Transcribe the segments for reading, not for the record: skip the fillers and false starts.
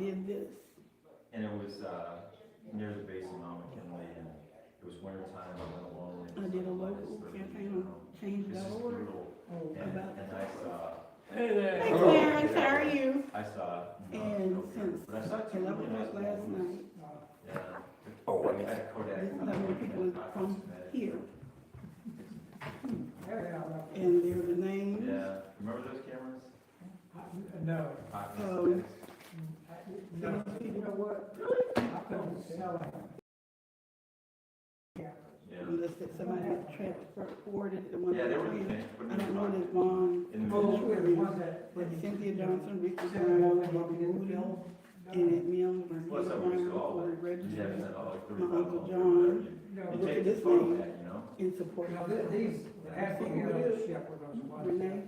did this. And it was, near the base of Mount McKinley, and it was winter time, I went alone. I did a local campaign on change.org about And I saw. Hey there. Hey Clarence, how are you? I saw. And since But I saw two 11 really nice o'clock last ones. night, Yeah. Oh, I I mean, had a Kodak. this is how many people is from here. Yeah. And there are the names. Yeah, remember those cameras? No. You know what? I couldn't sell it. Yeah. Unless that somebody had transported the one. Yeah, they were here. finished, but I don't know this Vaughn. in the Oh, middle. we're the ones that. But Cynthia Johnson, Ricky Brown, Bobby Moody, and at Mills, where What's he up, was we running saw for that. You register haven't sent all like My 35 Uncle of them. John. No, You Look take at the this photo name. back, you know? in support You know, of these, half the ship with those ones. Renee,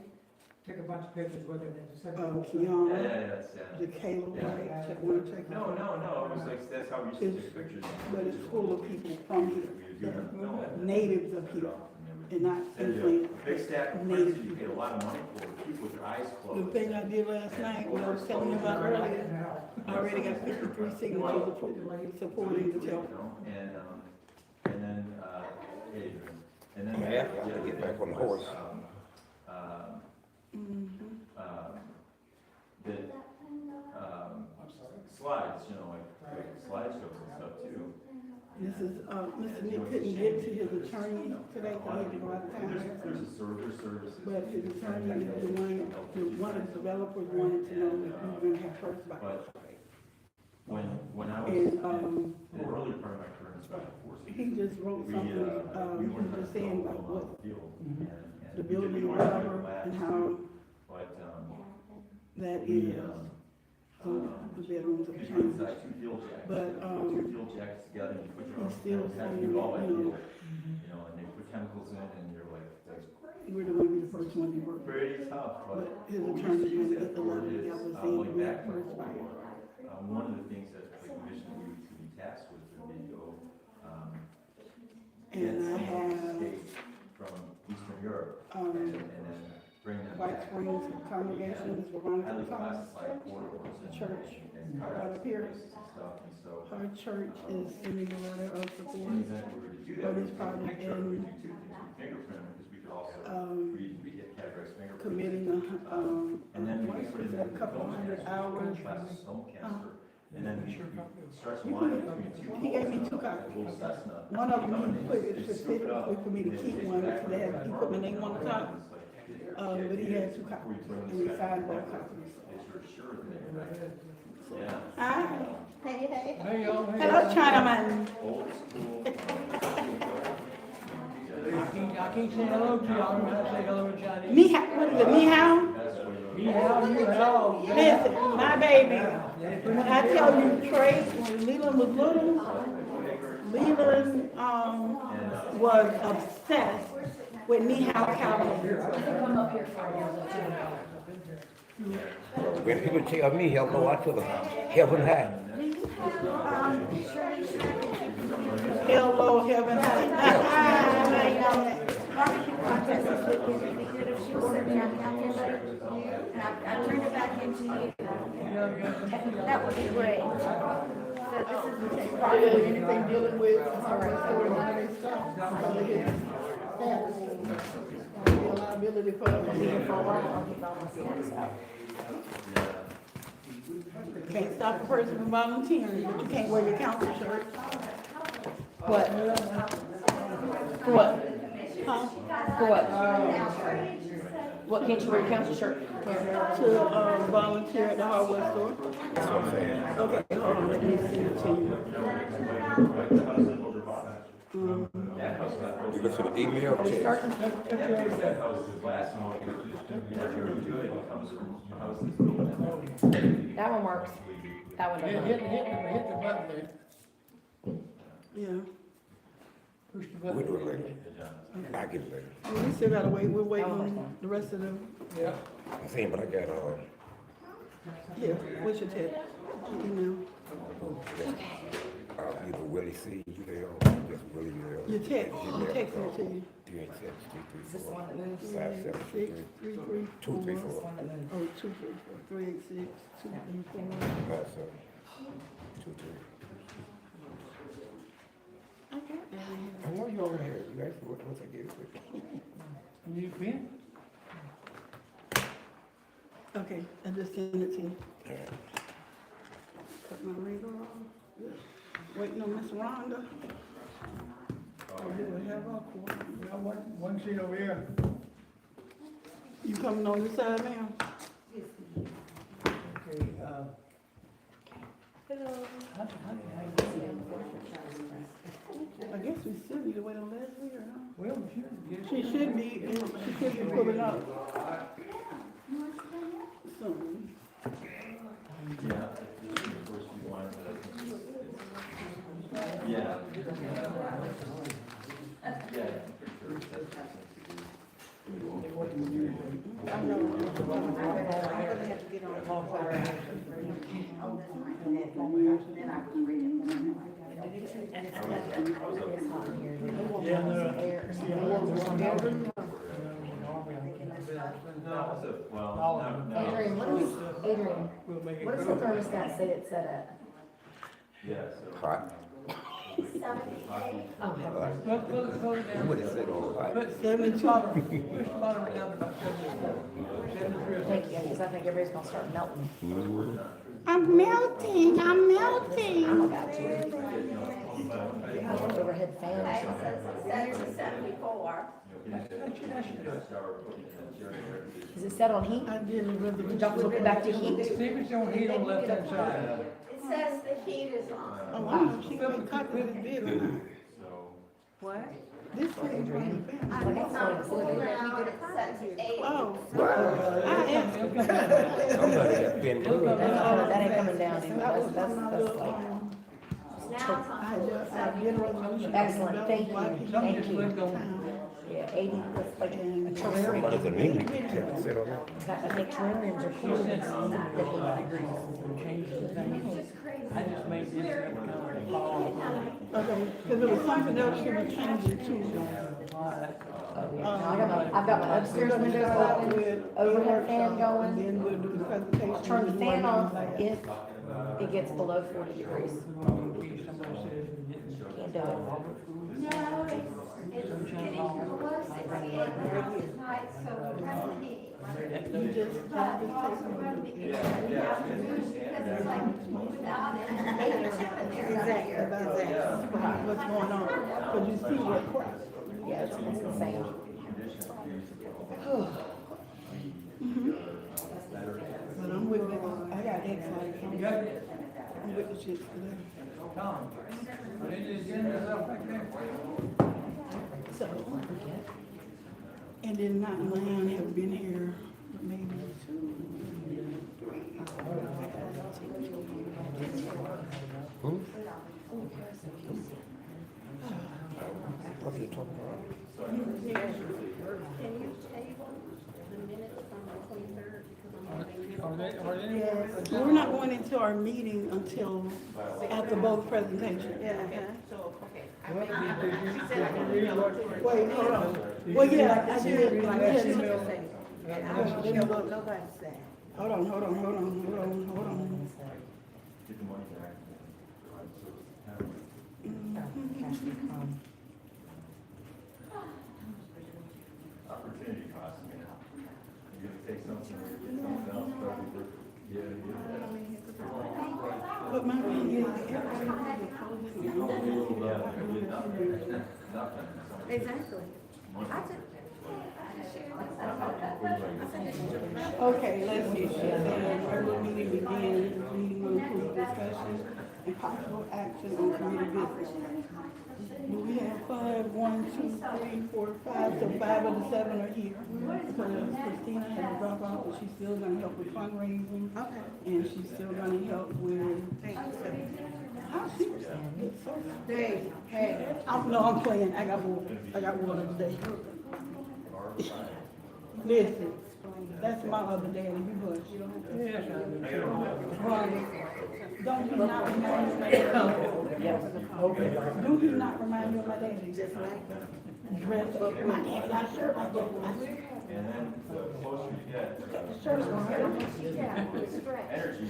Took a bunch of pictures with it and sent Yeah, Kiana, that's, yeah. Jacayla Yeah. White, check one, check No, out. it was like, that's how we used to take pictures. But it's full of people from here, We do them. No. natives of here, and not Send you simply. a big stack of native prints you paid a lot of money for, keep with your eyes The closed. thing I did last night, what I was telling you about earlier, I already got 53 signatures supporting the You Telford. know, and then, Adrienne, and then. Yeah, I have to get back on the horse. The, slides, you know, like slideshows and stuff too. This is, Mr. Nick couldn't get to his attorney today, so he had to go out of town. There's a services. But his attorney is one of the developers wanted to know if we were gonna have first buy. But when I was And, in the early part of my career in special forces, He just wrote we, something, we he learned how was to saying go about on what the field. And the we did- building we or learned how to whatever, relax, and how But, that we, is, the bedrooms of you put change. inside two fuel jackets. But, Two fuel jackets together, and you put your he's arms, still have to saying do all that, that you know, fuel, you know, and they put chemicals in, and you're like, that's we're the one be the first one to work. pretty tough, But but. his what we attorney used to use didn't that get the for letter is, together like saying we back had first before, buy. one of the things that the commission we to be tasked with would be to go, And I get someone have, escaped from Eastern Europe, and then bring them White back. Springs congregation, is Veronica Highly Thomas, classified corridors and. church, and right up here. places and stuff, and so. Her church is sending a letter of In support. the event we were to do that, For we this could project make sure and, we do two things, we fingerprint them, because we could also, we get categorized fingerprints. committing And then we what can put is it it, in a couple hundred hours. Stone cancer, and then we start a line between two. He gave me two copies. Little Cessna. One of them, he put it specifically for me to keep one, so they have, he put my name on the top. But he had two copies, and we signed both copies. Yeah. Hi, hey, hey. Hey, y'all. Hello, Chinaman. Old school. I can't say hello to you, I don't know how to say hello in Chinese. Me, what is it, me how? Me how, you how. Listen, my baby, when I tell you Trey, when Leland was little, Leland, was obsessed with me how Calvin. when people tell me hello, I tell them heaven high. Hello, heaven high. I turned it back into you. That would be great. So this is the same Probably problem. anything dealing with her stuff. Liability for being for a while. Can't stop a person from volunteering, but you can't wear your council shirt. What? For what? Huh? For what? What can't you wear your council shirt? To volunteer at the hardware store. That's what I'm saying. Okay, hold on, let me send it to you. You go to the email Are we check. starting? That one works. That one doesn't. Hit the button there. Yeah, Push the We'll button. do it later. I'll get it later. well, we still gotta wait, we're waiting on the rest of the, Yeah. I'm saying, but I got, yeah, what's your text? Your email? either Willie C. Email, or just Willie email. Your text, I'm texting it to you. 386, Is this the one that moves? 334, 6, 3, 57, 3, 2, 3, 4, One that moves. Oh, 2, 3, 4, 3, 8, 6, 2, 3, 4. 57, 2, 3. I got that in I know you over here. You guys, what's I give you? You pen? here. Okay, I just sent it to you. Put my reader on. Waiting on Miss Rhonda. Oh, you will have our quarter. We got one seat over here. You coming on this side now? Okay, I guess we still need to wait on Leslie or not? well, we should get. She should be pulling up soon. Yeah, of course you wanted to. Yeah. Yeah. I know. I'm gonna have to get Yeah, no. Adrienne, what does the thermostat say it's set at? Yeah, so. Hot. Oh, heaven. What is it all like? Push the bottom it down to about 73. Thank you, because I think everybody's gonna start melting. I'm melting, I'm I'm melting. about to. Overhead fan or something. Is it set on heat? I didn't really. Did y'all flip it back to heat? See if it's on heat on the left hand side. It says the heat is on. Oh, I know, she got a copy of this bill. What? This is running back. Like, that's what it said. Now it says 80. Oh, I asked. Somebody got been good. That ain't coming down anymore. That was That's my like, little, Now it's on. I did a resolution. Excellent, thank you. Why people Something can't just clicked on. town. yeah, 80, that's like a church. Somebody could maybe sit on that. I think Trinians are cool. I just made this kind of fall. Okay, because there was something else she was changing too. I've got my upstairs windows open, overhead fan going. And then we'll do the presentation. Turn the fan off if it gets below 40 degrees. Can't do it. No, it's getting close to 88 now tonight, so we have to heat. You just But we also run the heat. We have to do it because it's like without it, it's temperature. exactly about that, what's going on, because you see what crap. Yeah, it's insane. But I'm with it, I got excellent. You got it? I'm with the shit today. Tom. Did you send yourself back there? So, and then not Lan have been here maybe 2, 3, 4, 5, 6. What are you talking about? Can you table the minutes from the 23rd? Are they? We're not going into our meeting until after both presentations. Yeah. Wait, hold on. Well, yeah, I did. Hold on. Get the money back. Opportunity cost, you know. You're gonna take something or get something else, but But my thing is, everybody Exactly. okay, let's see. Regular meeting begins. This meeting will include discussion and possible action on committee business. Do we have 5? 1, 2, 3, 4, 5. So 5 of the 7 are here. Because Christina had to drop out, but she's still gonna help with fundraising. Okay. And she's still gonna help with. How's she? Hey. I'm playing. I got water today. Listen, that's my other daddy, you hush. Yes, I do. Ronnie, don't he not remind you of my daddy? Yes. Do he not remind you of my daddy? Just like that. dress up with my shirt like that. And then the closer you get, the Shirt's on her. energy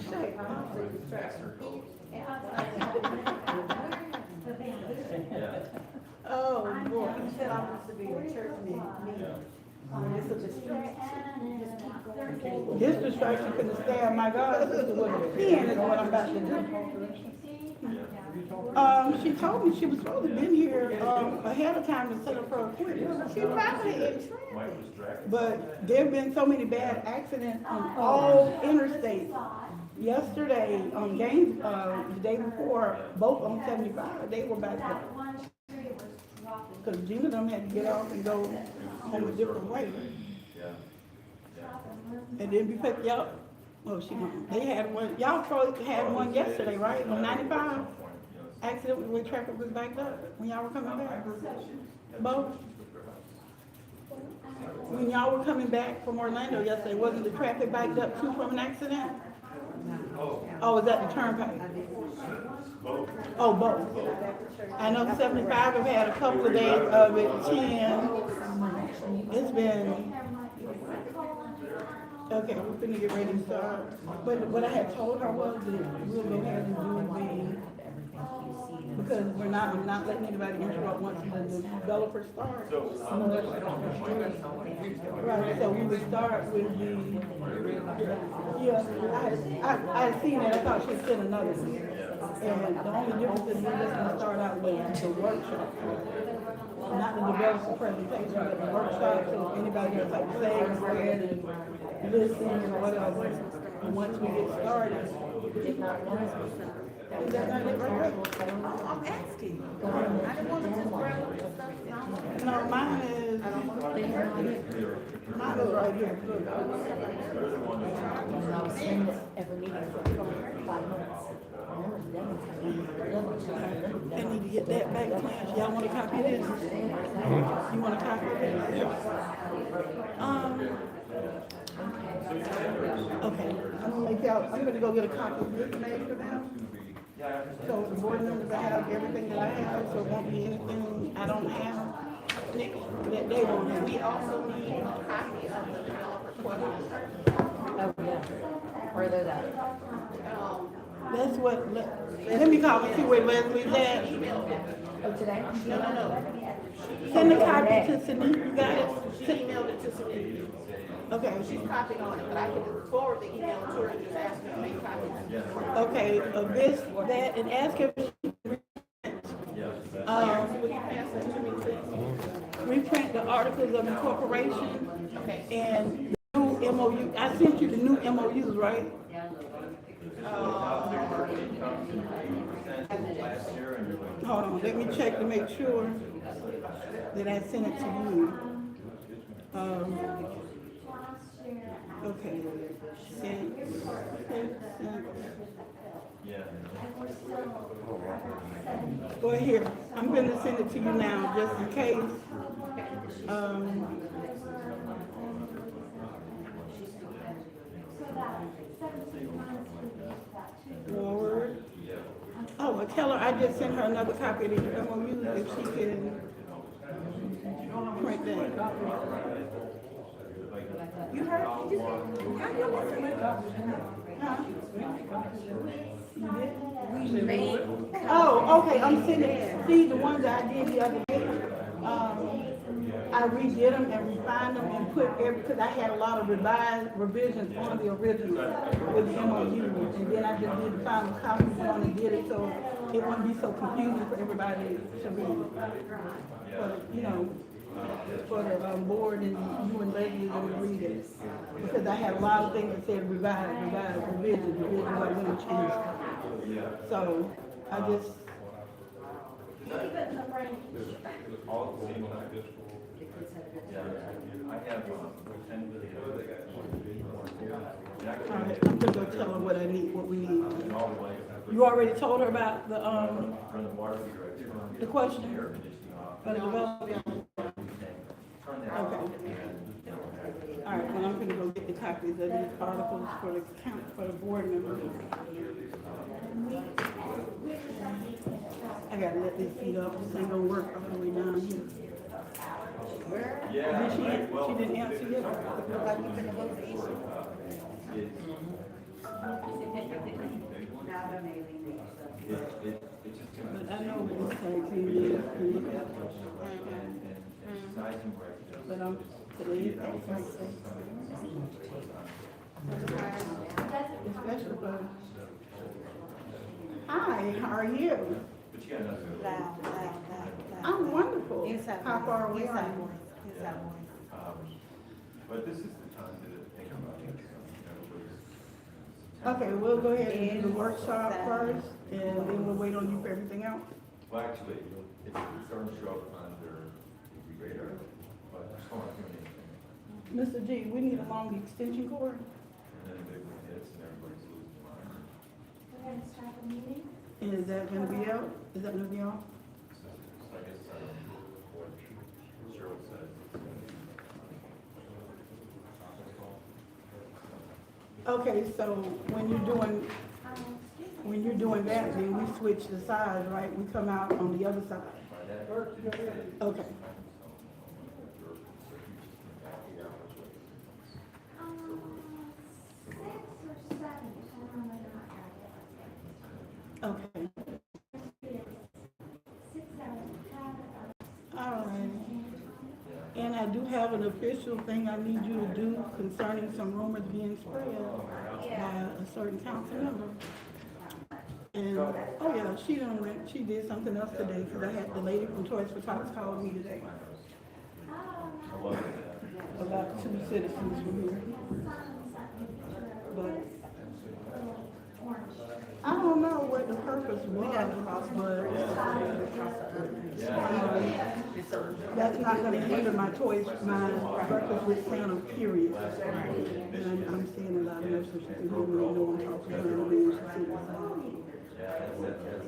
faster goes. Yeah. Oh, boy. He said I want to be a church meeting. It's a distraction. This distraction couldn't stand, my God, this is what a pen is what I'm about to do. She told me she was supposed to have been here, ahead of time to set up her equipment. She probably in traffic. But there've been so many bad accidents on all interstates. Yesterday, on Gaines, the day before, both on 75, they were back up. Cause Gina them had to get off and go home a different way. And then we picked y'all, oh, she gone. They had one, y'all probably had one yesterday, right, on 95? Accident when traffic was backed up, when y'all were coming back? Both? When y'all were coming back from Orlando yesterday, wasn't the traffic backed up too from an accident? Oh, was that the turnpike? Oh, both. I know 75 have had a couple of days of it, 10. It's been, okay, we're gonna get ready to start. But what I had told her was that we'll go ahead and do because I'm not letting anybody interrupt once the developer starts. Right, so we would start with the, I had seen it, I thought she'd send another one. And the only difference is we're just gonna start out with the workshop. Not the developer presentation, but the workshop, so anybody has like say, read, and listen, or whatever. And once we get started, is that not it right there? I'm asking. I didn't want to just grab up the stuff. No, mine is right here. Every meeting for 5 minutes. I need to get that back to class. Y'all want a copy of this? You want a copy of this? Okay, I'm gonna go get a copy of this made for them. So the board members, I have everything that I have, so it won't be anything I don't have that they won't have. We also need a copy of the developer. Oh, yeah. Where are those at? That's what, let me call and see where Leslie's at. Oh, today? No. Send the copy to Sunita, you got it? She emailed it to Sunita. Okay. She's copied on it, but I can forward the email to her and just ask her to make copies. Okay, of this, that, and ask her if she Will you pass that to me, please? reprint the articles of incorporation Okay. and the new MOU. I sent you the new MOUs, right? Hold on, let me check to make sure that I sent it to you. Okay. Sent. Go here. I'm going to send it to you now, just in case. Forward. Oh, well, tell her I just sent her another copy of the MOU if she can print that. You heard, did you say, how you listening? We made. Oh, okay, I'm sending, see the ones that I did the other day, I redid them and refined them and put because I had a lot of revisions on the original with the MOU, and then I just did the final copies on and did it so it wouldn't be so confusing for everybody to read. For the board and you and Leslie to read it. Because I had a lot of things that said revision, I wouldn't change. So I just. Alright, I'm gonna go tell her what I need, what we need. You already told her about the question? For the development? Okay. All right, well, I'm gonna go get the copies of these articles for the for the board members. I gotta let this feet up, this ain't gonna work all the way down here. Did she didn't answer yet? Like you finna vote for issue. But I know what it's like to live through it. But I'm today, especially for. Hi, how are you? Loud. I'm wonderful. Inside How far voice, away are inside you? voice, inside voice. But this is the time to think about it. Okay, we'll go ahead and do the workshop first, and then we'll wait on you for everything else. Well, actually, it's starting to show up under the radar, but I just don't want to do anything. Mr. G, we need a long extension cord. And then big one hits and everybody's losing their mind. We're gonna start the meeting? And is that gonna be out? Is that gonna be on? So I guess, what Cheryl said. Okay, so when you're doing that, then we switch the sides, right? We come out on the other side. Okay. Okay. All right. And I do have an official thing I need you to do concerning some rumors being spread by a certain council member. And, oh yeah, she did something else today, because I had the lady from Toys for Tots call me today about 2 citizens from here. But I don't know what the purpose was, but that's not gonna hinder my breakfast with Santa, period. And I'm seeing a lot of nurses, she can hear me, know I'm talking to her, and she sees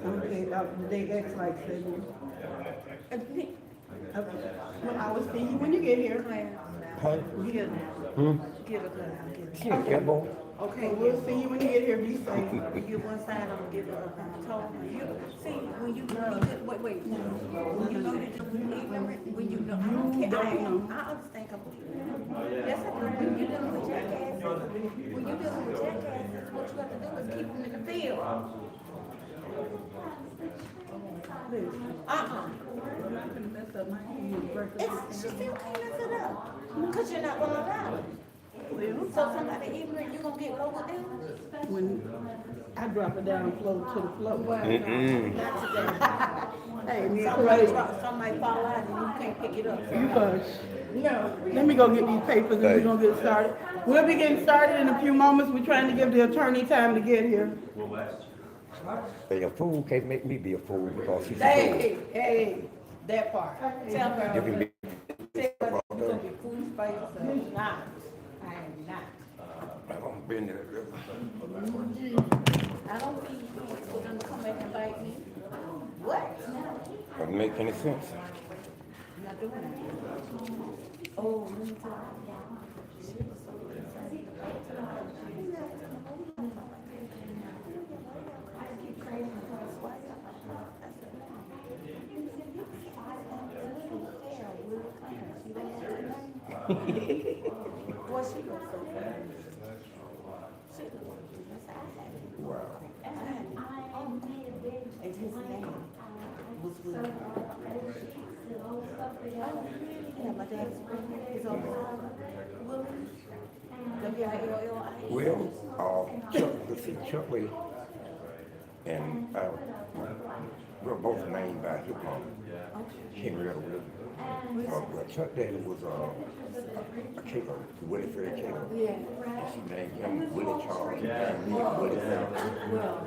I'm okay about the day X like seven. Okay, well, I will see you when you get here. Huh? Get a class. Yeah, boy. Okay, we'll see you when you get here, be safe. You get one side, I'm gonna give it a total. See, when you wait. When you know when you know, I don't care, I understand completely. Yes, I do. When you dealing with jackasses, what you have to do is keep them in the field. I'm not gonna mess up my breakfast. She still can't mess it up, cause you're not gonna allow it. So somebody ignorant, you gonna get low with them? When I drop it down, flow to the flow. Not today. Hey, me Somebody fall out and you can't pick it up. You hush. No, let me go get these papers and we're gonna get started. We'll be getting started in a few moments. We're trying to give the attorney time to get here. Hey, a fool can't make me be a fool because he's a Hey, that part. Tell her. fool. You can be I am not. I'm gonna bend it. I don't think for them to come back and bite me. What? Doesn't make any sense. Not doing it. Oh, let me tell you. Boy, she looks so good. Wow. And his name was Willie. Yeah, my dad's friend is on Willie. W-I-L-L-I. Well, Chuck, let's see, Chuck Lee and we're both named by his mom, Henrietta Williams. But Chuck Daddy was a killer, Willie Fred Killer. Yeah. And she named him Willie Charles, and me Willie Fred. Well.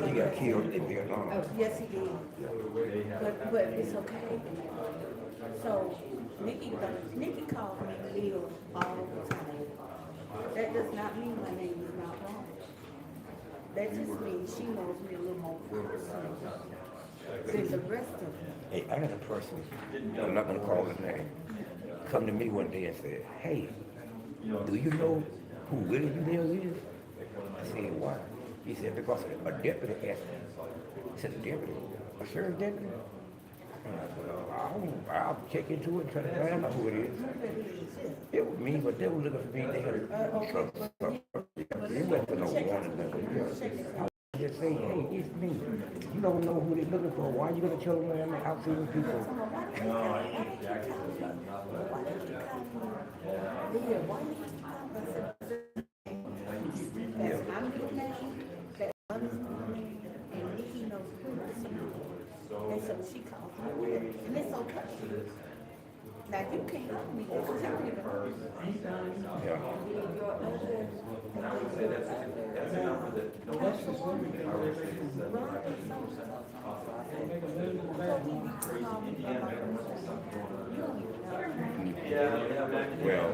He got killed in Vietnam. Yes, he did. But it's okay. So Nikki calls me Lil all the time. That does not mean my name is not wrong. That just means she knows me a little more than the rest of them. Hey, I had a person, I'm not gonna call his name, come to me one day and said, hey, do you know who Willie Udell is? I said, why? He said, because a deputy asked me. He said, a deputy? A sheriff deputy? And I said, I'll check into it and try to find out who it is. It was me, but they were looking for me there. You went to no warning letter. I just say, hey, it's me. You don't know who they're looking for. Why you gonna tell them I'm out seeing people? So she called me, and it's okay. Now you can't help me, that's technical. Yeah. And I would say that's a number that no one should I would say is 75% Indiana, there must be something going on. Yeah, Well,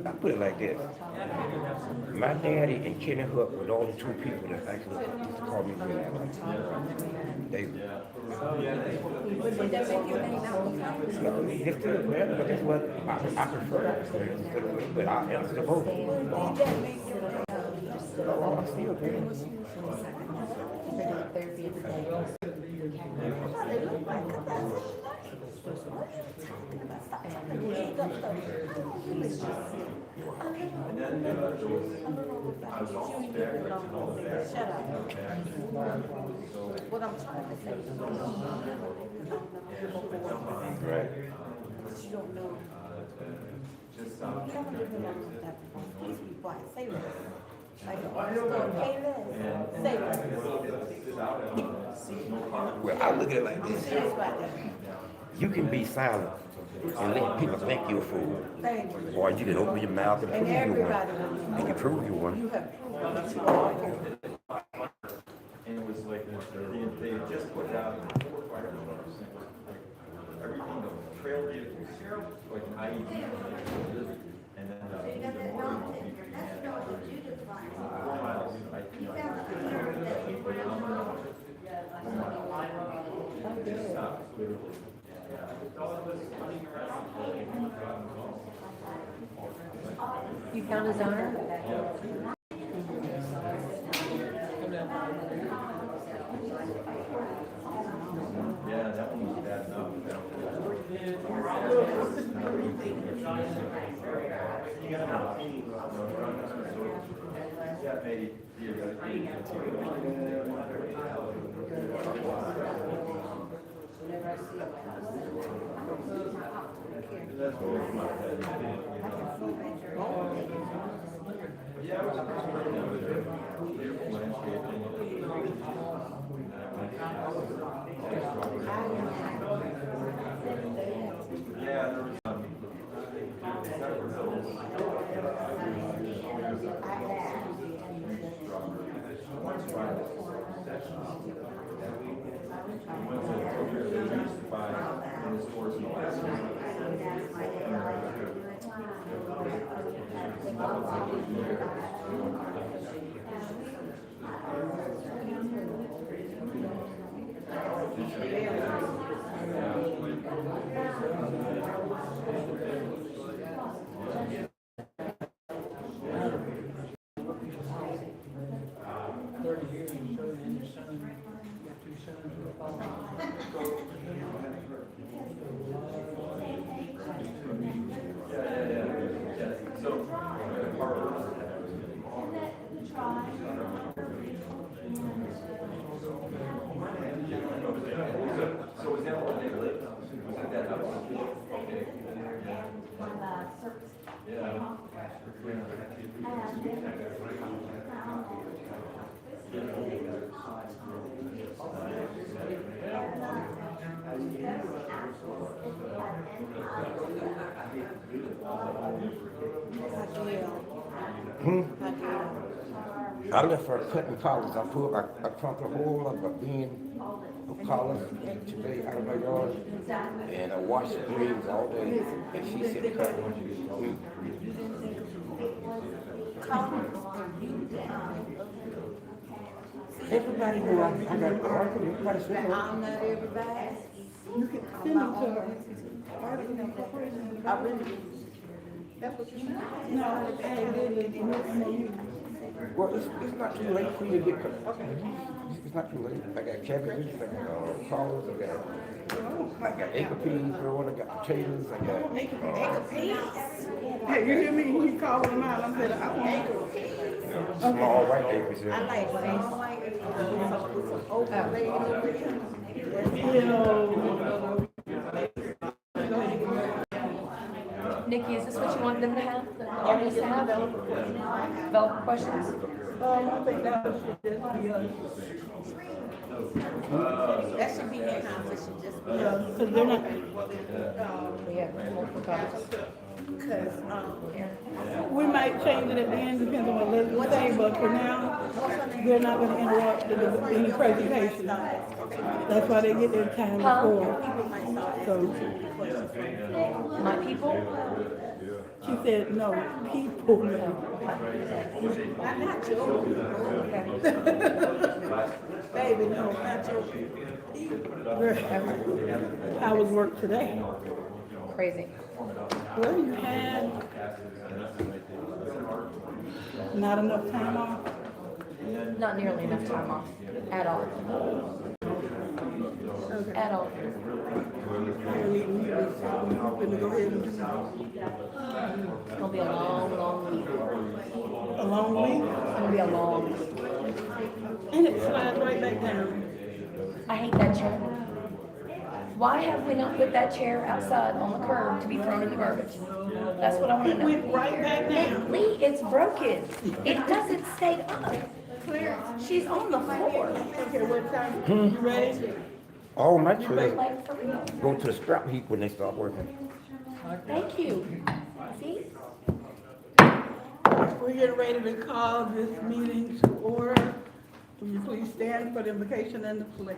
I put it like this. My daddy and Kenny Hook were the only two people that actually used to call me grandfather. They, Would that make your name out? no, it's still grandfather, but that's what I prefer. But I answer the vote. Did that make your name out? Oh, I'm still grandfather. They look like a Shut up. What I'm trying to say is, Right. you don't know. You don't even know that. Please be quiet. Say less. Like, pay less. Say less. Well, I look at it like this. Serious about that. You can be silent and let people think you're a fool. Thank you. Or you can open your mouth and And prove you one. everybody will know. And you prove you one. You have proven that you are. and it was like, they just put out fire alarms. Everything, the trail vehicles, like an IED. And then, the morning will be. 4 miles, just stop, literally. You found his owner? Yeah, that one was bad enough. Yeah, maybe. Yeah, there was So is that what they lived? Was it that house? Okay. I left her cutting collars. I trumped a whole of a bin of collars today out of my yard, and I washed the greens all day, and she said cut one. Everybody knew I got an argument. Everybody said, I'm not everybody. You can send them to her. I really do. That's what you said. No, I literally didn't know you. Well, it's not too late for you to get, it's not too late. I got cabbages, I got collards, I got acre peas growing, I got potatoes, I got, Hey, you hear me? He calling them out. I said, I want small white acres. I like small white, with some overlay over it. you know, Nikki, is this what you want them to have? The audience to have? Developer questions? I think that should just be us. That should be their conversation, just be, Yeah, because they're not, We have multiple comments. because, we might change it at the end, depending on what Elizabeth say, but for now, they're not gonna interrupt any presentation. That's why they get their time before. So, My people? she said, no, people. not your baby, no, not your How was work today? Crazy. Well, you had not enough time off. Not nearly enough time off at all. Okay. At all. We're gonna go ahead and do It's gonna be a long, long week. a long week, It's gonna be a long week. and it slides right back down. I hate that chair. Why have we not put that chair outside on the curb to be thrown in the garbage? That's what I wanna It know. went right back down. Lee, it's broken. It doesn't stay up. She's on the floor. Okay, what time, you ready? All my children Like, for real. go to the scrap heap when they start working. Thank you. See? We're getting ready to call this meeting to order. Will you please stand for the invocation and the pledge?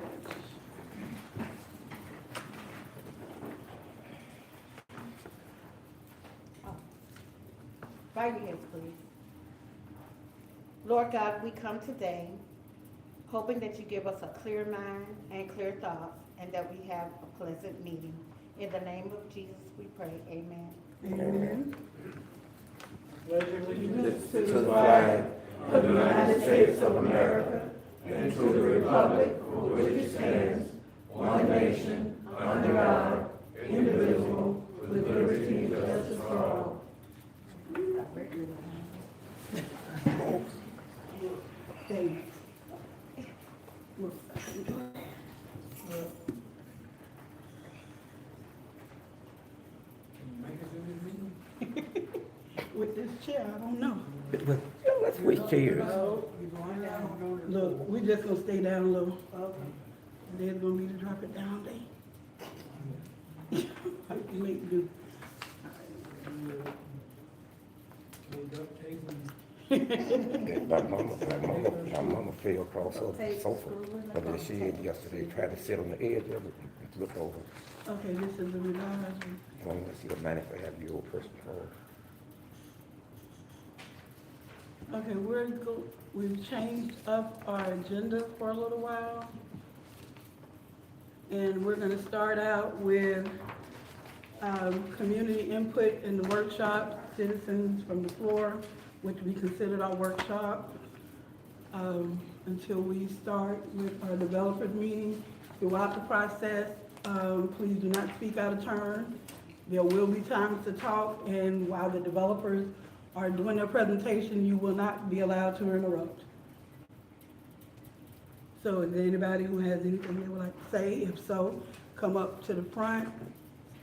Bow your heads, please. Lord God, we come today hoping that you give us a clear mind and clear thoughts, and that we have a pleasant meeting. In the name of Jesus, we pray. Amen. Amen. To the flag of the United States of America and to the republic for which it stands, one nation, under God, indivisible, with liberty and justice for all. Thanks. With this chair, I don't know. Let's switch chairs. Look, we just gonna stay down a little. There's gonna be to drop it down there. Like you make do. My mama fell across the sofa under the shed yesterday, tried to sit on the edge of it and flip over. Okay, this is the revised. I wanted to see what 95-year-old person falls. Okay, we've changed up our agenda for a little while. And we're gonna start out with, community input in the workshop, citizens from the floor, which we considered our workshop, until we start with our developers meeting. Throughout the process, please do not speak out of turn. There will be times to talk, and while the developers are doing their presentation, you will not be allowed to interrupt. So is there anybody who has anything they would like to say? If so, come up to the front,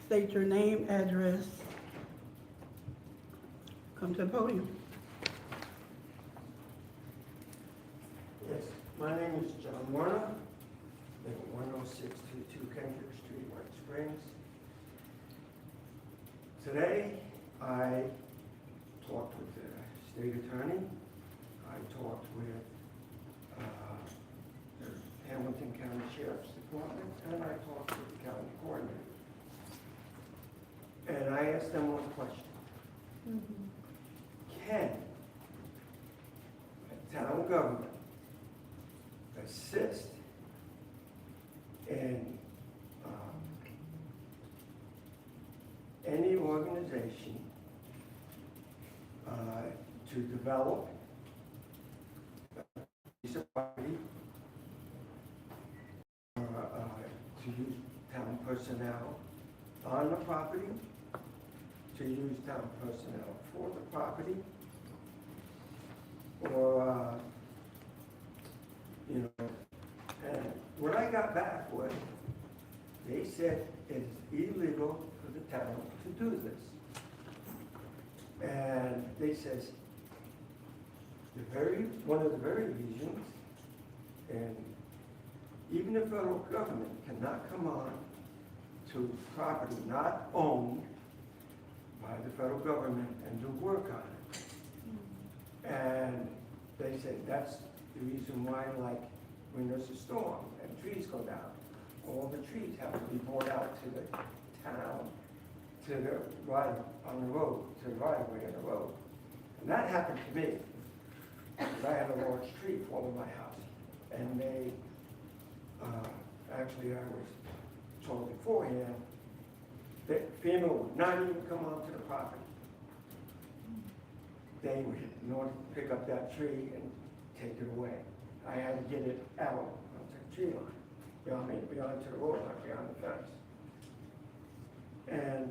state your name, address, come to the podium. Yes, my name is John Warner, live at 10622 Kendrick Street, White Springs. Today, I talked with the state attorney, I talked with the Hamilton County Sheriff's Department, and I talked with the county coordinator. And I asked them one question. Can a town government assist in any organization to develop piece of property, to use town personnel on the property, to use town personnel for the property, or, you know, and what I got back was, they said it's illegal for the town to do this. And they says, one of the very reasons, and even the federal government cannot come on to property not owned by the federal government and do work on it. And they say that's the reason why, like, when there's a storm and trees go down, all the trees have to be brought out to the town, to the right, on the road, to the right of way of the road. And that happened to me, because I had a large tree fall in my house. And they, actually I was told beforehand that FEMA would not even come onto the property. They would, in order to pick up that tree and take it away. I had to get it out onto the tree line, beyond to the road line, beyond the fence. And,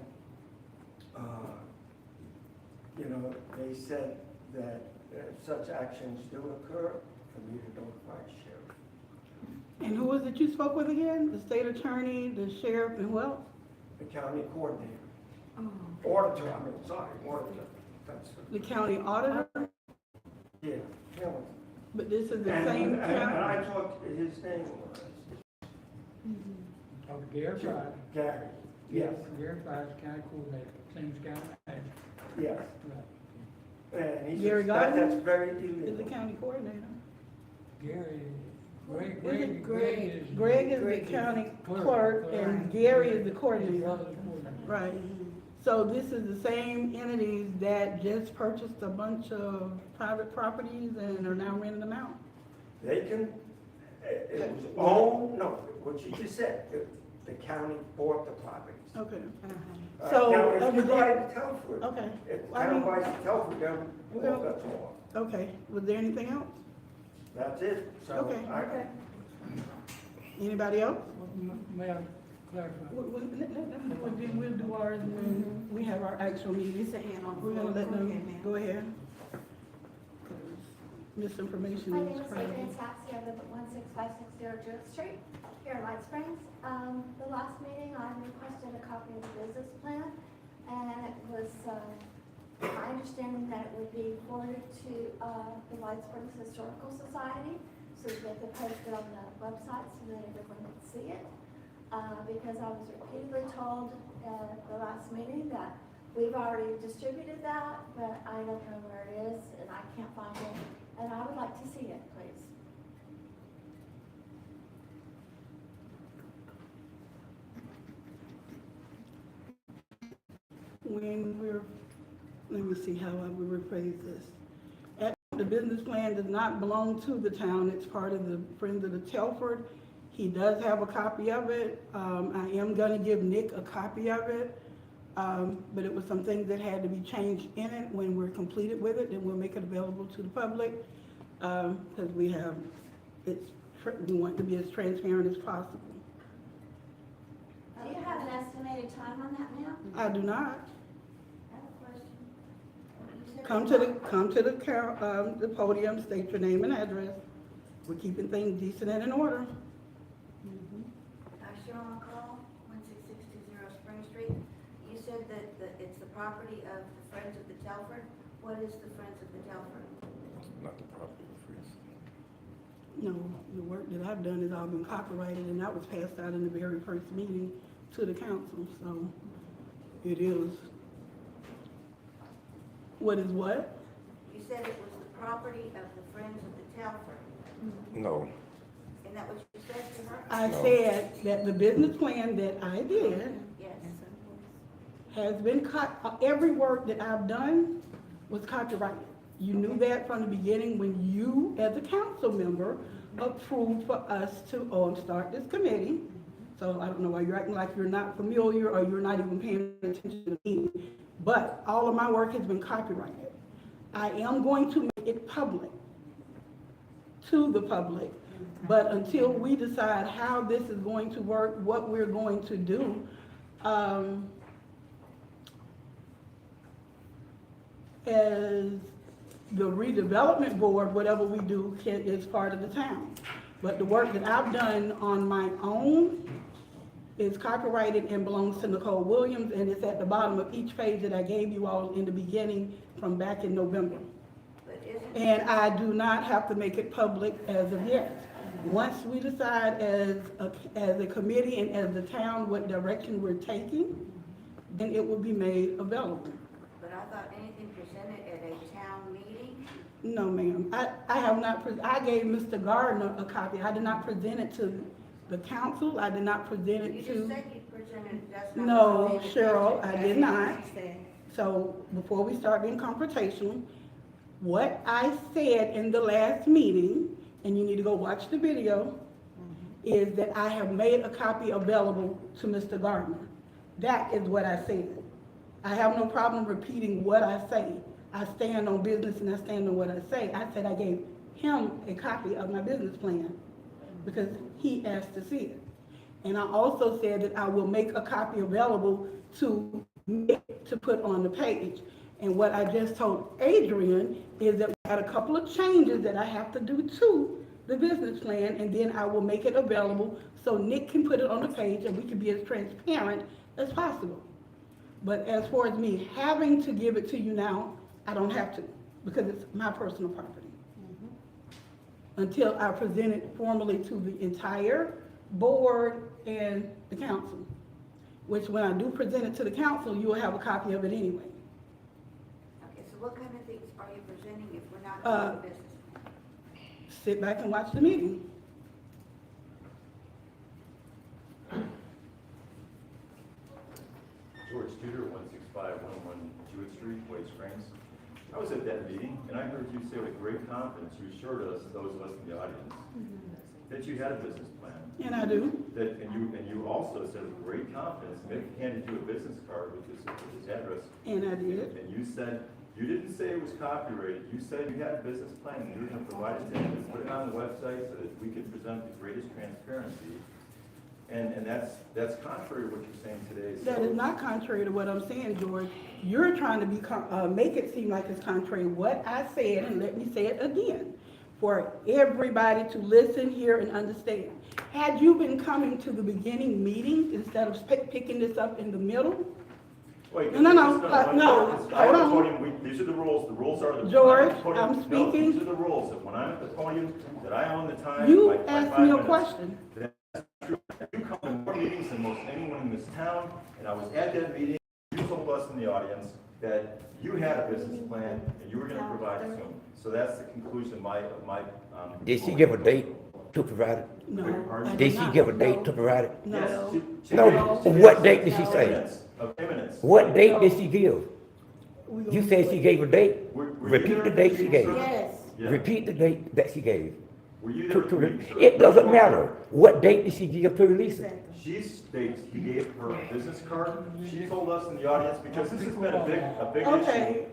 you know, they said that such actions do occur, for me to notify the sheriff. And who was it you spoke with again? The state attorney, the sheriff, and who else? The county coordinator. Oh. Auditor, auditor. That's The county auditor? yeah, Hamilton. But this is the And same I county? talked, his name was Oh, Gary Price. Gary. Yes, Gary Price, county coordinator, Sims County manager. yes. Right. And he Gary said that, Gardner? that's very Is the illegal. county coordinator? Gary, Greg Is it is. Greg is the county clerk, and Gary is the He's coordinator. the other coordinator. Right. So this is the same entities that just purchased a bunch of private properties and are now renting them out? They can, it was owned, no, what you just said, the county bought the properties. Okay. Now, So, if you buy the Telford, okay. if Well, I town mean- buys the Telford, then Okay. all that's all. Okay, was there anything else? That's it, so Okay. I, Anybody else? May I clarify? We'll do ours when we have our actual meeting. We're gonna let them, go ahead. Misinformation My is name is crazy. Adrienne Sasche. I live at 16560 Judith Street here in White Springs. The last meeting, I requested a copy of the business plan, and it was my understanding that it would be forwarded to the White Springs Historical Society so that they could post it on the website so that everyone could see it. Because I was repeatedly told at the last meeting that we've already distributed that, but I don't know where it is and I can't find it. And I would like to see it, please. When we're, let me see how I would rephrase this. The business plan does not belong to the town, it's part of the Friends of the Telford. He does have a copy of it. I am gonna give Nick a copy of it. But it was some things that had to be changed in it. When we're completed with it, then we'll make it available to the public. Because we want it to be as transparent as possible. Do you have an estimated time on that now? I do not. I have a question. You said Come to the podium, state your name and address. We're keeping things decent and in order. Cheryl McCall, 16620 Spring Street. You said that it's the property of the Friends of the Telford. What is the Friends of the Telford? Not the property of Friends. No, the work that I've done has all been copyrighted, and that was passed out in the very first meeting to the council, so it is. What is what? You said it was the property of the Friends of the Telford. No, Isn't that what you said to her? I No. said that the business plan that I did Yes. has been every work that I've done was copyrighted. You knew that from the beginning when you, as a council member, approved for us to start this committee. So I don't know why you're acting like you're not familiar or you're not even paying attention to me. But all of my work has been copyrighted. I am going to make it public to the public. But until we decide how this is going to work, what we're going to do, as the redevelopment board, whatever we do is part of the town. But the work that I've done on my own is copyrighted and belongs to Nicole Williams, and it's at the bottom of each page that I gave you all in the beginning from back in November. And I do not have to make it public as of yet. Once we decide as a committee and as the town what direction we're taking, then it will be made available. But I thought anything presented at a town meeting? No, ma'am. I have not, I gave Mr. Gardner a copy. I did not present it to the council. I did not present it You to. just said you presented, that's not. No, what you Cheryl, I did not. said. So before we start being confrontational, what I said in the last meeting, and you need to go watch the video, is that I have made a copy available to Mr. Gardner. That is what I said. I have no problem repeating what I say. I stand on business and I stand on what I say. I said I gave him a copy of my business plan because he asked to see it. And I also said that I will make a copy available to put on the page. And what I just told Adrienne is that we had a couple of changes that I have to do to the business plan, and then I will make it available so Nick can put it on the page and we can be as transparent as possible. But as far as me having to give it to you now, I don't have to, because it's my personal property. Until I present it formally to the entire board and the council, which when I do present it to the council, you will have a copy of it anyway. Okay, so what kind of things are you presenting if we're not doing the business? Sit back and watch the meeting. George Tuidor, 16511 Judith Street, White Springs. I was at that meeting, and I heard you say with great confidence, you assured us, those of us in the audience, that you had a business plan. And I do. And you also said with great confidence, Mick handed you a business card with his address. And I did. And you said, you didn't say it was copyrighted, you said you had a business plan, and you were gonna provide it to him, and put it on the website so that we could present the greatest transparency. And that's contrary to what you're saying today. That is not contrary to what I'm saying, George. You're trying to be make it seem like it's contrary to what I said, and let me say it again, for everybody to listen, hear, and understand. Had you been coming to the beginning meetings instead of picking this up in the middle? Wait, No, hold on. These are the rules. The rules are the. George, podium, I'm speaking. No, these are the rules. That when I'm at the podium, that I own the time. You my asked 5 me a minutes. question. That's true. You come to more meetings than most anyone in this town, and I was at that meeting. You told us in the audience that you had a business plan and you were going to provide it to them. So that's the conclusion of my. Did she give a date to provide it? No. I Did she not. give a date to provide it? No. Yes, she No, gave- what date did she say? Minutes, of minutes. What date did she give? We You gonna- said she gave a date? Were you Repeat there the at date the she meeting, gave. sir? Yes. Yeah. Repeat the date that she gave. Were you there at the meeting, sir? It doesn't matter. What date did she give to release it? She states he gave her a business card. She told us in the audience, because this has been a big issue. Okay,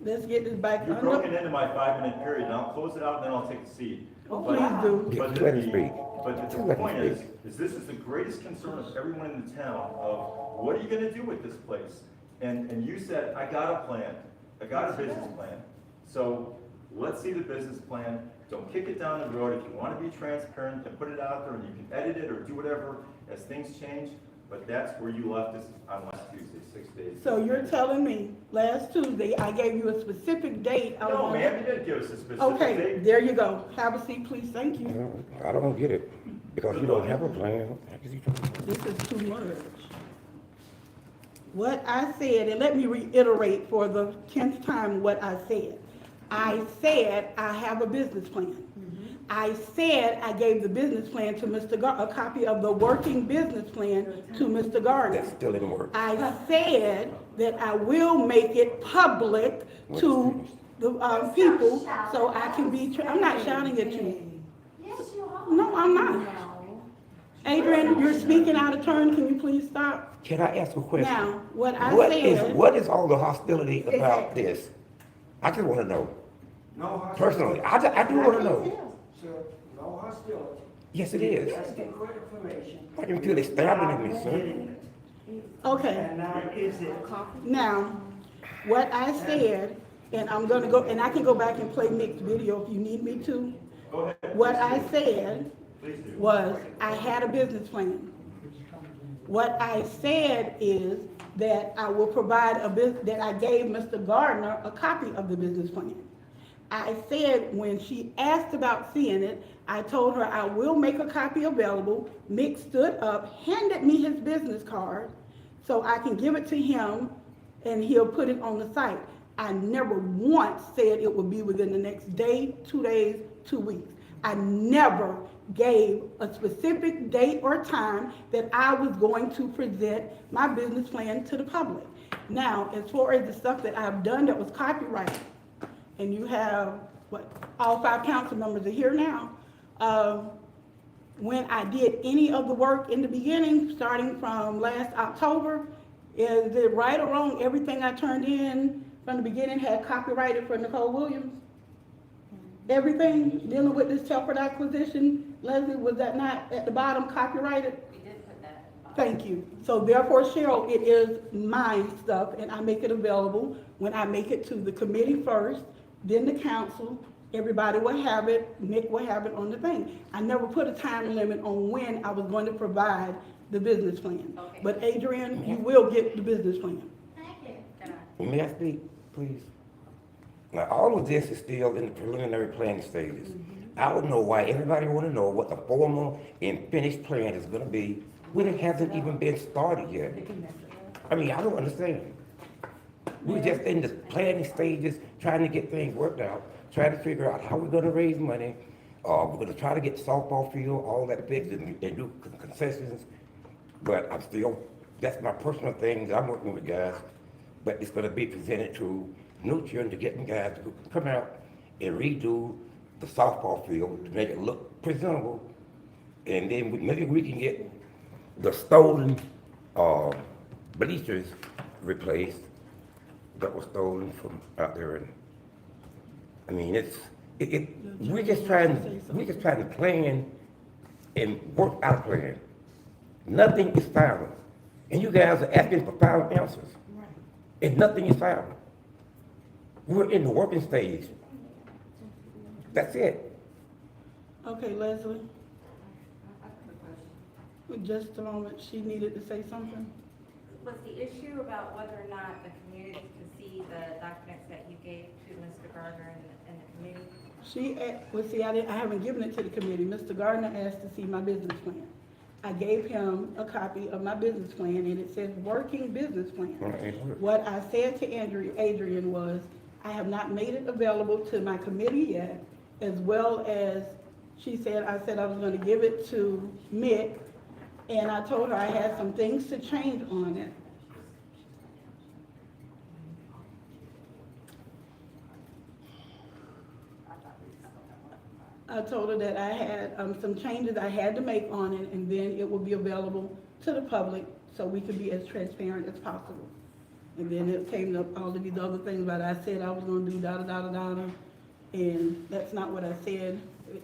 let's get this back You've under. broken into my 5-minute period, and I'll close it out, and then I'll take a seat. Oh, But- please do. Yeah, But let her the, speak. but the Let her point is speak. this is the greatest concern of everyone in the town of what are you gonna do with this place? And you said, I got a plan, I got a business plan. So let's see the business plan. Don't kick it down the road. If you wanna be transparent, then put it out there and you can edit it or do whatever as things change. But that's where you left us on last Tuesday, 6 days. So you're telling me, last Tuesday, I gave you a specific date. I was No, on- ma'am, you didn't give us a specific Okay, date. there you go. Have a seat, please. Thank you. I don't get it, because you don't have a plan. This is too much. What I said, and let me reiterate for the 10th time what I said. I said I have a business plan. I said I gave the business plan to Mr. A copy of the working business plan to Mr. Gardner. That's still in work. I said that I will make it public to the people so I can be, I'm not shouting at you. Yes, you are. No, I'm not. Adrienne, you're speaking out of turn. Can you please stop? Can I ask a question? Now, what I What said. is all the hostility about this? I just wanna know. No hostility. Personally, I do want to know. Sir, no hostility. Yes, it is. Asking for information. I can feel they stabbing at me, sir. Okay. And now, is it Now, what I said, and I'm gonna go, and I can go back and play Nick's video if you need me to. What I said was, I had a business plan. What I said is that I will provide that I gave Mr. Gardner a copy of the business plan. I said, when she asked about seeing it, I told her I will make a copy available. Mick stood up, handed me his business card, so I can give it to him and he'll put it on the site. I never once said it would be within the next day, 2 days, 2 weeks. I never gave a specific date or time that I was going to present my business plan to the public. Now, as far as the stuff that I've done that was copyrighted, and you have, what, all 5 council members are here now. When I did any of the work in the beginning, starting from last October, is it right or wrong, everything I turned in from the beginning had copyrighted for Nicole Williams? Everything dealing with this Telford acquisition, Leslie, was that not at the bottom copyrighted? We did put that in the bottom. Thank you. So therefore, Cheryl, it is my stuff, and I make it available when I make it to the committee first, then the council. Everybody will have it, Nick will have it on the thing. I never put a time limit on when I was going to provide the business plan. Okay. But Adrienne, you will get the business plan. Thank you. May I speak, please? Now, all of this is still in the preliminary planning stages. I would know why everybody want to know what the formal and finished plan is going to be when it hasn't even been started yet. I mean, I don't understand. We're just in the planning stages, trying to get things worked out, trying to figure out how we're going to raise money. We're going to try to get softball field, all that fixed, and do concessions. But I'm still, that's my personal thing that I'm working with guys. But it's going to be presented to Newman to get them guys to come out and redo the softball field to make it look presentable. And then maybe we can get the stolen bleachers replaced that was stolen from out there. And I mean, we're just trying to plan and work out a plan. Nothing is found. And you guys are asking for final answers. And nothing is found. We're in the working stage. That's it. Okay, Leslie. Just a moment, she needed to say something. Was the issue about whether or not the community could see the documents that you gave to Mr. Gardner and the committee? Well, see, I haven't given it to the committee. Mr. Gardner asked to see my business plan. I gave him a copy of my business plan, and it says working business plan. What I said to Adrienne was, I have not made it available to my committee yet, as well as I said I was going to give it to Mick, and I told her I had some things to change on it. I told her that I had some changes I had to make on it, and then it will be available to the public so we could be as transparent as possible. And then it came up all of these other things about I said I was going to do da-da-da-da-da, and that's not what I said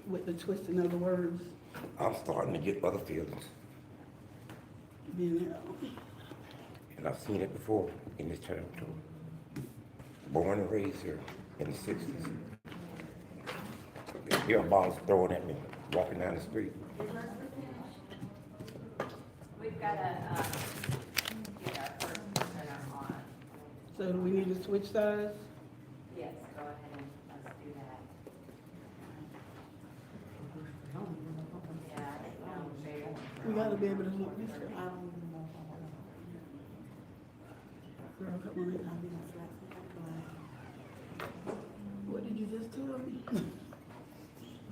with the twisting of the words. I'm starting to get other feelings. You know. And I've seen it before in this territory. Born and raised here in the 60s. Beer bottles thrown at me, walking down the street. We've got to get our first printer on. So do we need to switch sides? Yes, go ahead and let's do that. Yeah, We gotta be able to look this way. Girl, come on. What did you just tell me?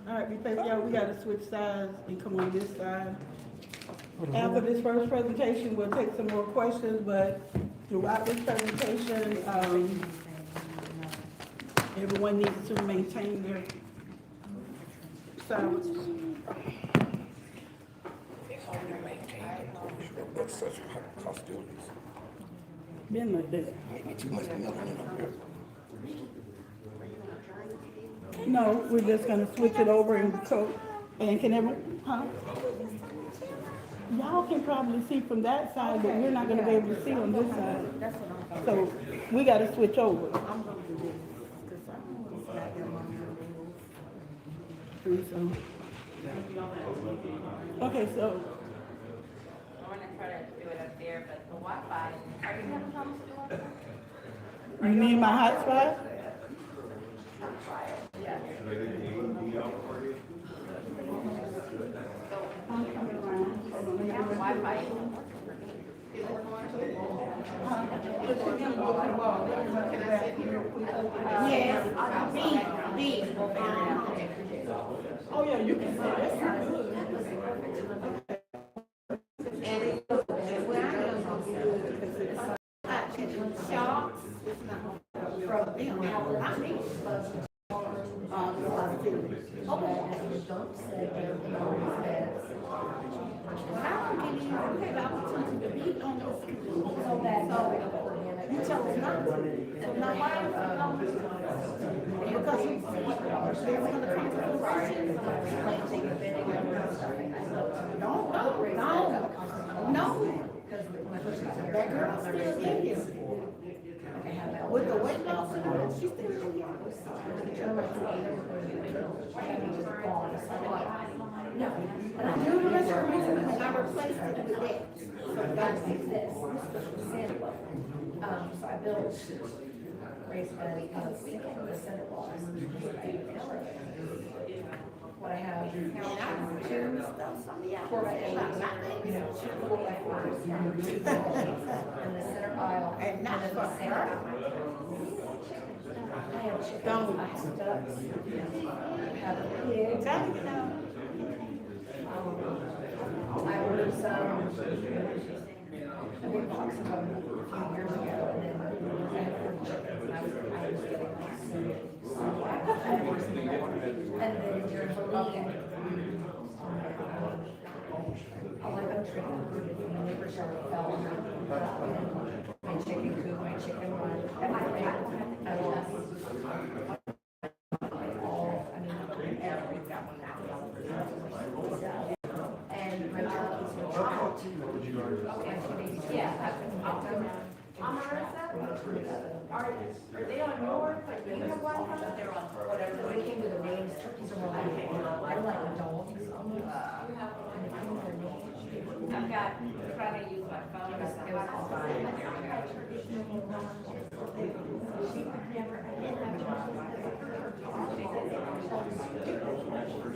All right, we gotta switch sides and come on this side. After this first presentation, we'll take some more questions, but throughout this presentation, everyone needs to maintain their silence. That's such hostilities. Been like that. Maybe too much milk in it. No, we're just gonna switch it over and so, and can everyone, huh? Y'all can probably see from that side, but we're not gonna be able to see on this side. So, we gotta switch over. So, okay, so, I'm gonna try to do it up there, but the Wi-Fi, are you having problems with the Wi-Fi? you need my hotspot? Wi-Fi. Yes, oh yeah, you can see this. You tell us not to. So now why are we going? Because you, they're gonna come to the session. No. That girl's still in here. With the weight loss and all, she's still in here. No, but I knew the rest of the reason because I replaced it with that. So that's this. So I built raised bed because the Senate laws. What I have is two 4x8s, and the center aisle, and then the center. I have chickens, I have ducks, I have pigs. I ordered some, a big box of them a few years ago, and then I had 40 chickens, and I was getting and then there's a weekend. I like a tree, my neighbors are fell on my chicken coop, my chicken run, everything. I love all, I mean, everything got one now. And my turkeys were chopped. Yeah, I'll go now. Are they on yours? Like, do you have Wi-Fi? They're on Whatever, they came with their names, turkeys are more like, they're like dogs almost. And they come with their names. I've got, trying to use my phone. It was all fine.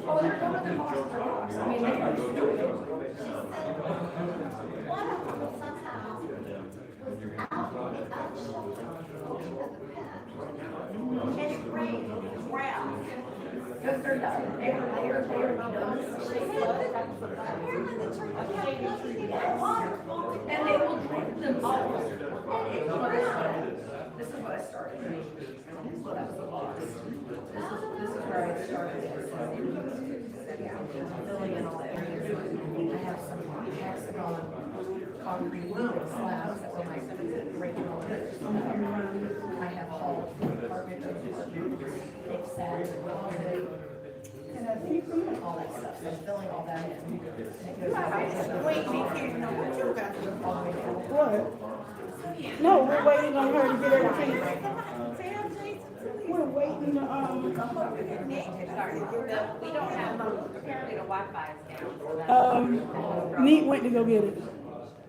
Oh, they're going to the box for dogs. I mean, they are stupid. One of them somehow was out shelter, and it rained on the ground. Because they're done. They're done. And they will drink them all. This is what I started. That was the box. This is where I started. Filling in all the areas. I have some hexagon concrete slabs that were like regular. I have all carpet thick satin, all that stuff. So I'm filling all that in. Wait, we can't know what you got. What? No, we're waiting on her to get everything. We're waiting, Sorry, we don't have, apparently the Wi-Fi is down. Neat went to go get it.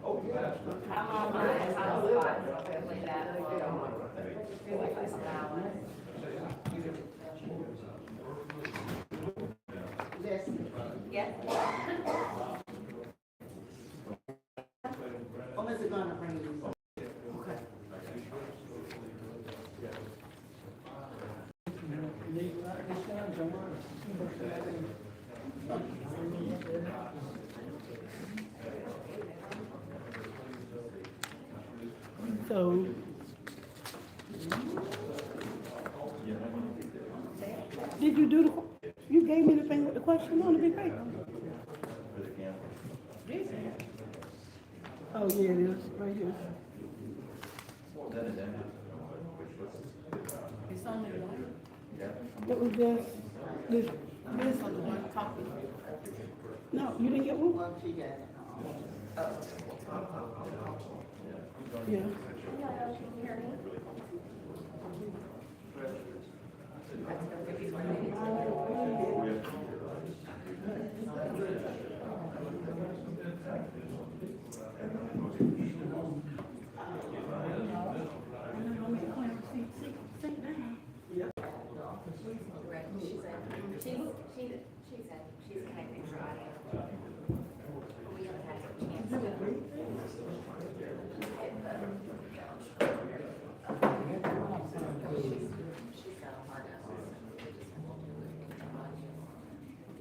I'm on my hotspot, so hopefully that Wi-Fi's allowing. Yes. Or is it gonna rain? Okay. So, did you do the, you gave me the thing with the question on the big paper? Oh, yeah, it is, right here. It's only one. It was just, this, no, you didn't get one? Yeah. She's connecting her audio. We haven't had a chance to. She's got a hard out.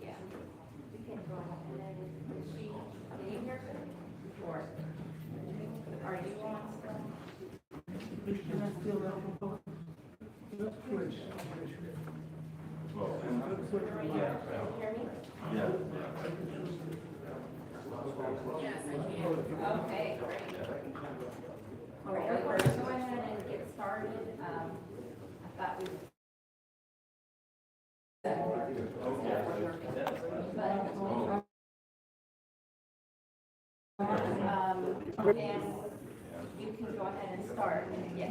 Yeah. You can go ahead and she, can you hear her? Or are you on? Yeah. Yes, I can. Okay, great. All right, let's go ahead and get started. I thought we. And you can go ahead and start. Yes.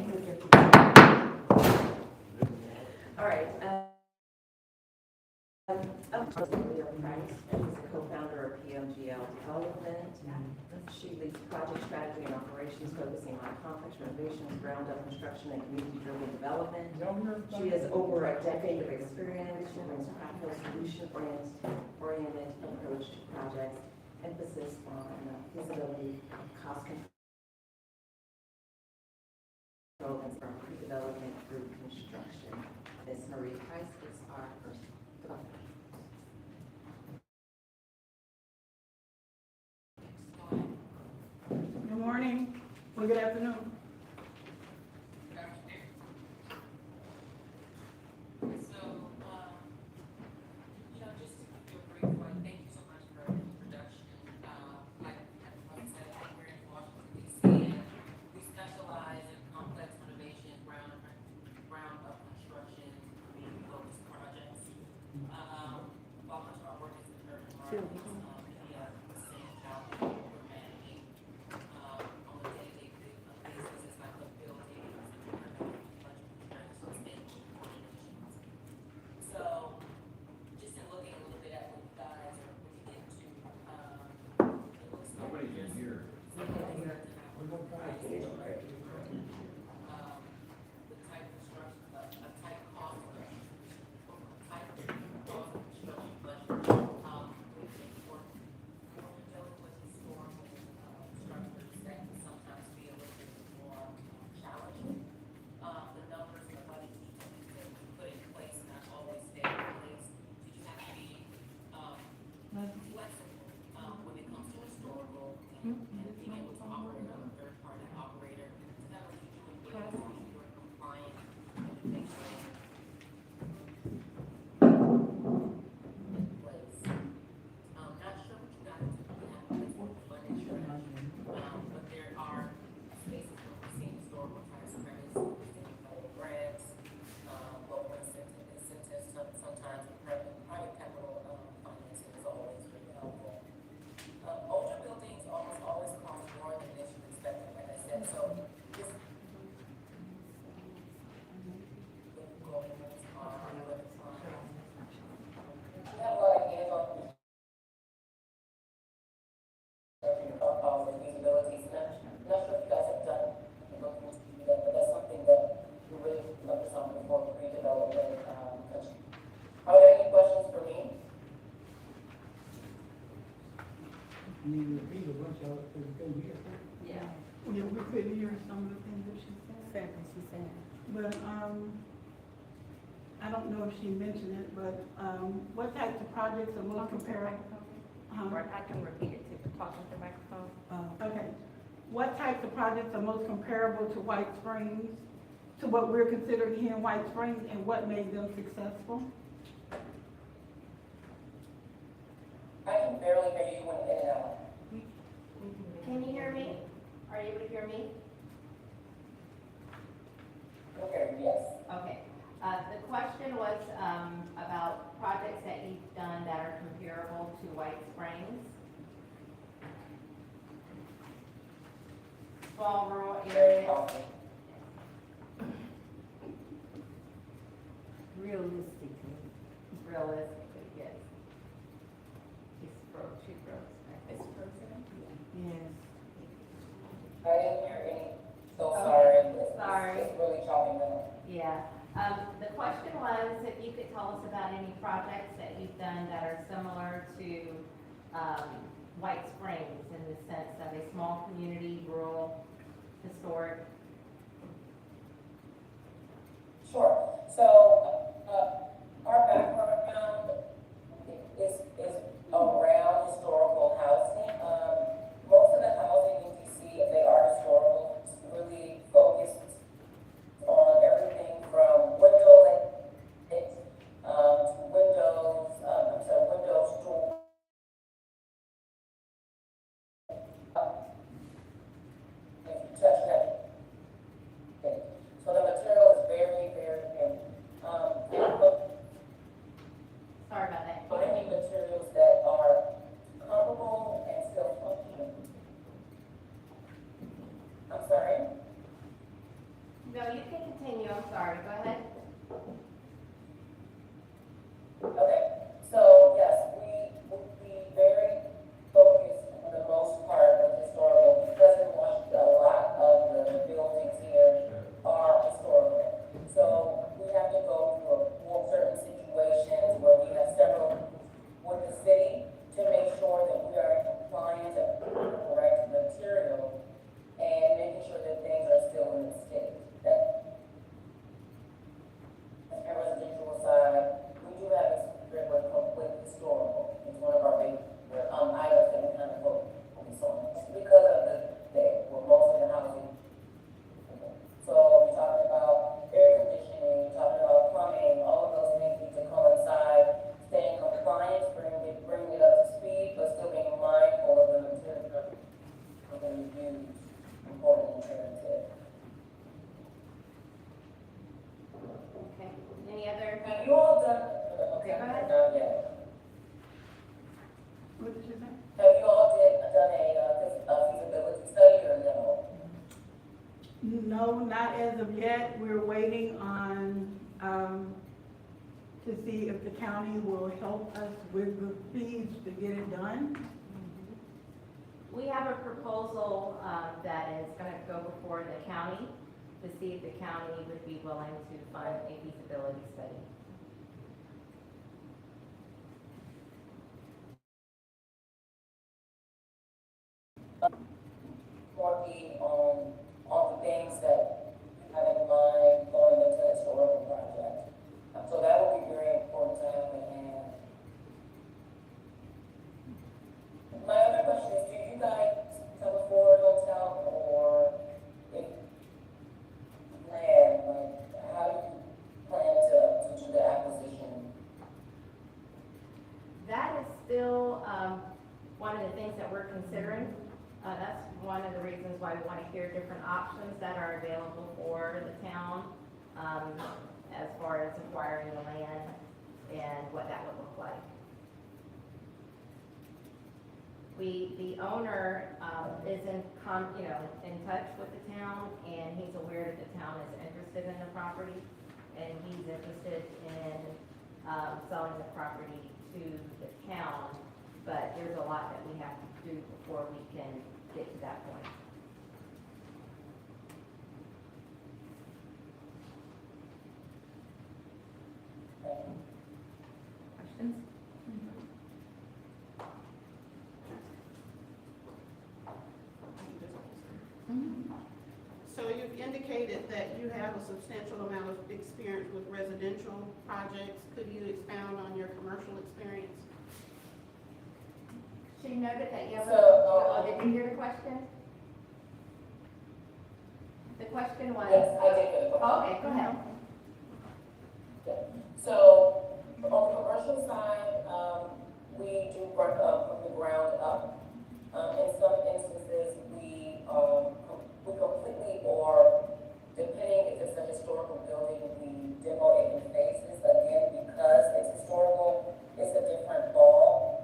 All right. I'm Leo Price, and she's a co-founder of PMGL Development. She leads project strategy and operations, focusing on complex renovations, ground-up construction, and community-driven development. She has over a decade of experience. She brings practical, solution-oriented approach to projects, emphasis on feasibility, cost control, and from pre-development through construction. Ms. Marie Price is our first. Good morning, or good afternoon. Just to give you a brief one, thank you so much for the introduction. Like I said, we're in Washington, D.C., and we specialize in complex renovations, ground up construction, community-focused projects. All much of our work is in urban environments, via the same job we're managing on a day-to-day basis. It's like the buildings and budget constraints and coordinations. So, just in looking a little bit at what you guys are looking into, it looks like Nobody can hear. the type of structure, a type cost structure, a type cost construction budget. We're dealing with historical structures that can sometimes be a little bit more challenging. The numbers and the budget that we put in place not always stay in place. So you have to be flexible when it comes to historical and being able to operate on a third-party operator. So that way you do it well, you are compliant, and make sure in place. Not sure what you guys typically have in place for flood insurance, but there are spaces where we've seen historical tax credits, we've seen federal grants, local incentives, sometimes private capital financing is always really helpful. Older buildings almost always cost more than they should expect, like I said, so this the goals are over time. We have a lot of hands-on policy feasibilities, and I'm not sure if you guys have done looking to do that, but that's something that we really focus on before pre-development. Are there any questions for me? You need to repeat a bunch of it, because you couldn't hear. Yeah. Yeah, we couldn't hear some of the things that she said. But, I don't know if she mentioned it, but, what types of projects are most comparable? Or I can repeat it to talk with the microphone. Okay. What types of projects are most comparable to White Springs, to what we're considering here in White Springs, and what made them successful? I can barely hear you when in and out. Can you hear me? Are you able to hear me? Okay, yes. Okay. The question was, to White Springs. Small rural areas. Realistically. Realistically, yes. She froze. It's frozen? Yes. I didn't hear any, so sorry. Sorry. It's really chopping down. Yeah. The question was if you could tell us about any projects that you've done that are similar to White Springs in the sense of a small community, rural, historic. Sure. So, our background is around historical housing. Most of the housing in DC, if they are historical, is really focused on everything from window to windows, windows to if you touch that. Okay. So the material is very, very thin. Sorry about that. Finding materials that are comparable and still functional. I'm sorry? No, you can continue. I'm sorry. Go ahead. Okay, so yes, we would be very focused for the most part of historical, because in Washington, a lot of the buildings here are historical. So we have to go through certain situations where we have several with the city to make sure that we are in compliance and the correct material and making sure that things are still in the state. That's a residential side. We do have experience with historical. It's one of our big items that we kind of focus on because of well, most of the housing. So we're talking about air conditioning, we're talking about plumbing, all of those things need to coincide, stay in compliance, bring it up to speed, but still being mindful of the material we're going to use, important and imperative. Okay. Any other? Have you all done? Okay, go ahead. Not yet. What did you say? Have you all done a feasibility study or no? No, not as of yet. We're waiting on, to see if the county will help us with the fees to get it done. We have a proposal that is going to go before the county to see if the county would be willing to fund a feasibility study. More be on the things that you have in mind going into a historical project. So that will be very important to have in hand. My other question is, do you guys Telford hotel or if plan, like how do you plan to do the acquisition? That is still one of the things that we're considering. That's one of the reasons why we want to hear different options that are available for the town as far as acquiring the land and what that would look like. The owner is in touch with the town, and he's aware that the town is interested in the property, and he's interested in selling the property to the town, but there's a lot that we have to do before we can get to that point. Questions? So you've indicated that you have a substantial amount of experience with residential projects. Could you expound on your commercial experience? She noted that you have did you hear the question? The question was. Yes, I did hear the question. Okay, go ahead. So on the commercial side, we do work up from the ground up. In some instances, we completely, or depending if it's a historical building, we demo it in phases. Again, because it's historical, it's a different ball.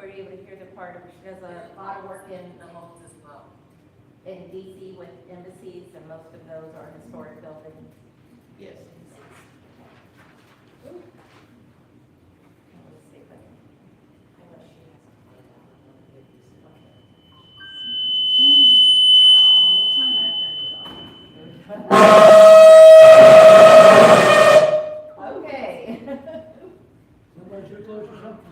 were you able to hear the part of, she does a lot of work in The homes as well. DC with embassies, and most of those are historic buildings. Yes. Let me see if I can, I know she has to find out. Okay. Somebody should close or something.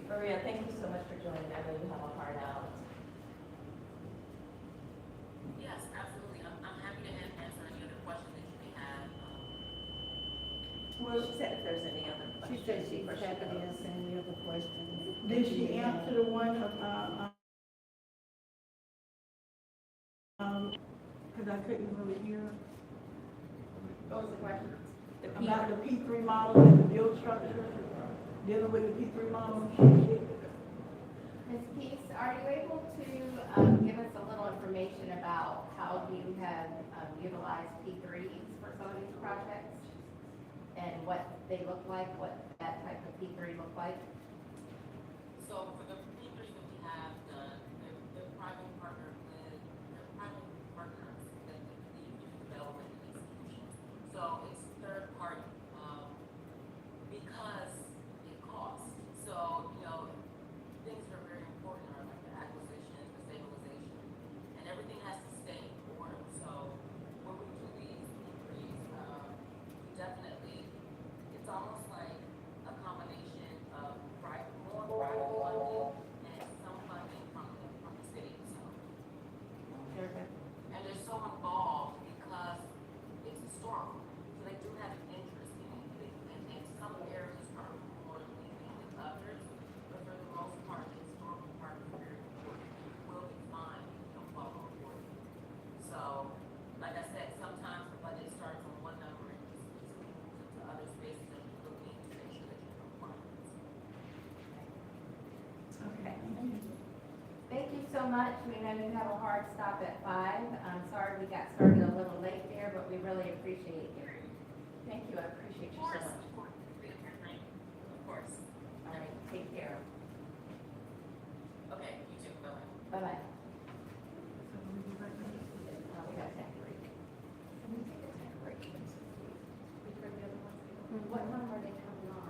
Maria, thank you so much for joining. I know you have a heart out. Yes, absolutely. I'm happy to answer any other questions that you may have. Well, she said if there's any other She questions. said she was happy to answer any other questions. Did she answer the one cause I couldn't really hear What was the question? The about the P3 model and the build structure, dealing with the P3 model. Ms. Peace, are you able to give us a little information about how you have utilized P3s for some of these projects? And what they look like, what that type of P3 look like? So for the papers that we have done, they're private partners that the development and execution. So it's third party, because it costs. So, things that are very important are like the acquisition, the stabilization, and everything has to stay in order. So when we do these increase, we definitely, it's almost like a combination of more private funding and some funding from the city. So, and they're so involved because it's historical. So they do have an interest in it. And some areas are more lenient than others, but for the most part, the historical part is very important. Will be fine, follow accordingly. So, like I said, sometimes the budget starts on one number and just moves into other spaces and you look into to make sure that you're compliant. Okay. Thank you so much. We know you have a hard stop at 5. I'm sorry we got started a little late there, but we really appreciate you. Thank you, I appreciate you so much. Of course. All right, take care. Okay, you too, bye-bye. Bye-bye. We got a tech break. Can we take a tech break? What time are they coming on?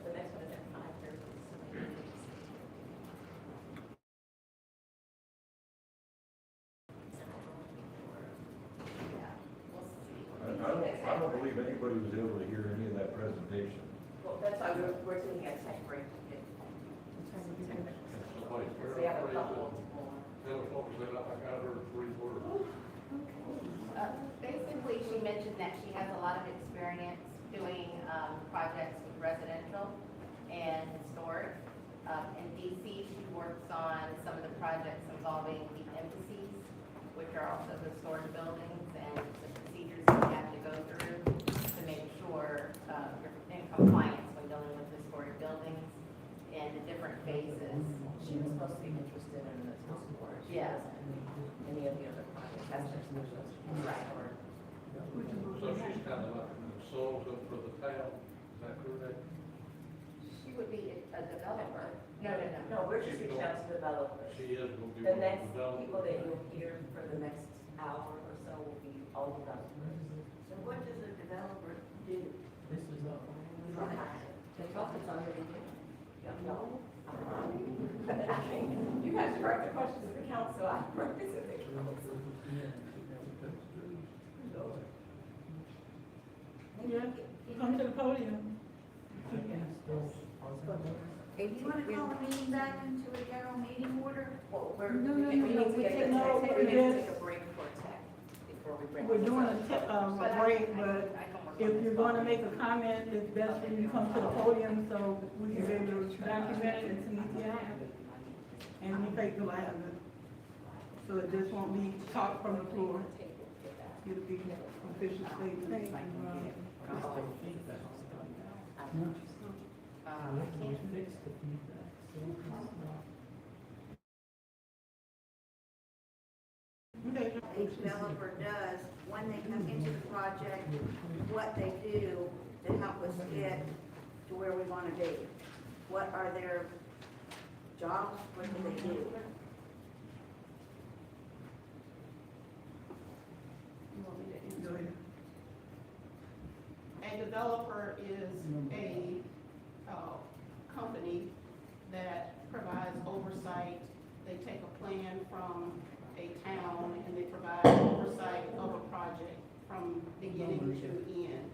The next one is at 5:30. Yeah, we'll see. I don't believe anybody was able to hear any of that presentation. Well, that's why we're taking a tech break to get. We have a couple more. Basically, she mentioned that she has a lot of experience doing projects with residential and historic. In DC, she works on some of the projects involving the embassies, which are also historic buildings, and the procedures that you have to go through to make sure you're in compliance when dealing with historic buildings and the different phases. She was supposed to be interested in the top floor. She Yeah. wasn't in any of the other projects. That's her specialist. Right. So she's kind of like a consultant for the town, is that correct? She would be a developer. No. No, we're just reaching out to developers. She is going to be. The next development. people that you'll hear for the next hour or so will be all developers. So what does a developer do? This is not. The topics on the weekend. No. You guys direct the questions to the council, I represent the council. Yeah, come to the podium. If you want to call a meeting back into a general meeting order? Well, No, we need to we get take the no, tech, we we need to just- take a break for tech before we bring. We're this doing up. a break, but if you're gonna make a comment, it's best when you come to the podium so we can be able to document it and send it to you. And we take the last of it. So it just won't be talk from the floor. It'll be official statement. Okay. a developer does when they come into the project, what they do to help us get to where we want to be. What are their jobs? What do they do? You want me to answer? A developer is a company that provides oversight. They take a plan from a town and they provide oversight of a project from beginning to end.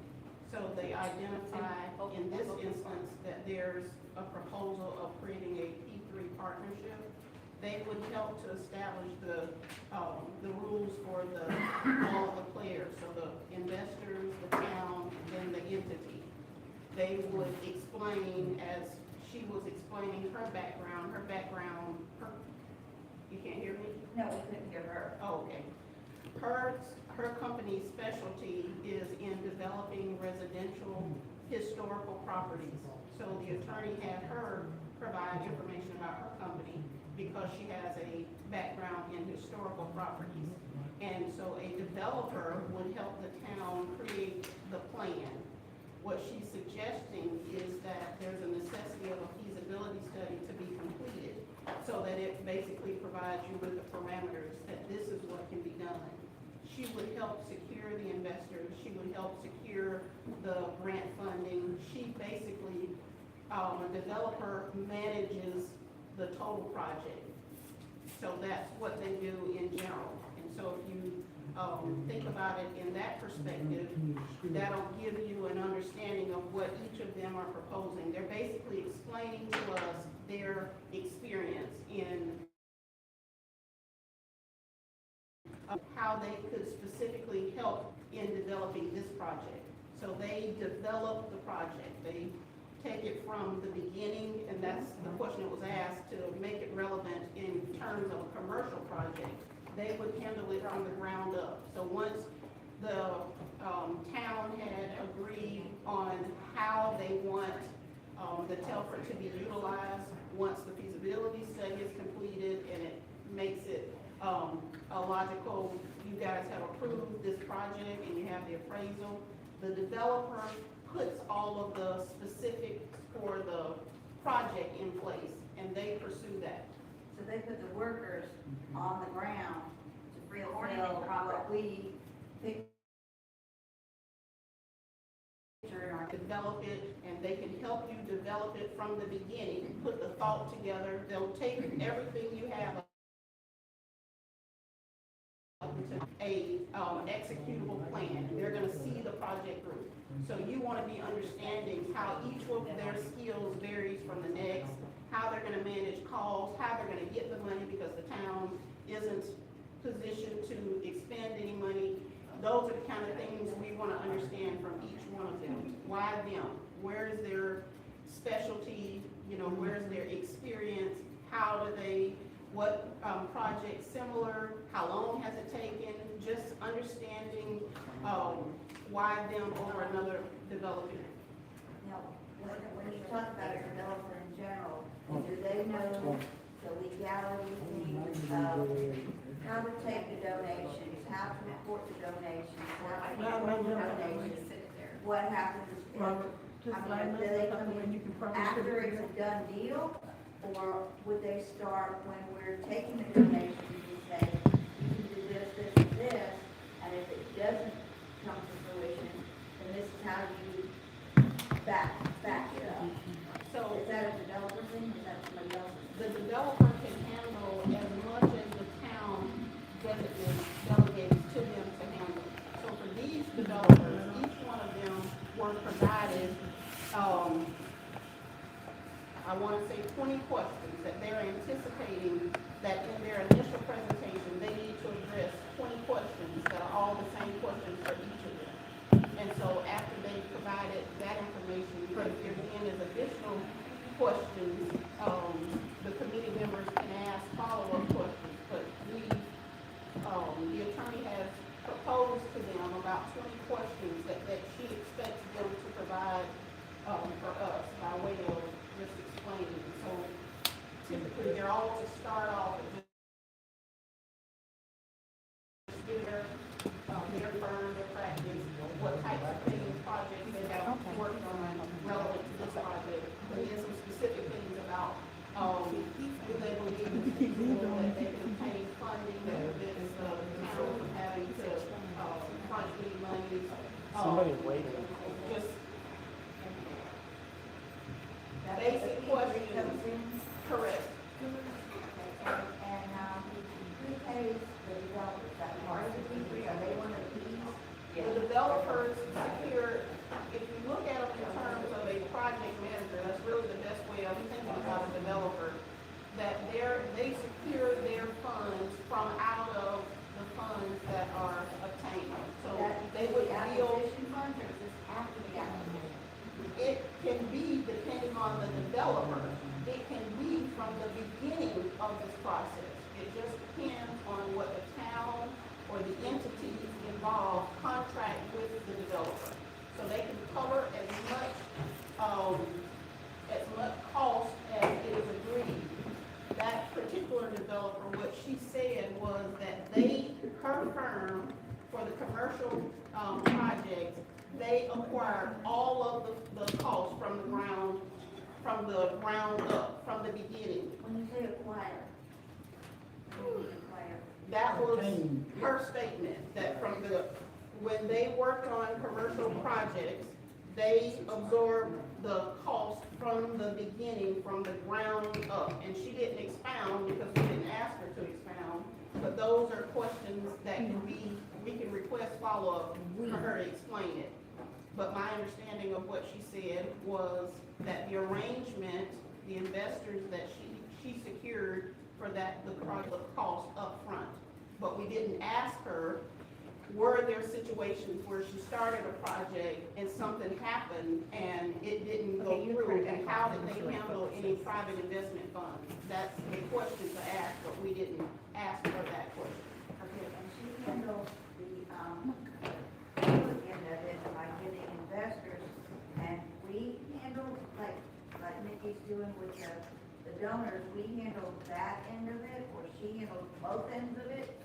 So they identify, in this instance, that there's a proposal of creating a P3 partnership. They would help to establish the rules for all of the players, so the investors, the town, and the entity. They would explain, as she was explaining her background, you can't hear me? No, we couldn't hear her. Oh, okay. Her company's specialty is in developing residential historical properties. So the attorney had her provide information about her company because she has a background in historical properties. And so a developer would help the town create the plan. What she's suggesting is that there's a necessity of a feasibility study to be completed so that it basically provides you with the parameters that this is what can be done. She would help secure the investors. She would help secure the grant funding. She basically, a developer manages the total project. So that's what they do in general. And so if you think about it in that perspective, that'll give you an understanding of what each of them are proposing. They're basically explaining to us their experience in how they could specifically help in developing this project. So they develop the project. They take it from the beginning, and that's the question that was asked, to make it relevant in terms of a commercial project. They would handle it from the ground up. So once the town had agreed on how they want the Telford to be utilized, once the feasibility study is completed and it makes it a logical, you guys have approved this project and you have the appraisal, the developer puts all of the specifics for the project in place and they pursue that. So they put the workers on the ground to fulfill what we picture in our. Develop it, and they can help you develop it from the beginning, put the thought together. They'll take everything you have to a executable plan. They're going to see the project through. So you want to be understanding how each of their skills varies from the next, how they're going to manage costs, how they're going to get the money because the town isn't positioned to expend any money. Those are the kind of things we want to understand from each one of them. Why them? Where is their specialty? You know, where is their experience? How do they, what projects similar? How long has it taken? Just understanding why them over another developer. Now, when you talk about a developer in general, do they know the legality of how to take the donations, how to report the donations, how to report the donations? What happens if, do they come in after it's a done deal? Or would they start when we're taking the donations and say, you can do this, this, and this, and if it doesn't come to fruition, then this is how you back it up? So is that a developer thing, or is that somebody else's? The developer can handle as much as the town delegates to them to handle. So for these developers, each one of them were provided, I want to say 20 questions that they're anticipating that in their initial presentation, they need to address 20 questions that are all the same questions for each of them. And so after they provided that information, if there again is additional questions, the committee members can ask follow-up questions. But the attorney has proposed to them about 20 questions that she expects them to provide for us by way of just explaining. So typically they're always start off with just giving Somebody's waiting. Just basic questions. Correct. And, who pays the developers, that part of the P3, are they one of these? The developers secure, if you look at them in terms of a project manager, that's really the best way of thinking about a developer, that they secure their funds from out of the funds that are obtained. So they would deal, Acquisition funds, or is this after the acquisition? it can be depending on the developer. It can be from the beginning of this process. It just depends on what the town or the entities involved contract with the developer. So they can cover as much cost as it is agreed. That particular developer, what she said was that her firm, for the commercial project, they acquired all of the costs from the ground up, from the beginning. When you say acquire, That was her statement, that when they worked on commercial projects, they absorbed the cost from the beginning, from the ground up. And she didn't expound because we didn't ask her to expound, but those are questions that we can request follow-up for her to explain it. But my understanding of what she said was that the arrangement, the investors that she secured for the project cost up front. But we didn't ask her, were there situations where she started a project and something happened and it didn't go through, and how did they handle any private investment funds? That's a question to ask, but we didn't ask her that question. okay, and she handles the, end of it by getting investors, and we handle, like Nikki's doing with the donors, we handle that end of it, or she handles both ends of it?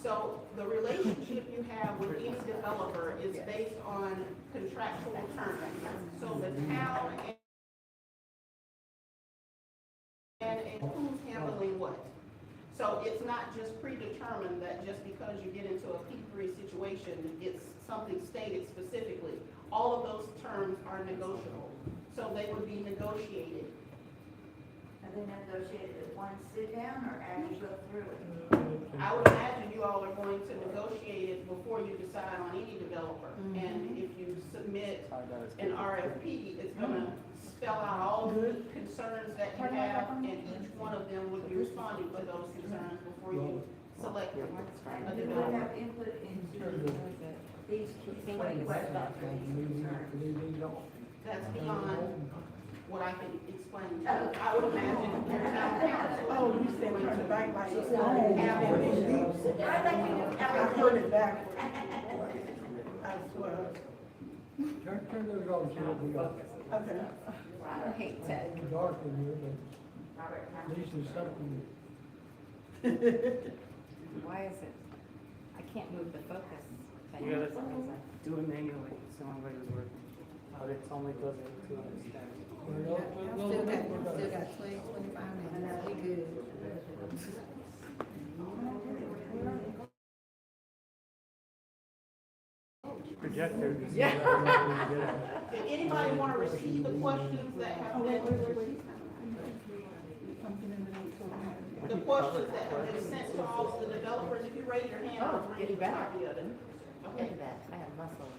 So the relationship you have with any developer is based on contractual terms. So the town and who's handling what. So it's not just predetermined that just because you get into a P3 situation, it's something stated specifically. All of those terms are negotiable. So they would be negotiated. Are they negotiated at one sit down, or as you go through it? I would imagine you all are going to negotiate it before you decide on any developer. And if you submit an RFP, it's gonna spell out all the concerns that you have, and each one of them would be responding to those concerns before you select a Do we developer. have input into these 20 questions? That's beyond what I can explain. I would imagine your town council. Oh, you said turn it back like it's have it. I heard it backwards. I swear. Turn those on so that we got Okay. I hate that. it's dark in here, but at least there's something. Why is it? I can't move the focus. You gotta do it manually, it's the only way it works. It only does it to an extent. Still got 20, 25 minutes, we good. Projector. Yeah. Did anybody want to receive the questions that have been, the questions that have been sent to all of the developers? If you raise your hand, I'll bring you a copy of it. Okay. I have muscles.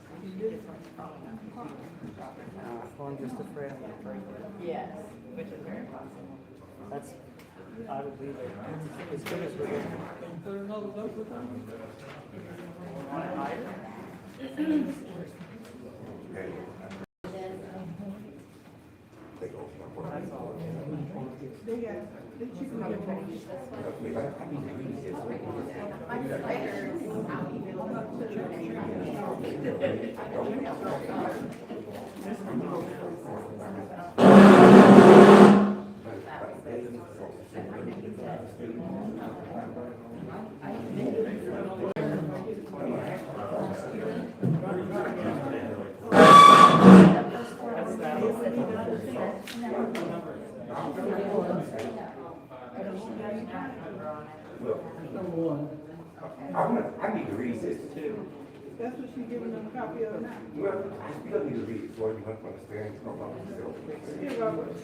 I'm just afraid I'm gonna break it. Yes, which is very possible. That's, I would leave it as good as we're doing. Put another vote with them? Want it higher? They go for my That's all. I need to read this too. That's what she's giving them a copy of now. Well, I still need to read it so you must understand about myself. Here, Robert.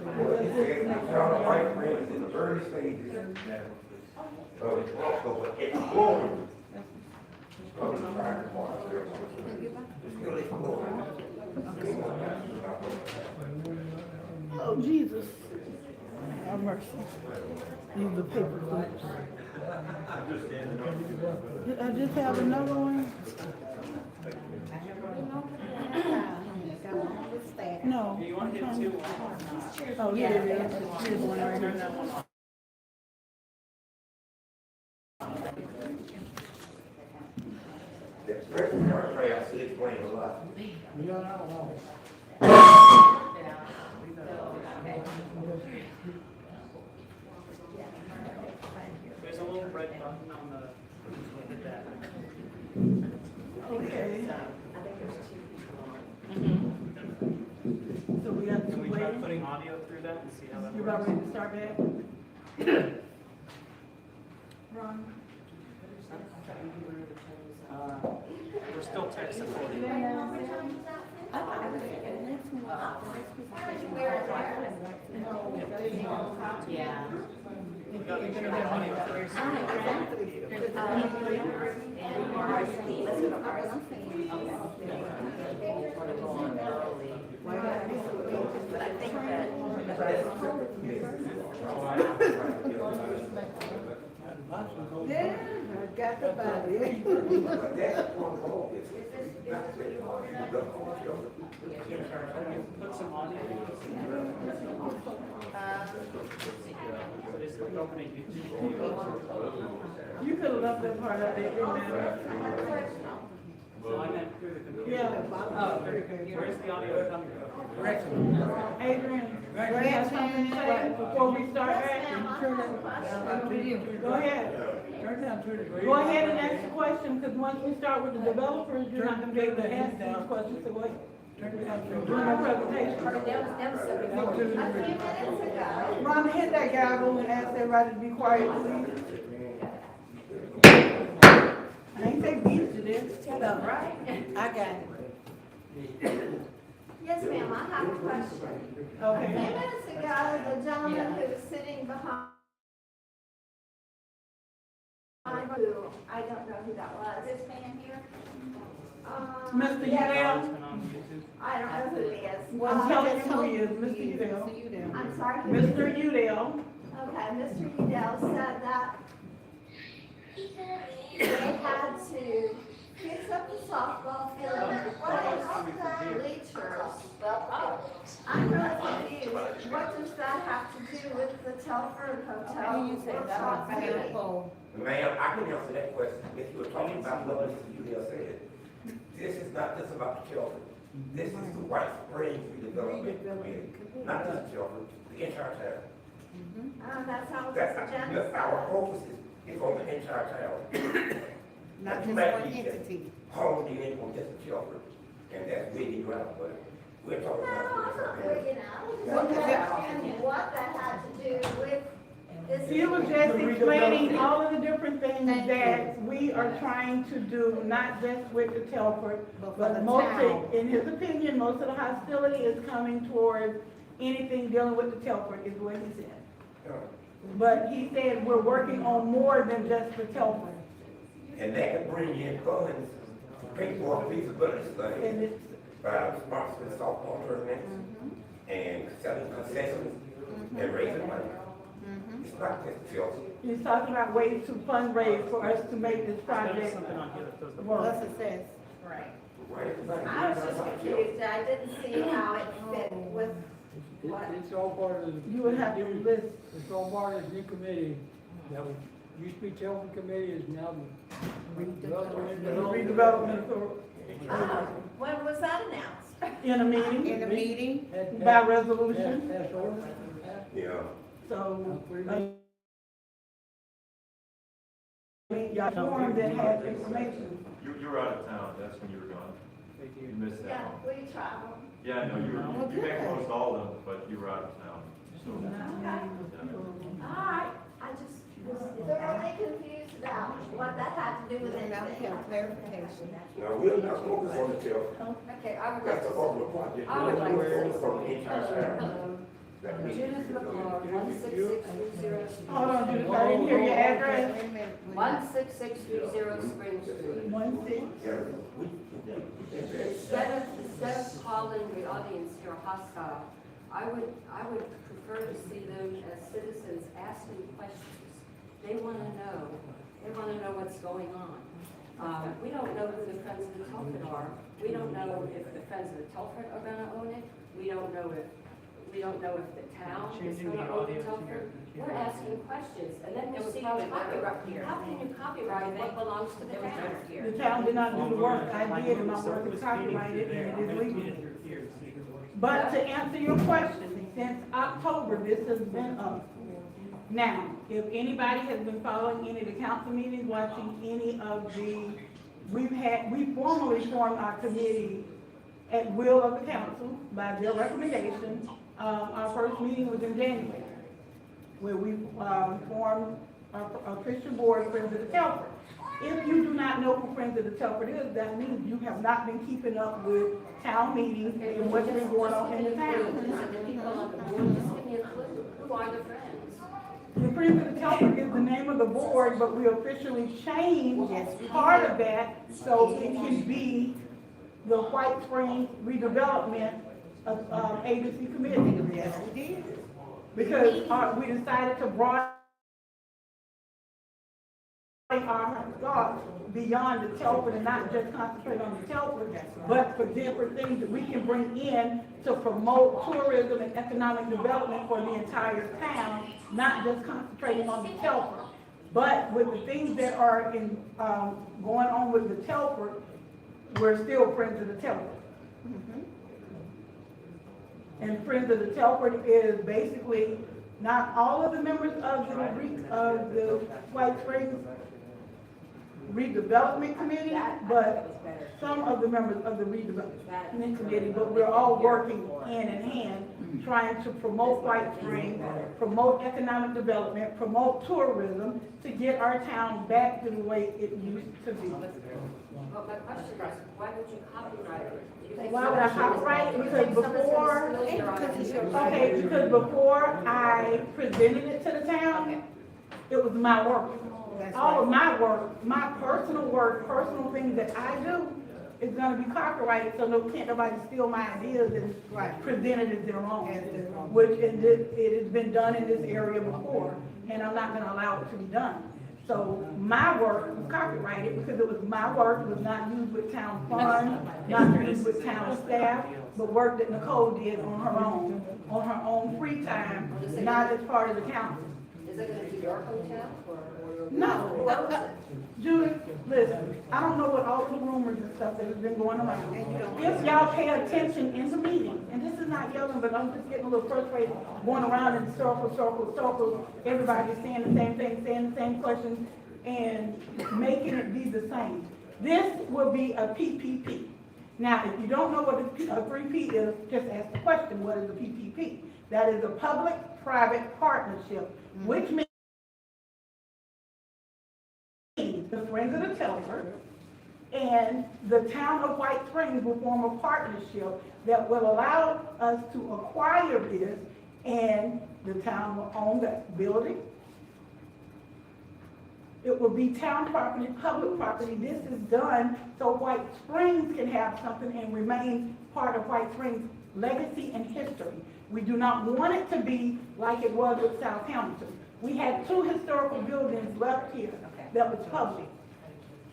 Child white friends in the early stages of exploring of the private market. Still exploring. Oh, Jesus. Have mercy. Use the paper clips. Did I just have another one? No. You want to get two? Oh, here it is. Here's one right here. The expression part, I should explain a lot. There's a little red button on the, hit that. Okay. I think there's two. So we got to Can we try wait. putting audio through that and see how that You works? about ready to start that? Ron? We're still tech supported. Yeah. We got to get audio through. But I think that. Yeah, I got the body. But that's one goal, is not to Put some audio. But it's like opening YouTube. You could have left that part out there, didn't So I meant through the computer. Yeah. Oh, where's the audio coming from? Adrienne, do you have something to say before we start acting? Go ahead. Go ahead and ask the question, because once we start with the developers, you're not gonna be able to ask these questions, so wait. During my presentation. Rhonda, hit that gavel and ask everybody to be quiet, please. I ain't say beat you there. Shut up. Right? I got it. Yes, ma'am, I have a question. A Okay. few minutes ago, the gentleman who was sitting behind, who, I don't know who that was. This man here? Mr. Yeah, Udell, It's been on YouTube. I don't know who he is. I'm telling you who he is, Mr. Udell. I'm sorry. who- Mr. Udell. Okay, Mr. Udell said that they had to fix up the softball field, bleachers. I'm really confused. What does that have to do with the Telford Hotel? Ma'am, I can answer that question. If you were talking about what Mr. Udell said, this is not just about the children. This is the White Springs redevelopment committee, not just children, the entire town. That's how That's, this agenda our focus is on the entire town. Not just You one might be entity. honing in on just the children, and that's really ground, but we're talking No, I'm not about. bringing out. And what that had to do with this. He was just explaining all of the different things that we are trying to do, not just with the Telford, But for but the mostly, town. in his opinion, most of the hostility is coming towards anything dealing with the Telford, is what he said. But he said we're working on more than just the Telford. And that could bring in funds to pay for a feasibility And study it's, by sponsoring softball tournaments and selling concessions and raising money. It's not just children. he's talking about ways to fundraise for us to make this There's project something on here that does the work. A success. I was just confused. I didn't see how it fit with what. It's all part of the. You would have to list. It's all part of the new committee that was, used to be Telford Committee, is now the Redevelopment When was that announced? in a meeting, In the meeting, by resolution, That's ordinance. Yeah. so. Y'all formed that has information. You were out of town, that's when you were gone. You missed that Yeah, one. we traveled. Yeah, I know, you made most all of them, but you were out of town, so. Okay. yeah. All right. I I just was thoroughly confused about what that had to do with And I would anything. have clarification. Now, we're not focused on the Telford. Okay, I would like That's to. the public project. I would like to. Focus on the entire town. Hello, That means- Judith McClure, 16630. Hold on, Judith, I didn't hear your address. Wait a minute. 16630 Spring Street. 1-6. Instead of calling the audience here hostile, I would prefer to see them as citizens asking questions. They want to know what's going on. We don't know who the Friends of the Telford are. We don't know if the Friends of the Telford are gonna own it. We don't know if the town is gonna own the Telford. We're asking questions, and then we'll see copyright. How can you copyright what belongs to the town? The town did not do the work, I did, and my work is copyrighted, and it is legal. But to answer your question, since October, this has been up. Now, if anybody has been following any of the council meetings, watching any of the, we formally formed our committee at will of the council by their recommendation. Our first meeting was in January, where we formed a Christian board, Friends of the Telford. If you do not know who Friends of the Telford is, that means you have not been keeping up with town meetings and what's been going on in the town. The people on the board, just give me a clue. Who are the friends? The Friends of the Telford is the name of the board, but we officially changed part of that so it can be the White Springs Redevelopment Agency Committee. Yes, we did. Because we decided to broaden our thoughts beyond the Telford and not just concentrate on the Telford, but for different things that we can bring in to promote tourism and economic development for the entire town, not just concentrating on the Telford. But with the things that are going on with the Telford, we're still Friends of the Telford. And Friends of the Telford is basically not all of the members of the White Springs Redevelopment Committee, but some of the members of the Redevelopment Committee, but we're all working hand in hand, trying to promote White Springs, promote economic development, promote tourism, to get our town back to the way it used to be. But my question is, why would you copyright it? Why would I copyright it? Because because before I presented it to the town, it was my work. All of my work, my personal things that I do is gonna be copyrighted, so nobody steal my ideas and present it as their own. Which it has been done in this area before, and I'm not gonna allow it to be done. So my work was copyrighted because it was my work, it was not used with town funds, not used with town staff, but work that Nicole did on her own free time, not as part of the council. Is it gonna be your hotel or? No. Judith, listen, I don't know what all the rumors and stuff that has been going around. If y'all pay attention in the meeting, and this is not yelling, but I'm just getting a little frustrated, going around in circles, everybody's saying the same thing, saying the same questions, and making it be the same. This will be a PPP. Now, if you don't know what a 3P is, just ask the question, what is a PPP? That is a public-private partnership, which means the Friends of the Telford and the town of White Springs will form a partnership that will allow us to acquire this, and the town will own that building. It will be town property, public property. This is done so White Springs can have something and remain part of White Springs' legacy and history. We do not want it to be like it was with Southampton. We had 2 historical buildings left here that was public.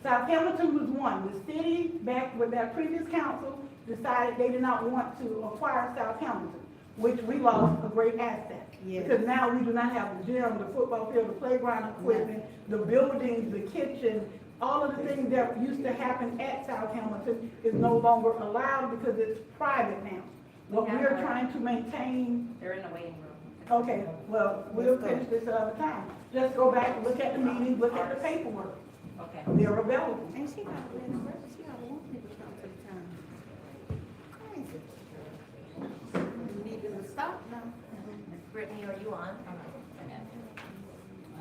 Southampton was one. The city, back with that previous council, decided they did not want to acquire Southampton, which we lost a great asset. Yes. Because now we do not have the gym, the football field, the playground equipment, the buildings, the kitchen, all of the things that used to happen at Southampton is no longer allowed because it's private now. What we are trying to maintain. They're in the waiting room. Okay, well, we'll finish this another time. Just go back and look at the meetings, look at the paperwork. Okay. They're available. And she got to let them work, she got to want people to come to the town. Crazy. You need to stop now. Brittany, are you on?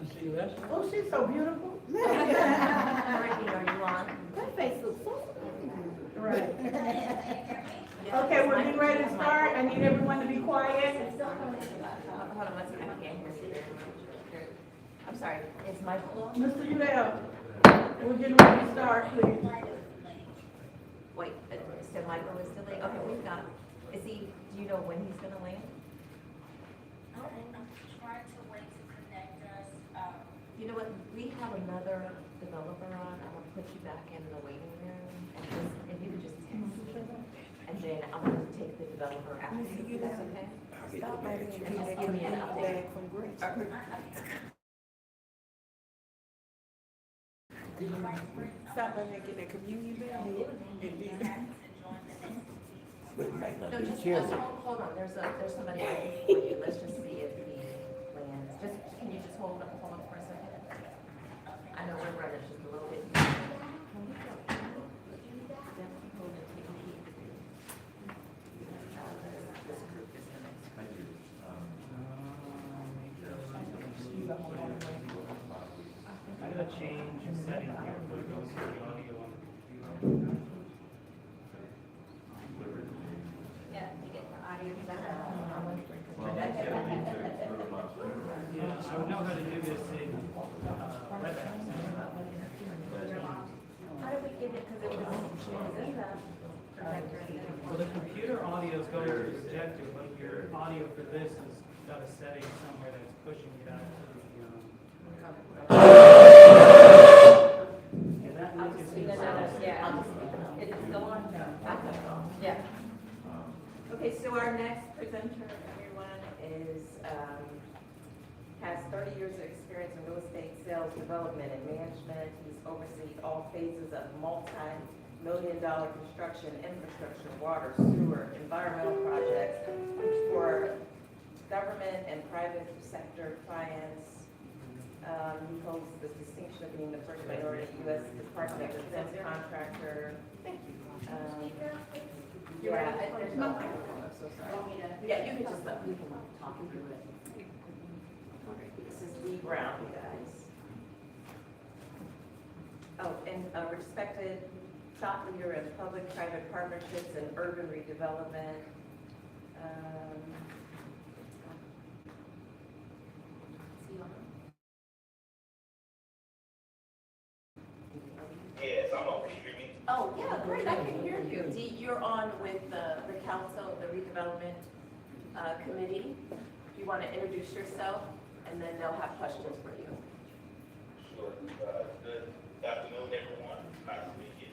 to see Les. Oh, she's so beautiful. Ricky, are you on? That face looks so. Right. Okay, we're getting ready to start. I need everyone to be quiet. Hold on one second, I can't hear you. I'm sorry, is Michael on? Mr. Udell, we're getting ready to start, please. Wait, so Michael is still late? Okay, we've got, is he, do you know when he's gonna land? I'm trying to wait to connect us. You know what, we have another developer on, I'm gonna put you back in the waiting room, and just, if you could just text me, and then I'm gonna take the developer after you, that's okay? Stop by there and Just get give me an that update. bag from Grace. Stop by there and get that communion bag. And then- But it might not No, be just, Cheryl. hold on, there's somebody waiting for you, let's just see if he lands. Just, can you just hold on for a second? I know we're running just a little bit. This group is the next. I do. I gotta change a setting here for it goes to the audio on the computer. Yeah, to get the audio back. Well, that's the only thing that's sort of my favorite. Yeah, I would know how to do this in, WebEx. How did we get it, because it was in the projector and then. Well, the computer audio is going to the projector, but your audio for this has got a setting somewhere that's pushing it out to the, yeah, that link is inside. Yeah, is it still on? Yeah. Okay, so our next presenter, everyone, is, has 30 years of experience in real estate sales, development, and management. He's overseen all phases of multi-million-dollar construction, infrastructure, water, sewer, environmental projects for government and private sector clients. He holds the distinction of being the first minority U.S. Department of Defense contractor. Yeah, there's no microphone, I'm so sorry. Yeah, you can just let people talk through it. This is Lee Brown, you guys. Oh, and a respected thought leader in public-private partnerships and urban redevelopment. Yes, I'm on. Can you hear me? Oh, yeah, great, I can hear you. You're on with the council, the redevelopment committee. You want to introduce yourself, and then they'll have questions for you. Sure. Good afternoon, everyone. Nice to meet you.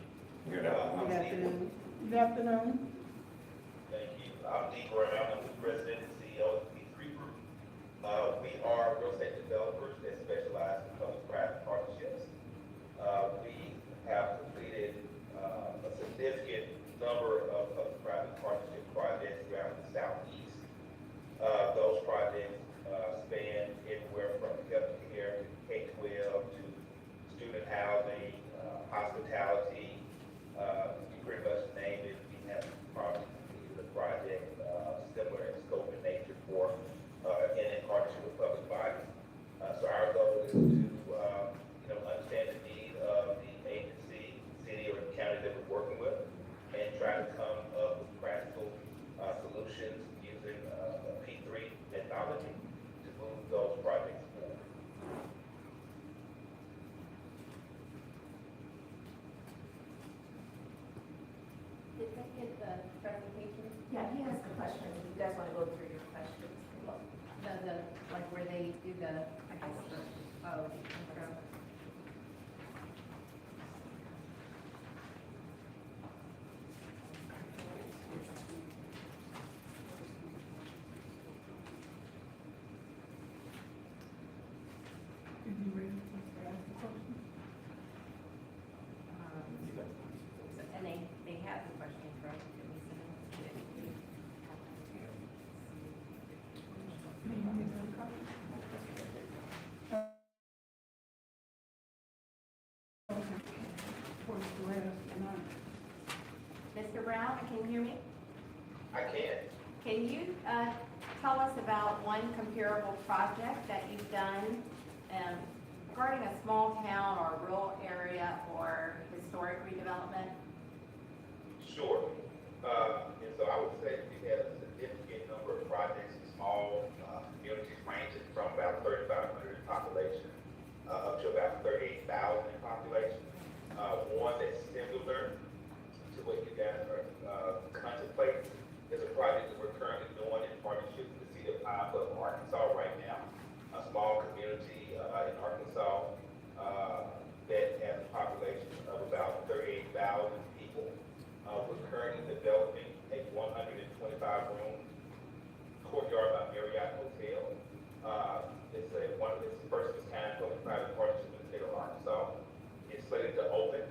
Good afternoon. Good afternoon. Thank you. I'm Lee Brown. I'm the president and CEO of the Committe Group. We are real estate developers that specialize in public-private partnerships. We have completed a significant number of public-private partnership projects throughout the Southeast. Those projects span everywhere from healthcare to K-12 to student housing, hospitality, you pretty much name it. We have probably completed a project similar in scope and nature for and in partnership with public bodies. So our goal is to understand the need of the agency, city, or county that we're working with, and try to come up with practical solutions using P3 methodology to move those projects forward. Did they get the presentation? Yeah, he has the questions. If you guys want to go through your questions. Like where they do the, I guess, oh, intro. And they have the questions, right? Did we send them? Mr. Brown, can you hear me? I can. Can you tell us about one comparable project that you've done Regarding a small town or rural area or historic redevelopment? Sure. And so I would say we had a significant number of projects in small communities ranging from about 3,500 in population up to about 38,000 in population. One that's similar to what you guys are contemplating is a project that we're currently doing in partnership with the city of Pine Bluff, Arkansas right now. A small community in Arkansas that has a population of about 38,000 people. We're currently developing a 125-room Courtyard by Marriott hotel. It's one of its first of its kind public-private partnership in the state of Arkansas. It's slated to open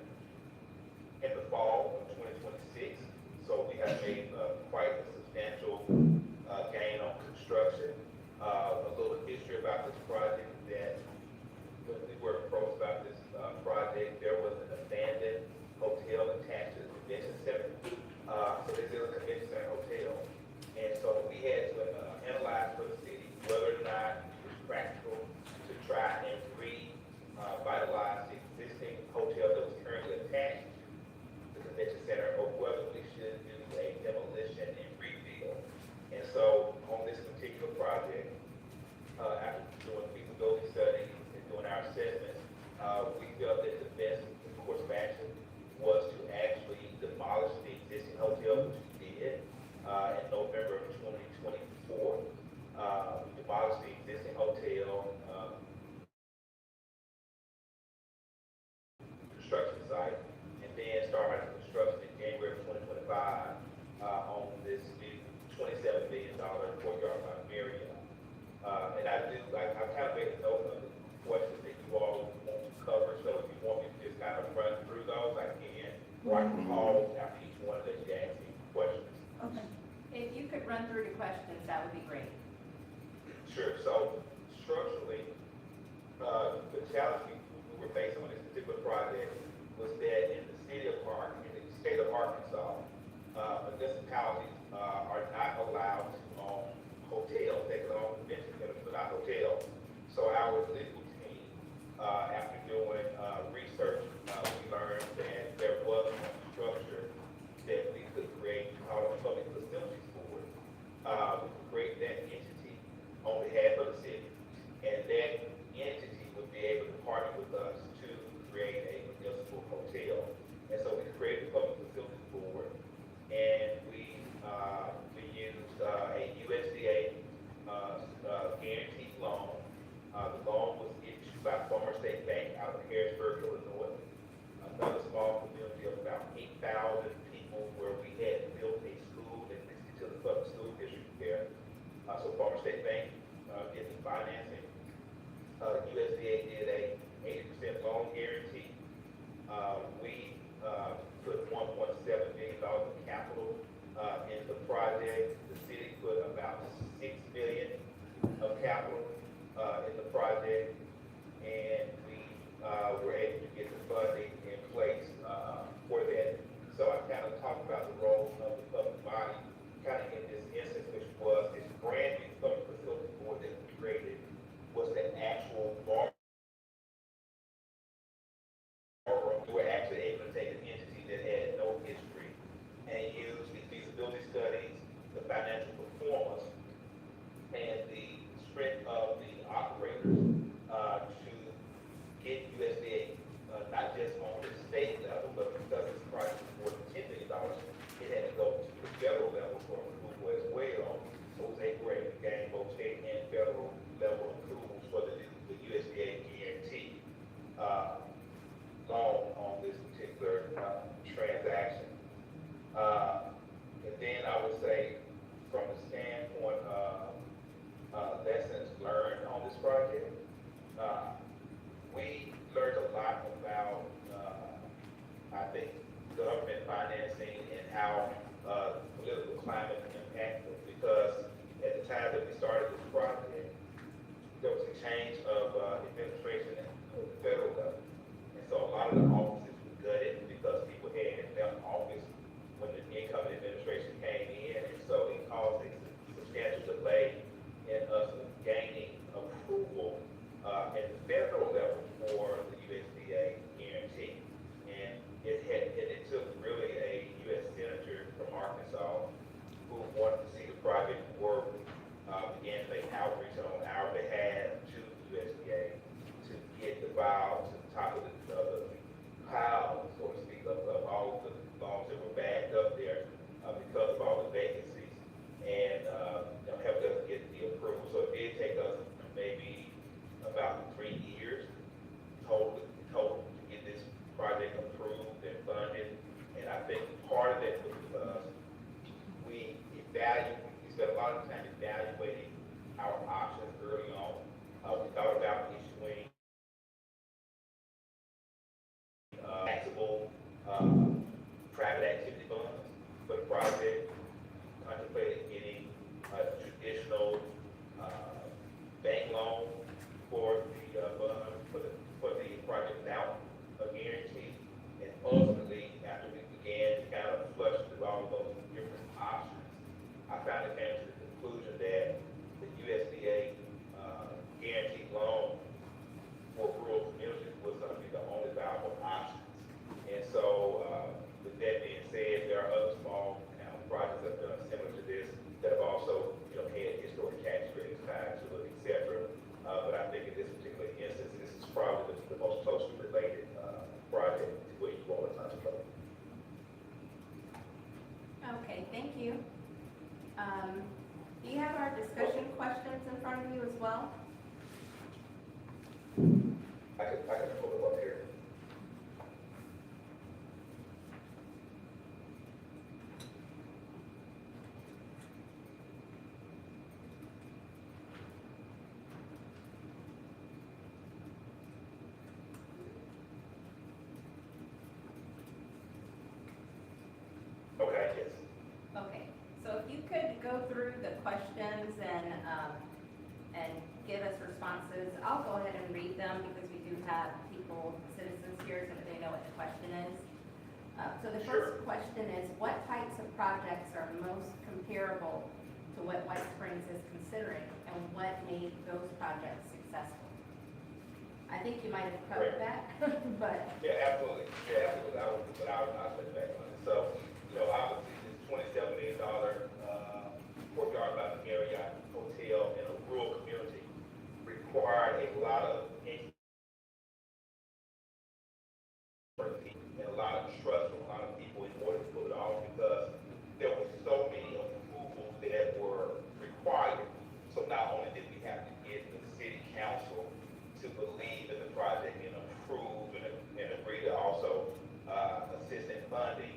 in the fall of 2026. So we have made quite a substantial gain on construction. A little history about this project is that when we were approached about this project, there was an abandoned hotel attached to the convention center. So this is a convention center hotel. And so we had to analyze for the city whether or not it was practical to try and revitalize the existing hotel that was currently attached to the convention center, or whether we should do a demolition and rebuild. And so on this particular project, after doing feasibility studies and doing our assessments, we felt that the best course of action was to actually demolish the existing hotel, which we did in November of 2024. We demolished the existing hotel construction site, and then started construction in January of 2025 on this new $27 million Courtyard by Marriott. And I kind of made a note of the questions that you all want to cover, so if you want me to just kind of run through those, I can, or I can call after each one that you ask me questions. Okay. If you could run through the questions, that would be great. Sure. So structurally, the challenge we were facing on this particular project was that in the state of Arkansas, municipalities are not allowed to own hotels. They can own convention centers, but not hotels. So our legal team, after doing research, we learned that there was a structure that we could create called a public facilities board. We could create that entity on behalf of the city, and that entity would be able to partner with us to create a municipal hotel. And so we created a public facilities board, and we used a USDA guaranteed loan. The loan was issued by Former State Bank out of Harrisburg, Illinois. Another small community of about 8,000 people where we had built a school and listed to the public school district there. So Former State Bank did the financing. USDA did a 80% loan guarantee. We put $1.7 million in capital in the project. The city put about $6 million of capital in the project, and we were able to get the funding in place for that. So I kind of talked about the role of the public body kind of in this instance, which was this brand new public facilities board that we created was the actual borrower. We were actually able to take an entity that had no history and use the feasibility studies, the financial performance, and the strength of the operators to get USDA not just on the state level, but because this project is more than $10 million, it had to go to the federal level for approval as well. So they were able to gain both state and federal level approvals for the USDA guarantee loan on this particular transaction. And then I would say, from the standpoint of lessons learned on this project, we learned a lot about, I think, government financing and how political climate impacted, because at the time that we started this project, there was a change of administration at the federal level. And so a lot of the offices were gutted because people had left office when the incoming administration came in, and so it caused a substantial delay in us gaining approval at the began to make outreach on our behalf to the USDA to get the files to the top of the pile, so to speak, of all the loans that were bagged up there because of all the vacancies, and helped us get the approval. So it did take us maybe about 3 years total to get this project approved and funded. And I think part of that was because we spent a lot of time evaluating our options early on. We thought about issuing taxable private activity funds for the project, contemplated getting a traditional bank loan for the project without a guarantee. And ultimately, after we began to kind of flush through all of those different options, I finally came to the conclusion that the USDA guaranteed loan for rural communities was going to be the only viable options. And so, with that being said, there are other small projects that have done similar to this that have also, had historic tax credits tied to it, et cetera. But I think in this particular instance, this is probably the most closely related project to what you all are talking about. Okay, thank you. Do you have our discussion questions in front of you as well? I can pull it up here. Okay, yes. Okay, so if you could go through the questions and give us responses. I'll go ahead and read them because we do have people, citizens here, so that they know what the question is. So the first question is, what types of projects are most comparable to what White Springs is considering, and what made those projects successful? I think you might have covered that, but. Yeah, absolutely. I'll put it back on it. So, obviously this $27 million courtyard by the Marriott Hotel in a rural community required a lot of and a lot of trust from a lot of people in order to pull it off, because there were so many approvals that were required. So not only did we have to get the city council to believe in the project and approve and agree to also assist in funding,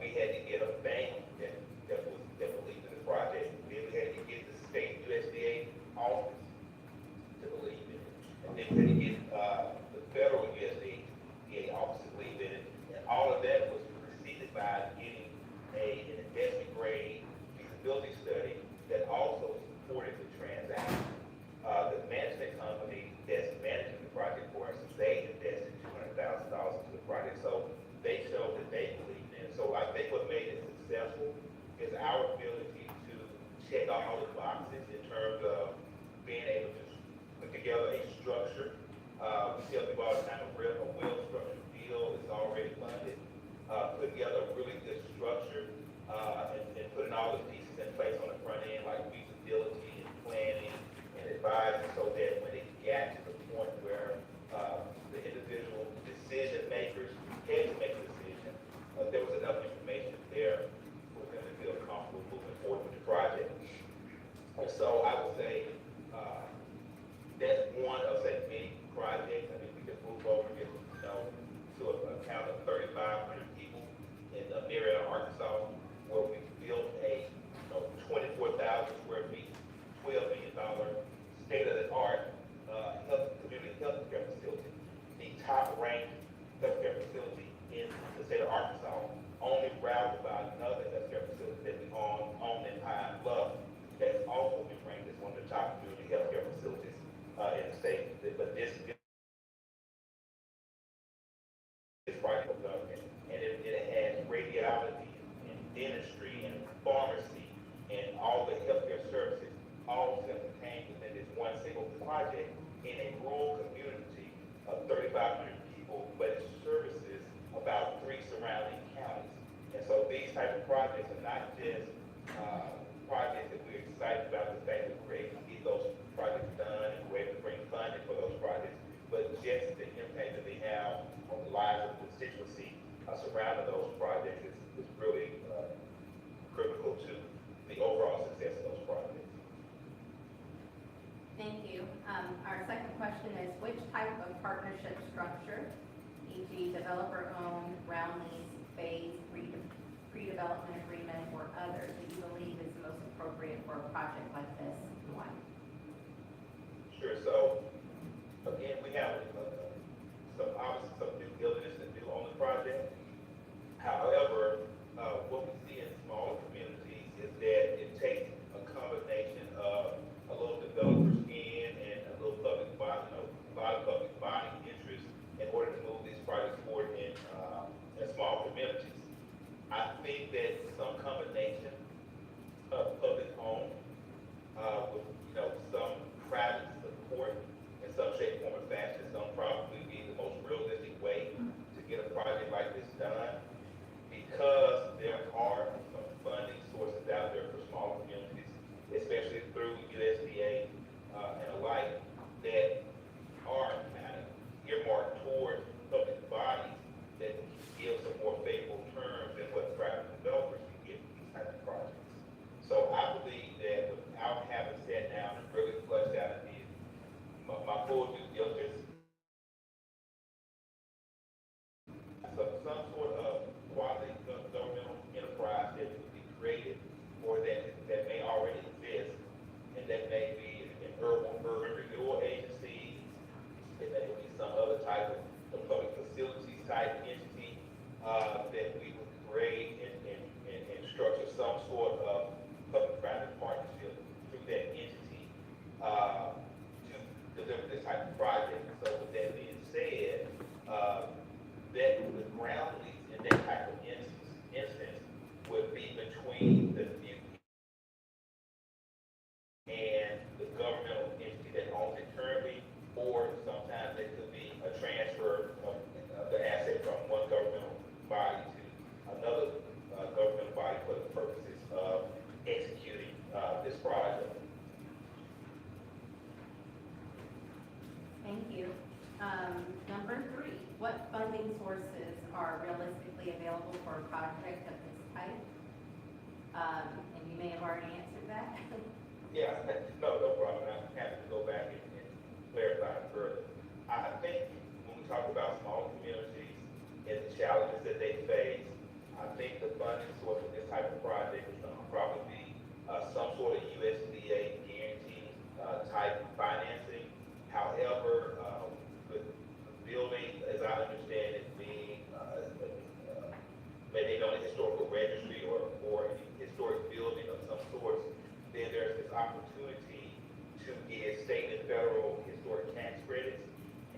we had to get a bank that believed in the project. Then we had to get the state USDA office to believe in it. And then we had to get the federal USDA office to believe in it. And all of that was preceded by getting an investment grade feasibility study that also supported the transaction. The management company that's managing the project for us, they invested $200,000 into the project. So they showed that they believed in it. So I think what made it successful is our ability to check all the boxes in terms of being able to put together a structure. We tell people all the time, a well-structured deal is already funded. Put together a really good structure and putting all the pieces in place on the front end, like feasibility and planning and advising, so that when it got to the point where the individual decision makers had to make a decision, there was enough information there for them to feel comfortable moving forward with the project. And so I would say that's one of many projects. I mean, we could move over and to a count of 3,500 people in Marietta, Arkansas, where we built a 24,000 square feet, $12 million state-of-the-art community health care facility, the top-ranked healthcare facility in the state of Arkansas, only rivaled by another healthcare facility that we own in Pine Bluff, that's also been ranked as one of the top community healthcare facilities in the state. But this project was done, and it has radiology and dentistry and pharmacy and all the healthcare services, all self-contained within this one single project in a rural community of 3,500 people, but it services about 3 surrounding counties. And so these type of projects are not just projects that we're excited about, the fact that we're able to get those projects done and we're able to bring funding for those projects, but just the impact that they have on the lives of the constituency surrounding those projects is really critical to the overall success of those projects. Thank you. Our second question is, which type of partnership structure, e.g. developer-owned, ground lease, phase, pre-development agreement, or others, do you believe is the most appropriate for a project like this? Why? Sure. So again, we have obviously some due diligence to do on the project. However, what we see in smaller communities is that it takes a combination of a little developers in and a little public body, a lot of public body interest in order to move these projects forward in small communities. I think that some combination of public owned with some private support in some shape, form, or fashion is going to probably be the most realistic way to get a project like this done, because there are some funding sources out there for smaller communities, especially through USDA and alike, that are kind of earmarked toward public bodies that give some more favorable terms than what private developers can get for these types of projects. So I believe that without having sat down and really fleshed out and did my full due diligence, some sort of quasi-governmental enterprise that would be created or that may already exist, and that may be an urban renewal agency, it may be some other type of public facilities type entity that we would create and structure some sort of public-private partnership through that entity to deliver this type of project. So with that being said, that the ground lease in that type of instance would be between the and the governmental entity that owns it currently, or sometimes it could be a transfer of the asset from one governmental body to another governmental body for the purposes of executing this project. Thank you. Number 3, what funding sources are realistically available for a project of this type? And you may have already answered that. Yeah, no problem. I'm happy to go back and clarify it further. I think when we talk about small communities and the challenges that they face, I think the funding source of this type of project is going to probably be some sort of USDA guarantee type financing. However, with the building, as I understand it, being maybe on a historical registry or a historic building of some sort, then there's this opportunity to get state and federal historic tax credits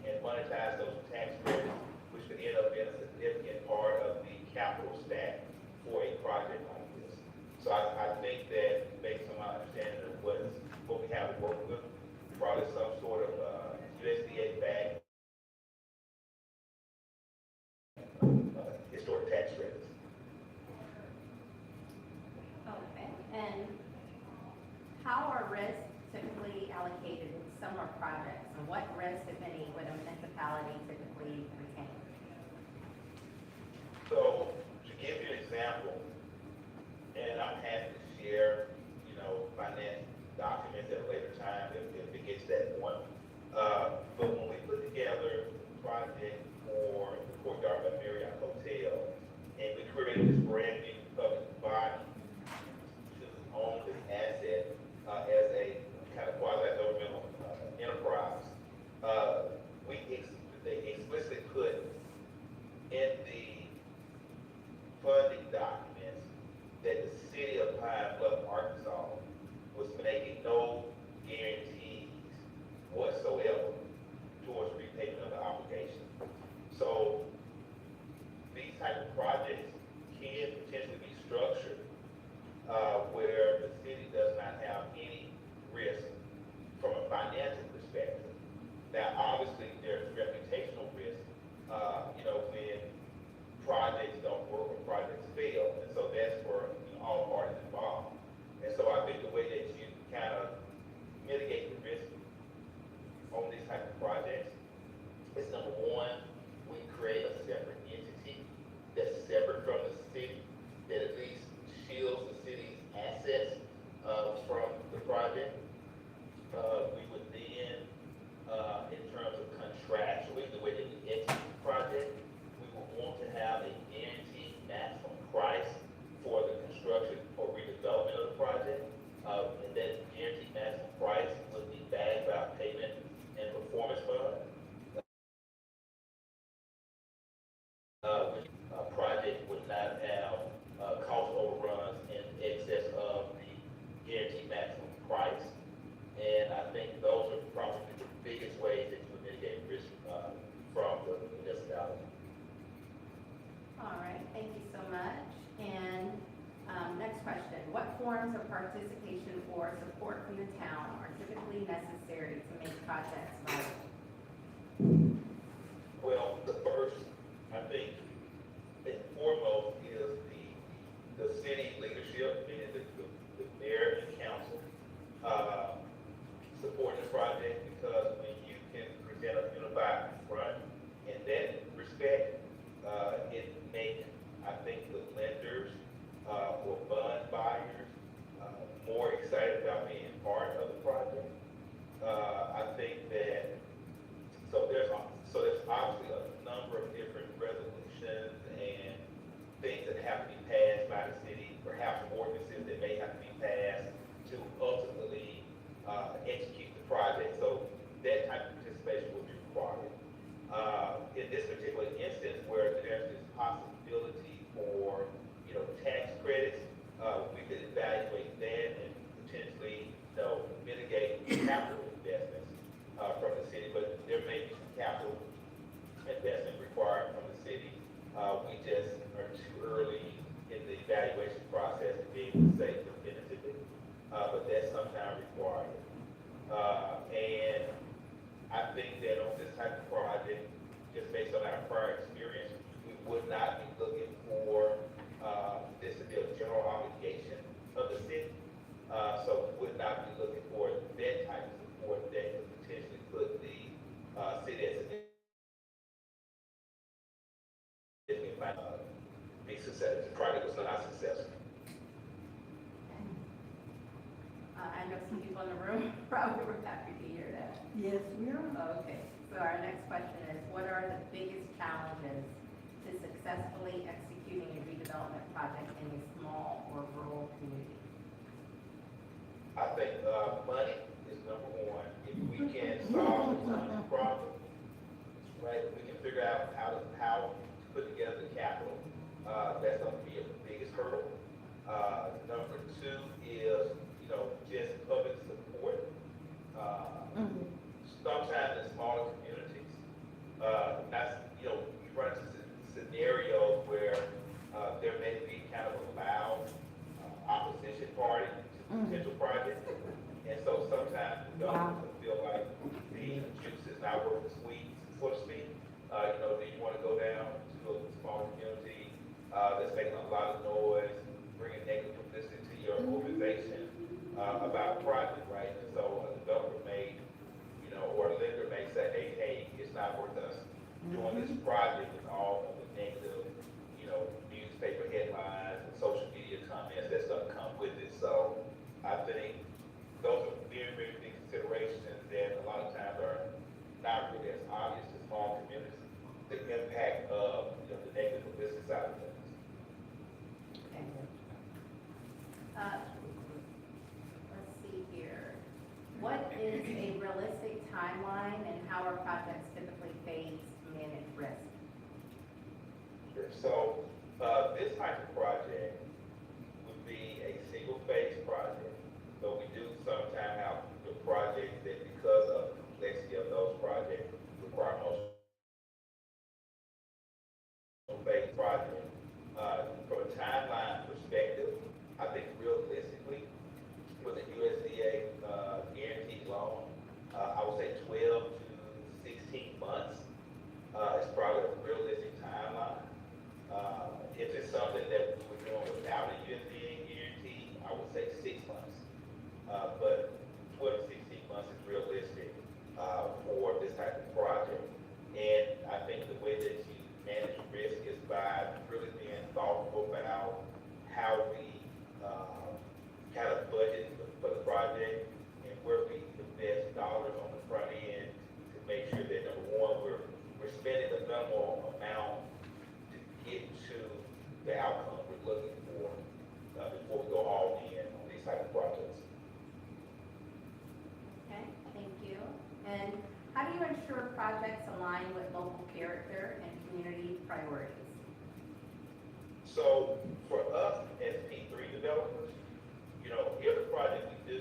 and monetize those tax credits, which could end up being a significant part of the capital stack for a project like this. So I think that based on my understanding of what we have to work with, probably some sort of USDA backed historic tax credits. Okay. And how are risks typically allocated in similar projects? And what risks, if any, would a municipality typically retain? So to give you an example, and I'm happy to share, finance documents at a later time if it gets that point. But when we put together a project for the Courtyard by Marriott Hotel, and we created this brand new public body to own this asset as a kind of quasi-governmental enterprise, they explicitly put in the funding documents that the city of Pine Bluff, Arkansas was making no guarantees whatsoever towards repayment of the obligation. necessary to make projects viable? Well, the first, I think, and foremost is the city leadership, meaning the mayor and council, supporting the project, because when you can present a unified front in that respect, it makes, I think, the lenders, or bond buyers, more excited about being part of the project. I think that, so there's obviously a number of different resolutions and things that have to be passed by the city, perhaps ordinances that may have to be passed to ultimately execute the project. So that type of participation will be required. In this particular instance, where there's this possibility for, tax credits, we could evaluate that and potentially, mitigate capital investments from the city, but there may be some capital investment required from the city. We just are too early in the evaluation process to be able to say definitively, but that's sometime required. And I think that on this type of project, just based on our prior experience, we would not be looking for this to be a general obligation of the city. So we would not be looking for that type of support that could potentially put the city as a be successful. The project was not successful. I know some people in the room probably were happy to hear that. Yes, we are. Okay, so our next question is, what are the biggest challenges to successfully executing a redevelopment project in a small or rural community? I think money is number one. If we can solve the money problem, right, if we can figure out how to put together the capital, that's going to be the biggest hurdle. Number two is, just public support. Sometimes in smaller communities, you run into scenarios where there may be kind of a loud opposition party to potential projects. And so sometimes developers feel like the juice is not worth the squeeze, so to speak. Do you want to go down to a small community that's making a lot of noise, bringing negative publicity to your organization about a project, right? And so a developer may, or a lender may say, hey, it's not worth us doing this project with all of the negative, newspaper headlines and social media comments that's going to come with it. So I think those are very, very big considerations that a lot of times are not really as obvious to small communities. The impact of the negative publicity side of things. Okay. Let's see here. What is a realistic timeline and how are projects typically phased to manage risk? Sure. So this type of project would be a single phase project. So we do sometimes have the projects that, because of the complexity of those projects, require multiple phase project. From a timeline perspective, I think realistically, with the USDA guaranteed loan, I would say 12 to 16 months is probably a realistic timeline. If it's something that we were doing without a USDA guarantee, I would say 6 months. But 12 to 16 months is realistic for this type of project. And I think the way that you manage risk is by really being thoughtful about how we kind of budget for the project and where we invest dollars on the front end to make sure that, number one, we're spending the minimal amount to get to the outcome we're looking for before we go all in on these type of projects. Okay, thank you. And how do you ensure projects align with local character and community priorities? So for us as P3 developers, every project we do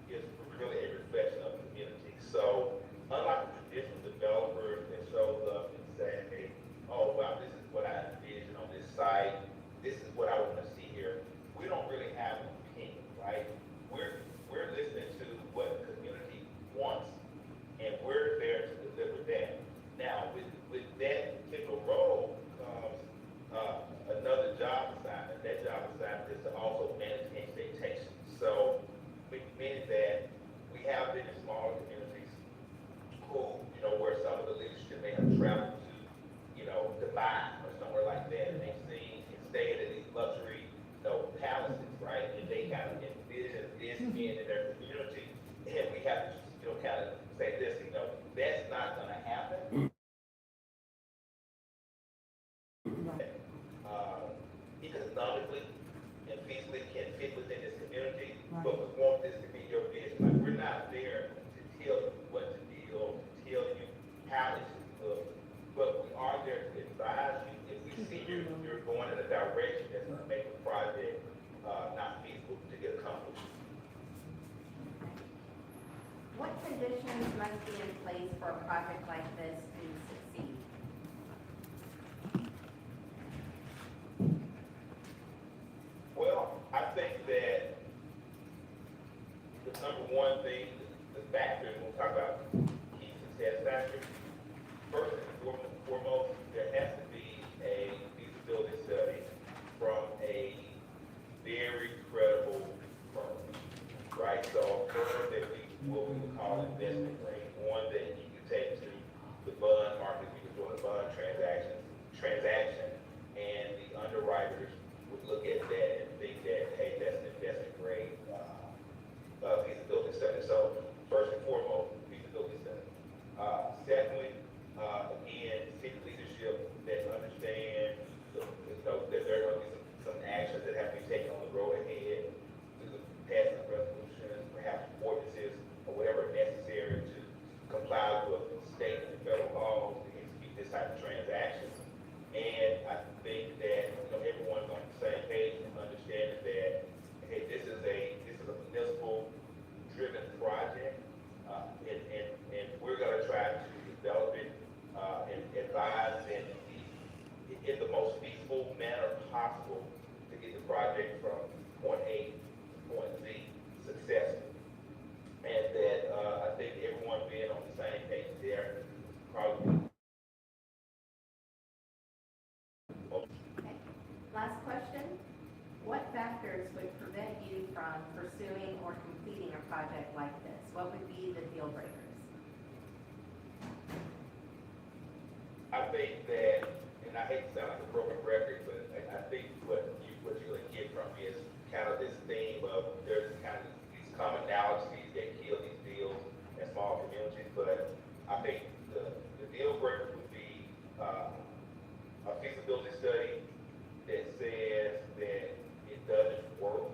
is really a reflection of the community. So unlike the traditional developers that shows up and say, hey, oh wow, this is what I envision on this site, this is what I want to see here, we don't really have an opinion, right? We're listening to what the community smaller communities who, where some of the leadership may have traveled to, Dubai or somewhere like that, and they've seen and stayed in these luxury, palaces, right? And they kind of envision this being in their community, and we have to, kind of say this, that's not gonna happen. Economically and feasibly can fit within this community, but we want this to be your vision. Like, we're not there to tell you what to do, or to tell you how it should look, but we are there to advise you if we see you're going in a direction that's gonna make the project not feasible to get accomplished. What conditions must be in place for a project like this to succeed? Well, I think that the number one thing, the factors when we talk about key success factors, first and foremost, there has to be a feasibility study from a very credible firm, right? So a firm that what we would call investment grade, one that you can take to the bond market, you can do a bond transaction, and the underwriters would look at that and think that, hey, that's an investment grade feasibility study. So first and foremost, feasibility study. Secondly, again, city leadership that understand that there are going to be some actions that have to be taken on the road ahead to the passing of resolutions, perhaps ordinances, or whatever necessary to comply with state and federal laws to execute this type of transaction. And I think that everyone's on the same page and understanding that, hey, this is a municipal driven project, and we're going to try to develop it and advise in the most feasible manner possible to get the project from point A to point Z successful. And that I think everyone being on the same page there probably. Okay. Last question. What factors would prevent you from pursuing or completing a project like this? What would be the deal breakers? I think that, and I hate to sound like a broken record, but I think what you're going to get from me is kind of this theme of there's kind of these commonalities that kill these deals in small communities, but I think the deal breaker would be a feasibility study that says that it doesn't work.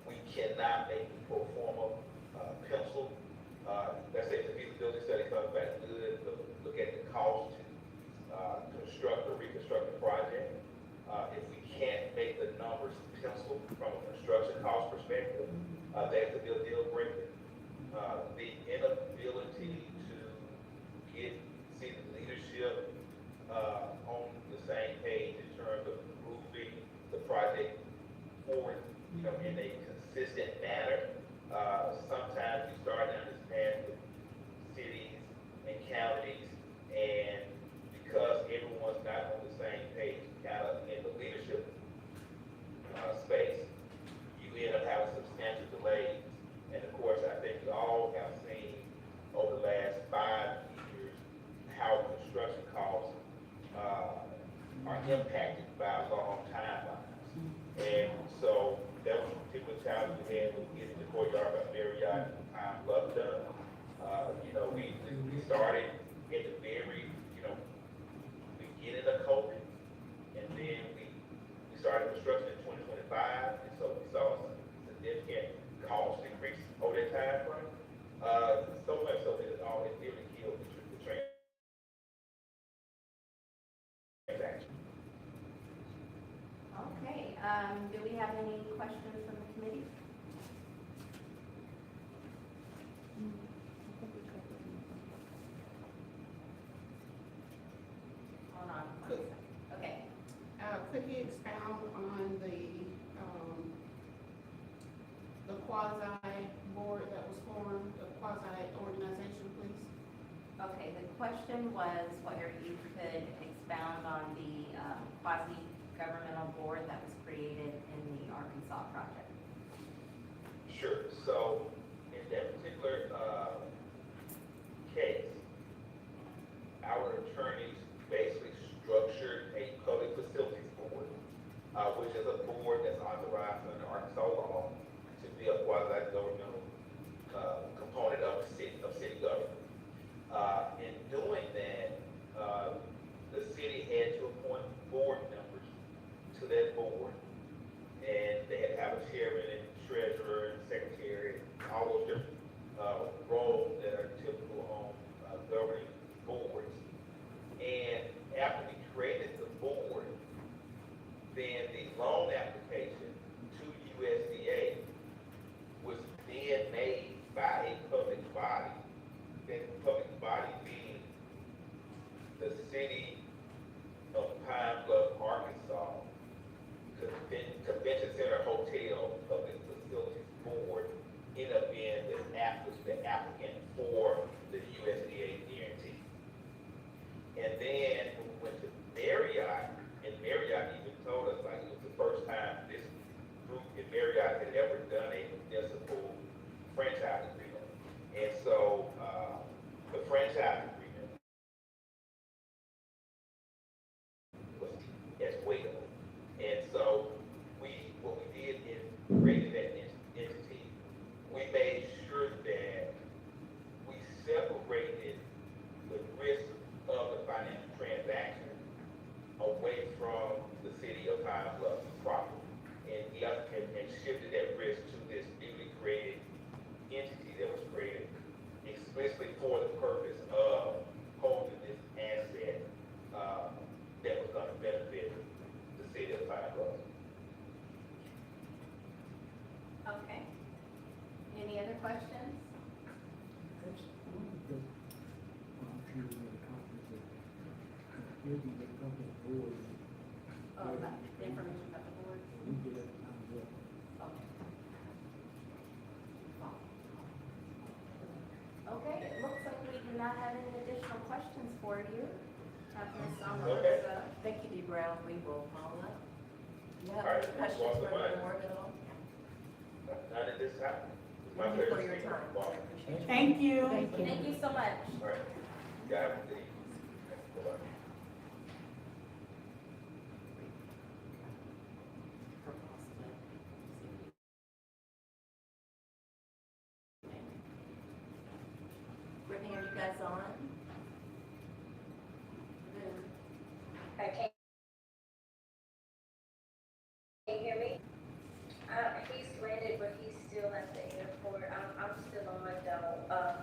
We cannot make the pro forma pencil. Let's say the feasibility study comes back good, look at the cost to construct or reconstruct the project. If we can't make the numbers pencil from a construction cost perspective, that's a deal breaker. The inability to get city leadership on the same page in terms of moving the project forward, in a consistent manner. Sometimes you start down this path with cities and counties, and because everyone's not on the same page, kind of in the leadership space, you end up having substantial delays. And of course, I think we all have seen over the last 5 years how construction costs are impacted by long timelines. And so that was a particular challenge we had with getting the courtyard by Marriott time love done. We started at the very, beginning of COVID, and then we started construction in 2025, and so we saw some significant cost increase over that time frame. So much so that it really killed the transaction. Okay, do we have any questions from the committee? Hold on. Okay. Could you expound on the quasi-board that was formed, the quasi-organization, please? Okay, the question was whether you could expound on the quasi-governmental board that was created in the Arkansas project. Sure. So in that particular by a public body, then public body being the city of Pine Bluff, Arkansas, Convention Center Hotel Public Facilities Board ended up being the applicant for the USDA guarantee. And then when we went to Marriott, and Marriott even told us like it was the first time this group in Marriott had ever done a municipal franchise agreement. And so the franchise agreement was as well. And so what we did in creating that entity, we made sure that we separated the risk of the financial transaction away from the city of Pine Bluff property. And shifted that risk to this newly created entity that was created explicitly for the purpose of holding this asset that was going to benefit the city of Pine Bluff. Okay. Any other questions? Oh, about the information about the board? Okay, it looks like we do not have any additional questions for you. Okay. Thank you, Dee Brown. We will follow up. You have All right, any questions welcome for the back. board at all? Not at this time. It's my Thank you pleasure for to your see you. time. All I appreciate you. Thank you. Thank you so much. right. You have a good evening. Bye-bye. Brittany, are you guys on? Okay. Can you hear me? He's landed, but he's still at the airport. I'm still on though.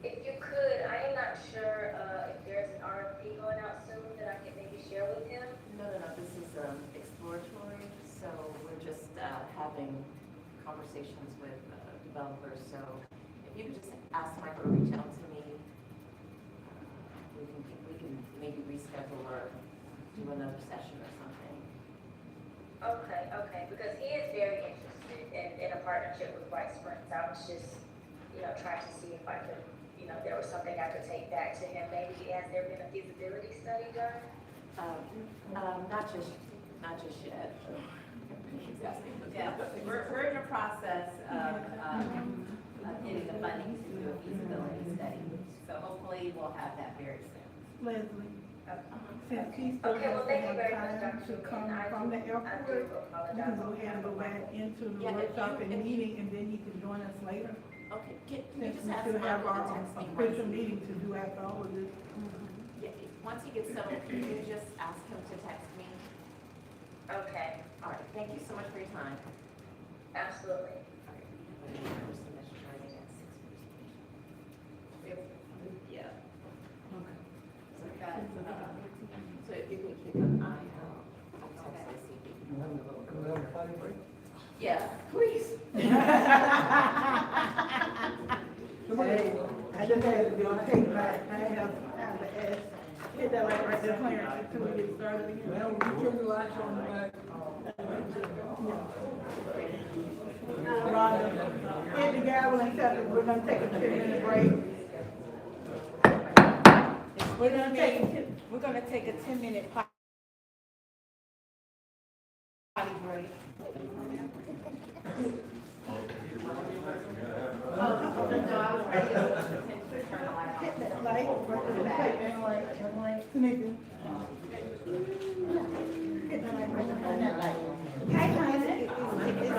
If you could, I am not sure if there's an RFP going out soon that I can maybe share with him. No, this is exploratory, so we're just having conversations with developers. So if you could just ask Michael to reach out to me, we can maybe reschedule or do another session or something. Okay, because he is very interested in a partnership with White Springs. I was just, trying to see if I could, there was something I could take back to him. Maybe has there been a feasibility study done? Not just yet. He's asking. Yeah, we're in the process of getting the funding to do a feasibility study. So hopefully we'll have that very soon. Leslie, since he still Okay, well, has to thank you have very much, time Dr. to come Newman. from the I do airport, you apologize. can go ahead and go back into the Yeah, if workshop you- and if you- meeting, and then he can join us later. Okay, can you Since just we ask still have Michael to our text me official once he- meeting to do after all of this. Yeah, once he gets settled, can you just ask him to text me? Okay, All right, thank you so much for your time. absolutely. All right. Yeah. So if you could keep an eye out. Yeah, please. Hey, I just had to do a take back, I have to ask, hit that like right there, Clarence, until we get started again. Well, we turn the lights on the back. Rhonda, hit the gavel and tell us we're gonna take a 10-minute break. We're gonna take a 10-minute potty break. Hit that light, right there, take that light, Tanika. Hit that light, right there, that light. Hey, honey, it's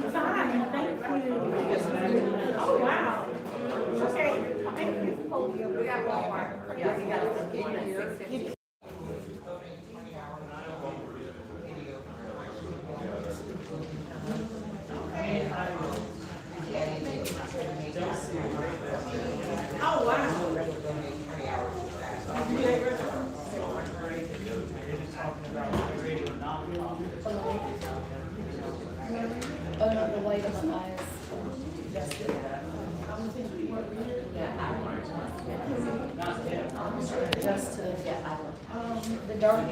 fine, thank you. Oh, wow. Okay, thank you. We got one more. Yeah, we got one at 6:50. Oh, wow. Oh, no, the white of my eyes. Just to, the dark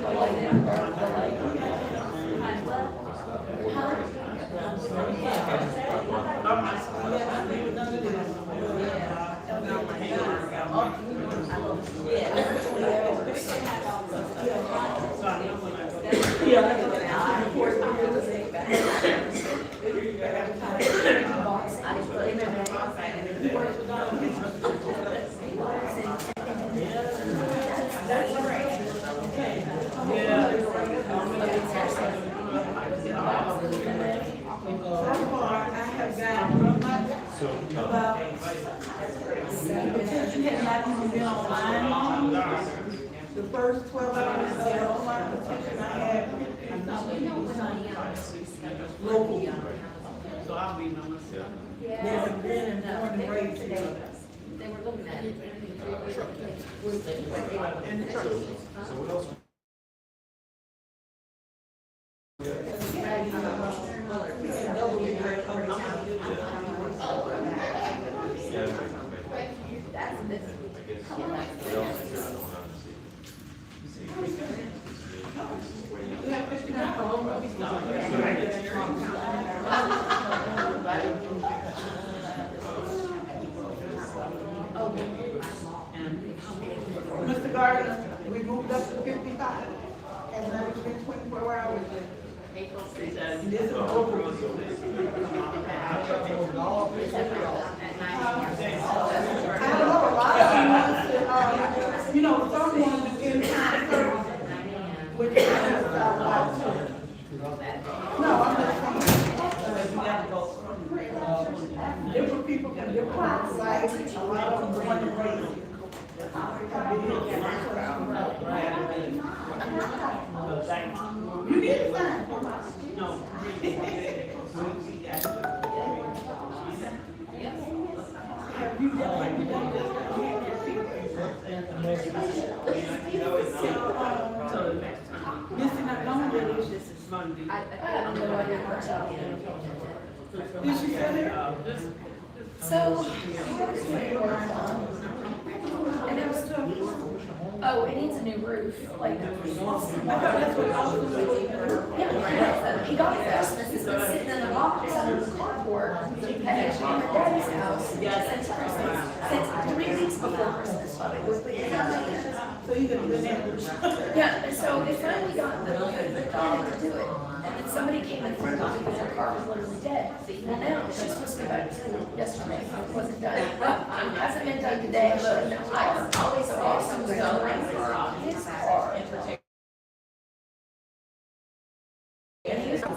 The first 12 hours of the online petition I had, local. So I'll be number seven. There's a grin and born and raised here. They were looking at it. And the church. So what else? Mr. Gardner, we moved up to 55, and now it's been 24 hours. April 6th. This is over. I don't know, a lot of them want to, you know, some want to get time service, which is about too. No, I'm just saying. Different people from different sides, a lot of them want to raise. You need to sign. No. Have you done this is not long, this is Monday. I'm the one that works out. Did she say that? So, and it was, oh, it needs a new roof, like. I thought that's what I was doing. Yeah, he got Christmas, it's been sitting in a box under the cardboard, at actually my daddy's house, since Christmas, since 3 weeks before Christmas. So you can do that. Yeah, and so they finally got the clinic to do it, and then somebody came in front of me because their car was literally dead. Well, now, she's supposed to go back to school yesterday, it wasn't done. Hasn't been done today, but I always awesome, was done, his car. And he was the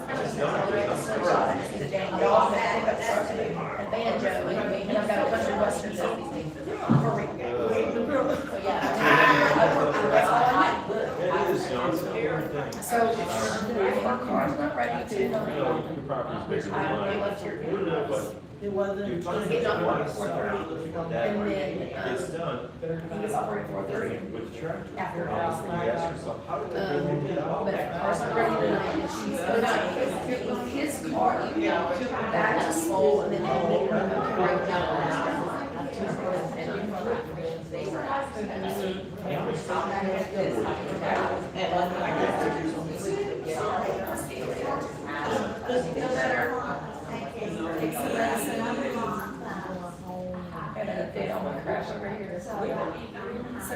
dang dog that picked up something, a banjo, and I've got a bunch of westerns that we think. So, yeah. That's all I It is, Johnson. So, our car's not ready to, Your property's bigger than mine. left here. But It wasn't. you told me It's not once, 4:30. that And then, it's done he was operating 4:30. with the tractor. After You hours. ask yourself, how did they really get out? But the car's not ready tonight, and she's gonna take his car back to school, and then he'll meet her up and break down. And an update on my crash over here. So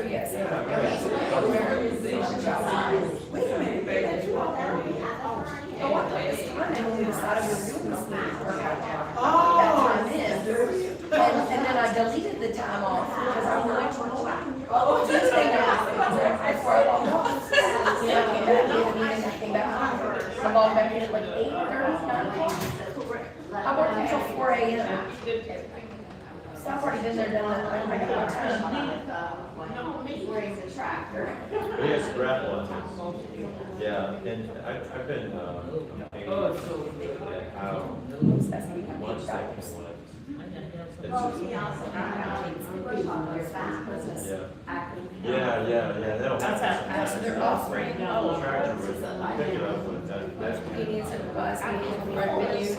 yes. Wait a minute, that's you all already. Oh, I thought this time when we decided we were doing this thing. That time in. And then I deleted the time off because I'm like, oh, Tuesday now. I throw it all off. Yeah, I came back in the meeting, I came back. I logged back in at like 8:30, 9 o'clock. I worked until 4 a.m. So I've already been there, done that, I got my time. Where's the tractor? Yes, grapple on this. Yeah, and I've been, one second. Yeah, that'll happen. So they're offering, Tractor would pick it up with that. meetings and advice meetings, right with you.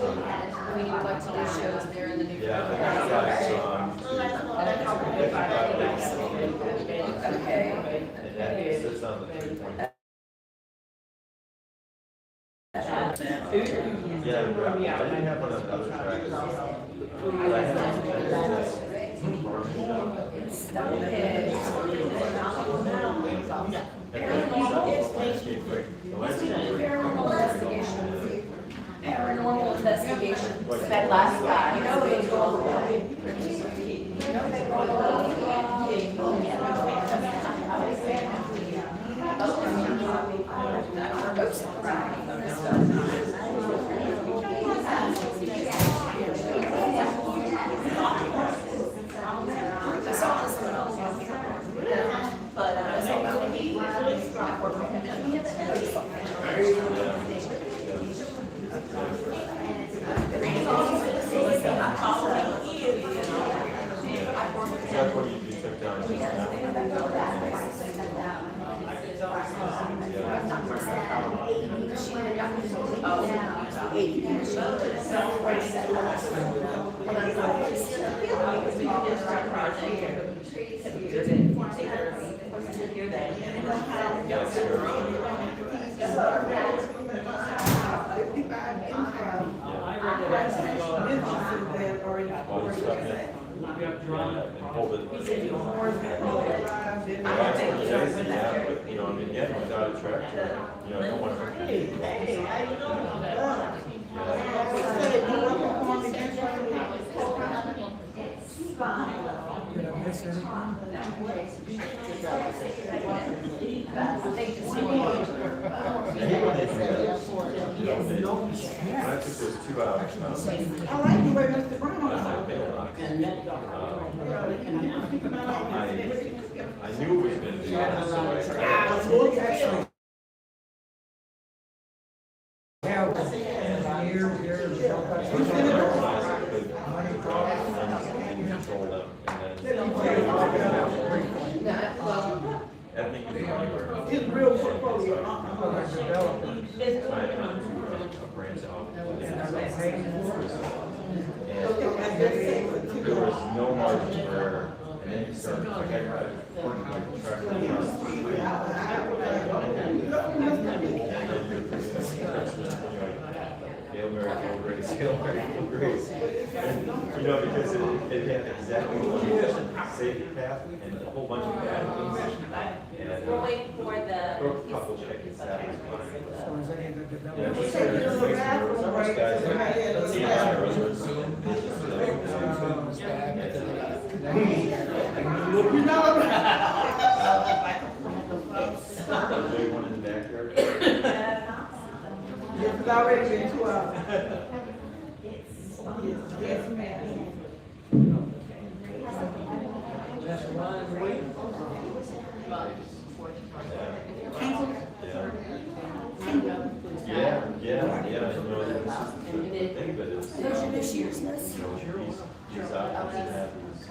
We would like to do shows there in the new. Yeah, I got, Yeah, I didn't have one of the other tracks. But I Paranormal investigation. That last guy. You know they go. That's what you took down just now. We have drawn. Hold it. Yeah, but, you know, I mean, again, without a tractor, you know, I don't want to. Hey, how you When I took those two out, I like the way Mr. Brown. I knew it was going to be, so His real portfolio. There was no margin for error, and then you start, like, I tried working my tractor. Hail Mary, full grace, Hail Mary, full grace. And, you know, because it had exactly one safety path and a whole bunch of bad ones. And We're waiting for the. broke a couple chickens, that was fine. Yeah, Let's take a little bathroom break. You know. One in the backyard. It's already been 2 hours. Yes, ma'am. That's Ryan's waiting. Yeah, you know, this is the thing of it is, you know, these options you have is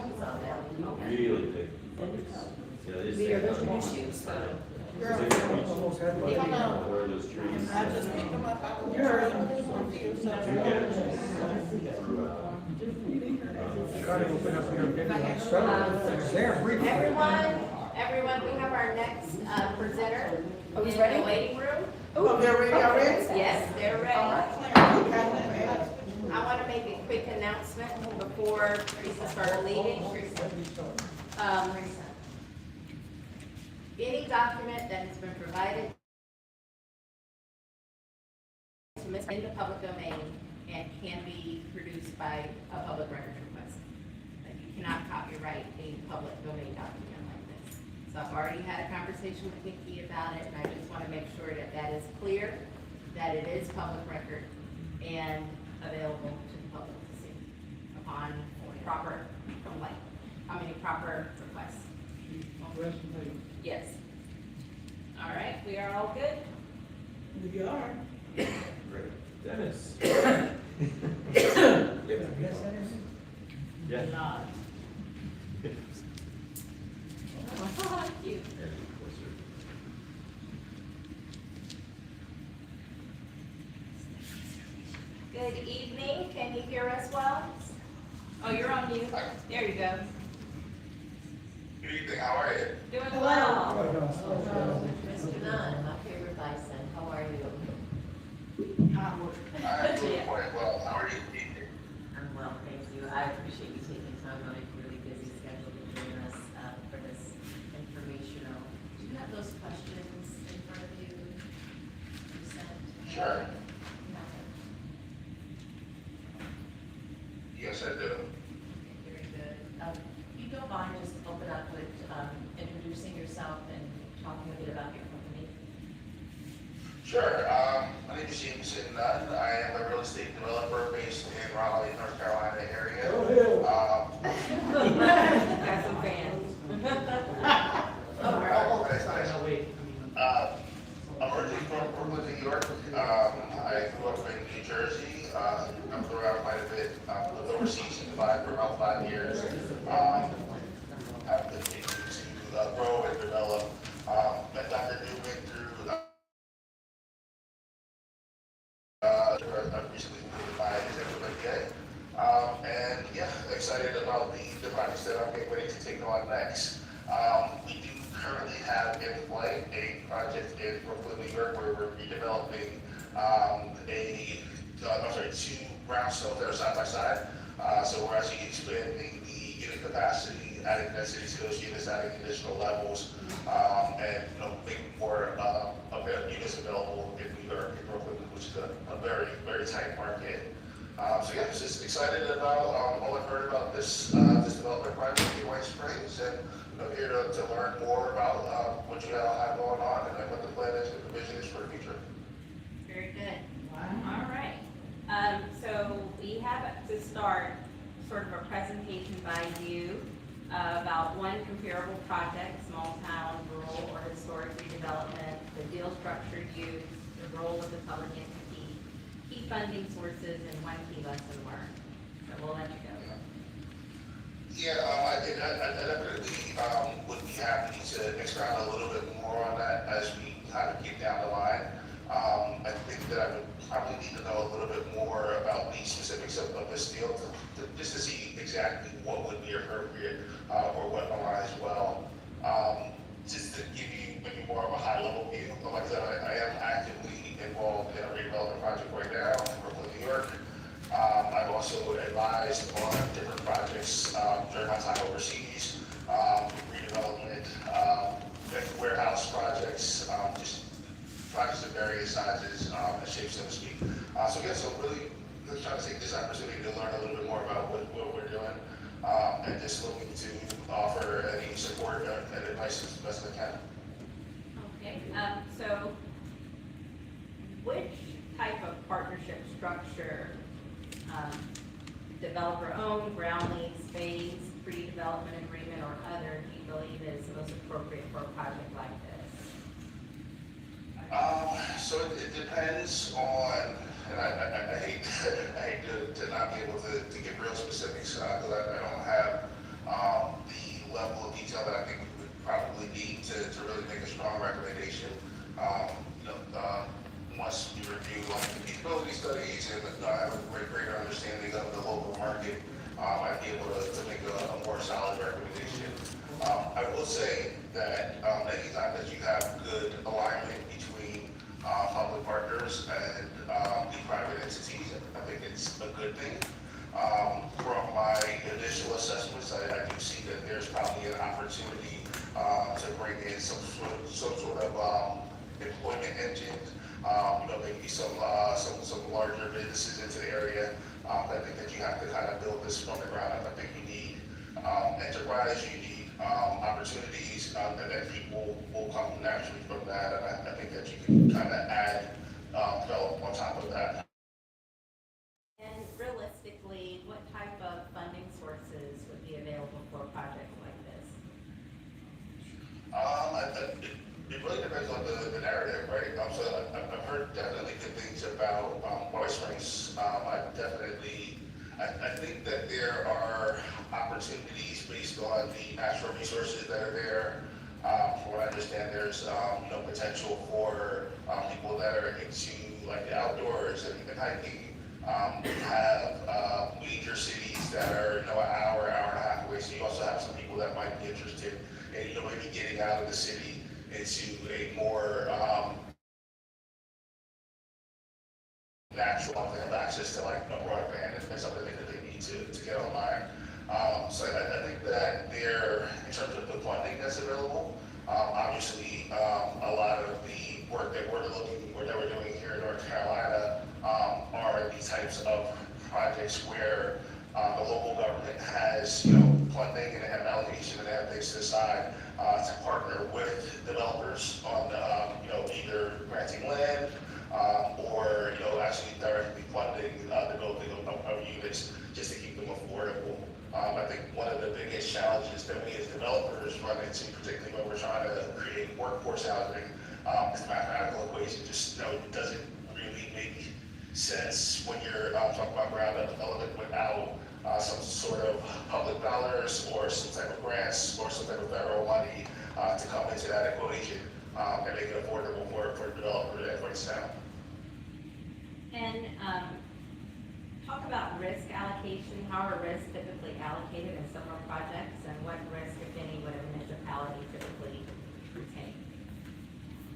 really big buckets. You know, it's. Where are those trees? Everyone, we have our next presenter in the ready? waiting room. Oh, they're ready already? Yes, they're ready. I want to make a quick announcement before Teresa starts leaving. Any document that has been provided to Ms. in the public domain and can be produced by a public records request. Like, you cannot copyright a public domain document like this. So I've already had a conversation with Nikki about it, and I just want to make sure that that is clear, that it is public record and available to the public to see upon proper complaint. Proper request. Yes. All right, we are all good? We are. Great. Dennis. Yeah. Thank you. Good evening. Can you hear us well? Oh, you're on mute. There you go. Good evening, how are you? Doing well. Mr. Nunn, my favorite bison, how are you? I'm doing quite well. How are you? I'm well, thank you. I appreciate you taking time out of your really busy schedule to join us for this informational. Do you have those questions in front of you? You sent? Sure. Yes, I do. Very good. You don't mind just open up with introducing yourself and talking a bit about your company? Sure. My name is Jameson Nunn. I am a real estate developer based in Raleigh, North Carolina area. Got some fans. I'm originally from Brooklyn, New York. I grew up in New Jersey. I flew around quite a bit. Lived overseas in Dubai for about 5 years. Have continued to grow and develop. Met Dr. Newman through I've recently completed my executive MBA. And yeah, excited about the projects that I'm getting ready to take on next. We do currently have in play a project in Brooklyn, New York, where we're redeveloping two brownstones that are side by side. So we're actually expanding the unit capacity, adding density to those units, adding additional levels, and making more units available in New York, in Brooklyn, which is a very, very tight market. So yeah, just excited about all I've heard about this development project in White Springs, and here to learn more about what you all have going on and what the plan is and the vision is for the future. Very good. All right. So we have to start sort of a presentation by you about one comparable project, small town, rural, or historic redevelopment, the deal structure used, the role of the public entity, key funding sources, and one key lesson learned. So we'll let you go. Yeah, I definitely would be happy to expound a little bit more on that as we kind of get down the line. I think that I would probably need to know a little bit more about the specifics of this deal just to see exactly what would be appropriate or what aligns well. Just to give you maybe more of a high level view, like I said, I am actively involved in a redevelopment project right now in Brooklyn, New York. I've also advised on different projects during my time overseas, redevelopment, warehouse projects, just projects of various sizes and shapes, so to speak. So really trying to take this opportunity to learn a little bit more about what we're doing, and just looking to offer any support and advice as best as I can. Okay. So which type of partnership structure, developer-owned, ground lease, phase, pre-development agreement, or other, do you believe is most appropriate for a project like this? So it depends on, and I hate to not be able to give real specifics because I don't have the level of detail that I think we would probably need to really make a strong recommendation. Once we review the feasibility studies and have a greater understanding of the local market, I'd be able to make a more solid recommendation. I will say that anytime that you have good alignment between public partners and the private entities, I think it's a good thing. From my initial assessments, I do see that there's probably an opportunity to bring in some sort of employment engine. Maybe some larger businesses into the area. I think that you have to kind of build this from the ground up. I think you need enterprise, you need opportunities, and then people will come naturally from that. And I think that you can kind of add develop on top of that. And realistically, what type of funding sources would be available for a project like this? It really depends on the narrative, right? So I've heard definitely good things about White Springs. I think that there are opportunities based on the natural resources that are there. From what I understand, there's potential for people that are into like the outdoors and hiking. We have major cities that are an hour and a half away. So you also have some people that might be interested in maybe getting out of the city into a more natural, they have access to like broadband and something that they need to get online. So I think that there, in terms of the funding that's available, obviously a lot of the work that we're doing here in North Carolina are the types of projects where the local government has, funding and they have allocation and they have things to the side to partner with developers on, either granting land or, actually directly funding the building of units just to keep them affordable. I think one of the biggest challenges that we as developers run into, particularly when we're trying to create workforce housing, is the mathematical equation just, doesn't really make sense when you're talking about ground up development without some sort of public dollars or some type of grants or some type of federal money to come into that equation and make it affordable for developers and for town. And talk about risk allocation. How are risks typically allocated in similar projects, and what risk, if any, would a municipality typically retain?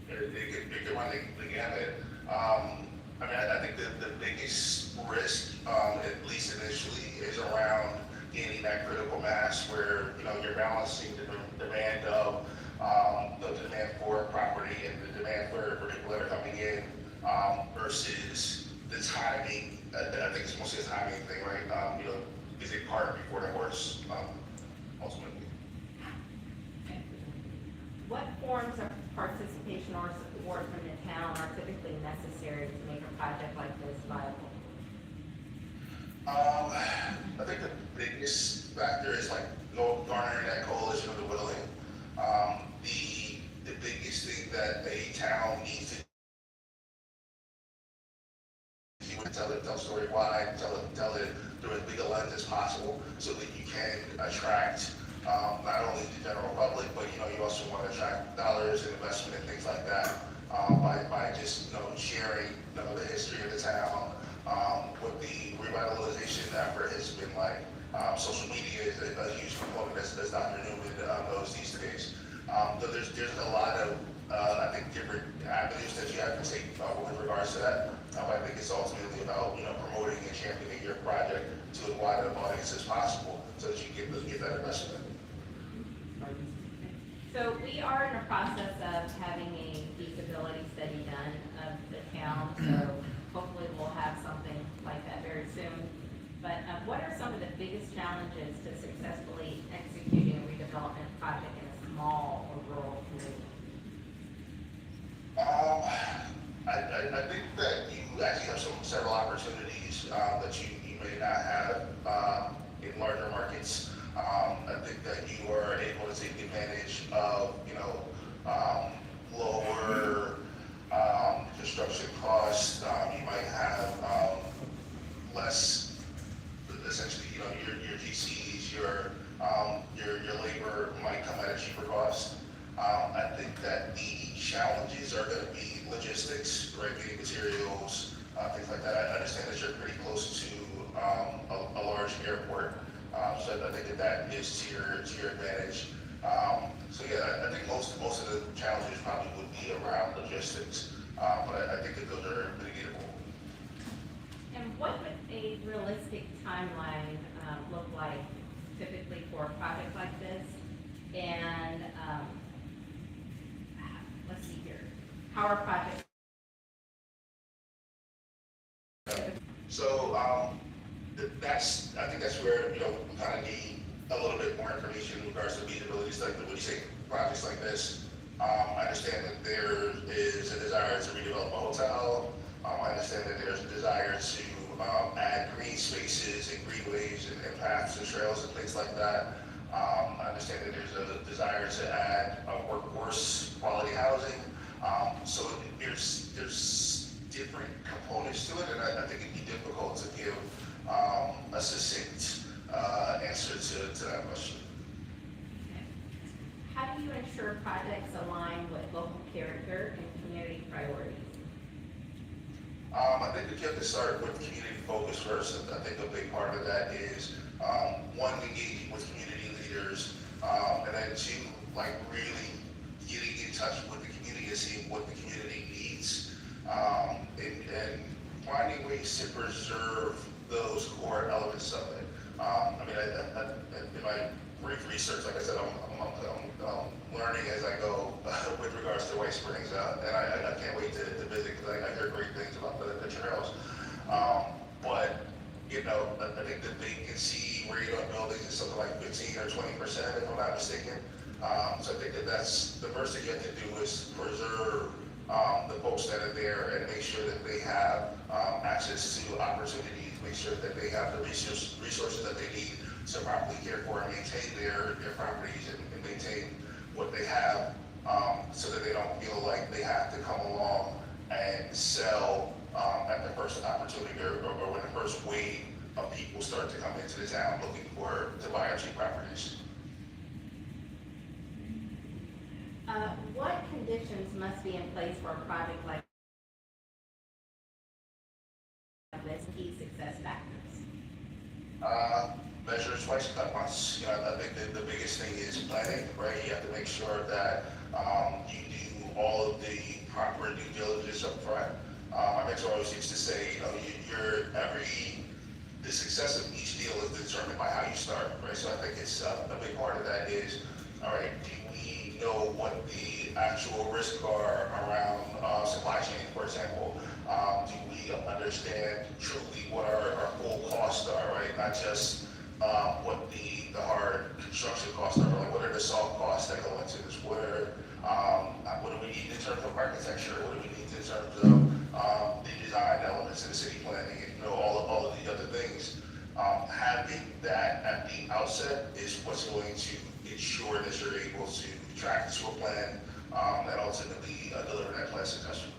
They can run the gamut. I think the biggest risk, at least initially, is around gaining that critical mass where you're balancing the demand of the demand for property and the demand for people that are coming in versus the timing. I think it's mostly a timing thing, right? Is it cart before the horse, ultimately? What forms of participation or support from the town are typically necessary to make a project like this viable? I think the biggest factor is garnering that coalition of the willing. The biggest thing that a town needs to tell the story wide, tell it through as big a lens as possible so that you can attract not only the general public, but you also want to attract dollars and investment and things like that by just sharing the history of the town. With the revitalization effort has been social media is a huge component as Dr. Newman knows these days. So there's a lot of I think different avenues that you have to take with regards to that. I think it's ultimately about promoting and championing your project to as wide an audience as possible so that you get that investment. So we are in the process of having a feasibility study done of the town, so hopefully we'll have something like that very soon. But what are some of the biggest challenges to successfully executing a redevelopment project in a small or rural community? I think that you actually have several opportunities that you may not have in larger markets. I think that you are able to take advantage of, lower construction costs. You might have less, essentially, your GCs, your labor might come at a cheaper cost. I think that the challenges are going to be logistics, right, getting materials, things like that. I understand that you're pretty close to a large airport. So I think that is to your advantage. I think most of the challenges probably would be around logistics, but I think that those are mitigatable. And what would a realistic timeline look like typically for a project like this? And let's see here, how are projects? So I think that's where we kind of need a little bit more information in regards to feasibility study. When you say projects like this, I understand that there is a desire to redevelop a hotel. I understand that there's a desire to add green spaces and greenways and paths and trails and things like that. I understand that there's a desire to add workforce quality housing. So there's different components to it, and I think it'd be difficult to give a succinct answer to that question. How do you ensure projects align with local character and community priorities? I think that you have to start with community focus first. I think a big part of that is one, engaging with community leaders, and then two, really getting touch with the community and see what the community needs, and finding ways to preserve those core elements of it. I mean, in my brief research, like I said, I'm learning as I go with regards to White Springs, and I can't wait to visit because I hear great things about the trails. But you know, I think the vacancy rate on buildings is something like 15 or 20%, if I'm not mistaken. So I think that's the first thing you have to do is preserve the folks that are there and make sure that they have access to opportunities, make sure that they have the resources that they need to properly care for and maintain their properties and maintain what they have, so that they don't feel like they have to come along and sell at the first opportunity or when the first wave of people start to come into the town looking to buy our cheap properties. What conditions must be in place for a project like this, key success factors? Measure twice, cut once. You know, I think that the biggest thing is planning, right? You have to make sure that you do all of the proper due diligence up front. My mentor always used to say, you know, the success of each deal is determined by how you start, right? So I think it's a big part of that is, all right, do we know what the actual risks are around supply chain, for example? Do we understand truly what our full costs are, right? Not just what the hard construction costs are, like what are the soft costs that go into this? What do we need in terms of architecture? What do we need in terms of the design elements in the city planning, and you know, all of the other things? Having that at the outset is what's going to ensure that you're able to track to a plan and ultimately deliver that plan successfully.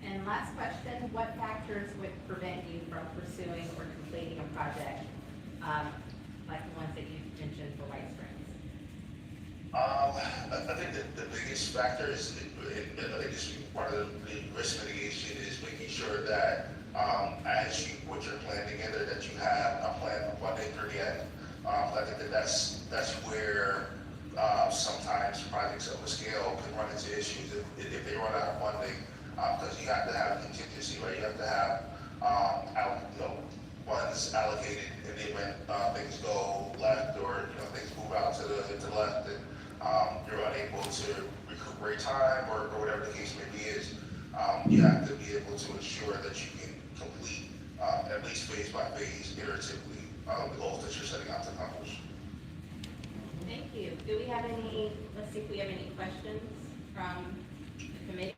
And last question, what factors would prevent you from pursuing or completing a project like the ones that you mentioned for White Springs? I think that the biggest factor is, and I think this is part of the risk mitigation, is making sure that as you put your plan together, that you have a plan for funding through the end. I think that that's where sometimes projects of a scale can run into issues if they run out of funding, because you have to have contingency, right? You have to have funds allocated in the event things go left or things move out to the left, and you're unable to recuperate time or whatever the case may be is. You have to be able to ensure that you can complete at least phase by phase, iteratively, the goals that you're setting out to accomplish. Thank you. Do we have any, let's see if we have any questions from the committee?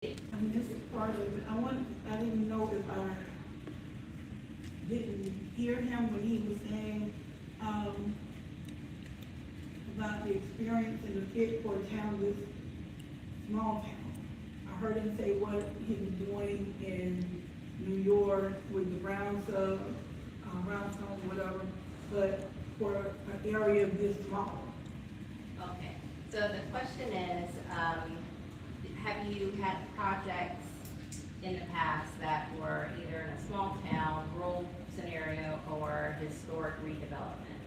And this is part of it. I didn't know if I didn't hear him when he was saying about the experience and the fit for a town with small town. I heard him say what he was doing in New York with the brownstone, whatever, but for an area this small. Okay, so the question is, have you had projects in the past that were either in a small town, rural scenario, or historic redevelopment?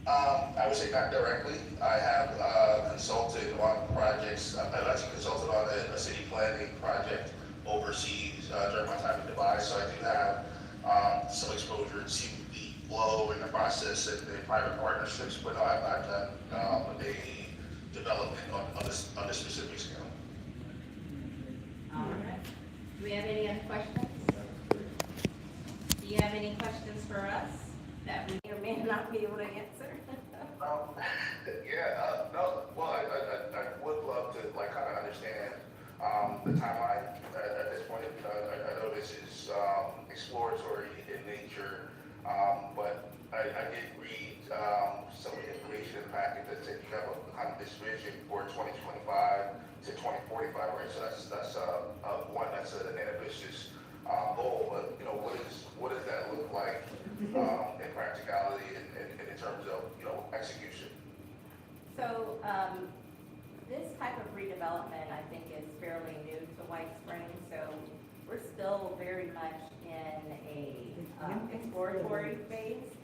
I would say not directly. I have consulted on projects. I've actually consulted on a city planning project overseas during my time in Dubai, so I do have some exposure to the flow and the process and private partnerships, but I've done a development on this specific scale. All right. Do we have any other questions? Do you have any questions for us that we may or may not be able to answer? I would love to kind of understand the timeline at this point. I know this is exploratory in nature, but I did read some of the information in the packet that said you have a kind of this vision for 2025 to 2045, right? So that's an ambitious goal. But what does that look like in practicality and in terms of execution? So this type of redevelopment, I think, is fairly new to White Springs. So we're still very much in a exploratory phase.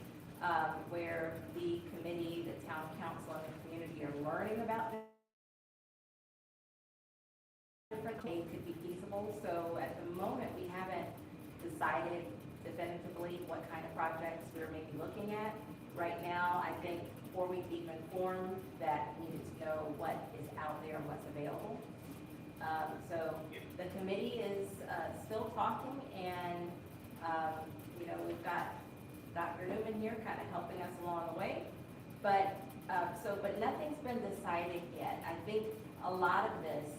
where the committee, the town council, and the community are learning about different things could be feasible. So at the moment, we haven't decided definitively what kind of projects we're maybe looking at. Right now, I think before we've even formed that, we need to know what is out there and what's available. So the committee is still talking, and you know, we've got Dr. Newman here kind of helping us along the way. But but nothing's been decided yet. I think a lot of this,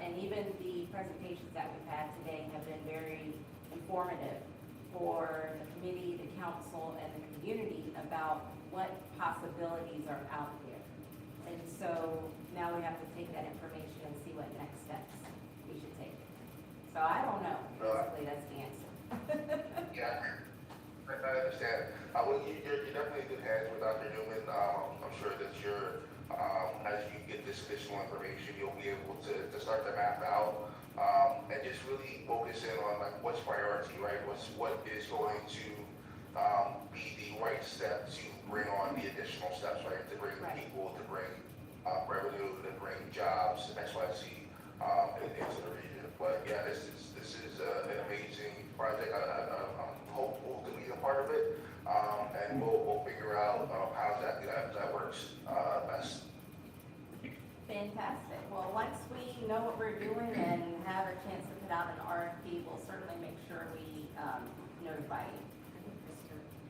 and even the presentations that we've had today have been very informative for the committee, the council, and the community about what possibilities are out there. And so now we have to take that information and see what next steps we should take. So I don't know. Basically, that's the answer. Yeah, I understand. Well, you're definitely in good hands with Dr. Newman. I'm sure that as you get this additional information, you'll be able to start to map out and just really focus in on like what's priority, right? What is going to be the right step to bring on the additional steps, right? To bring people, to bring revenue, to bring jobs, XYZ into the region. But yeah, this is an amazing project. I'm hopeful to be a part of it, and we'll figure out how exactly that works best. Fantastic. Well, once we know what we're doing and have a chance to put out an RFP, we'll certainly make sure we notify you.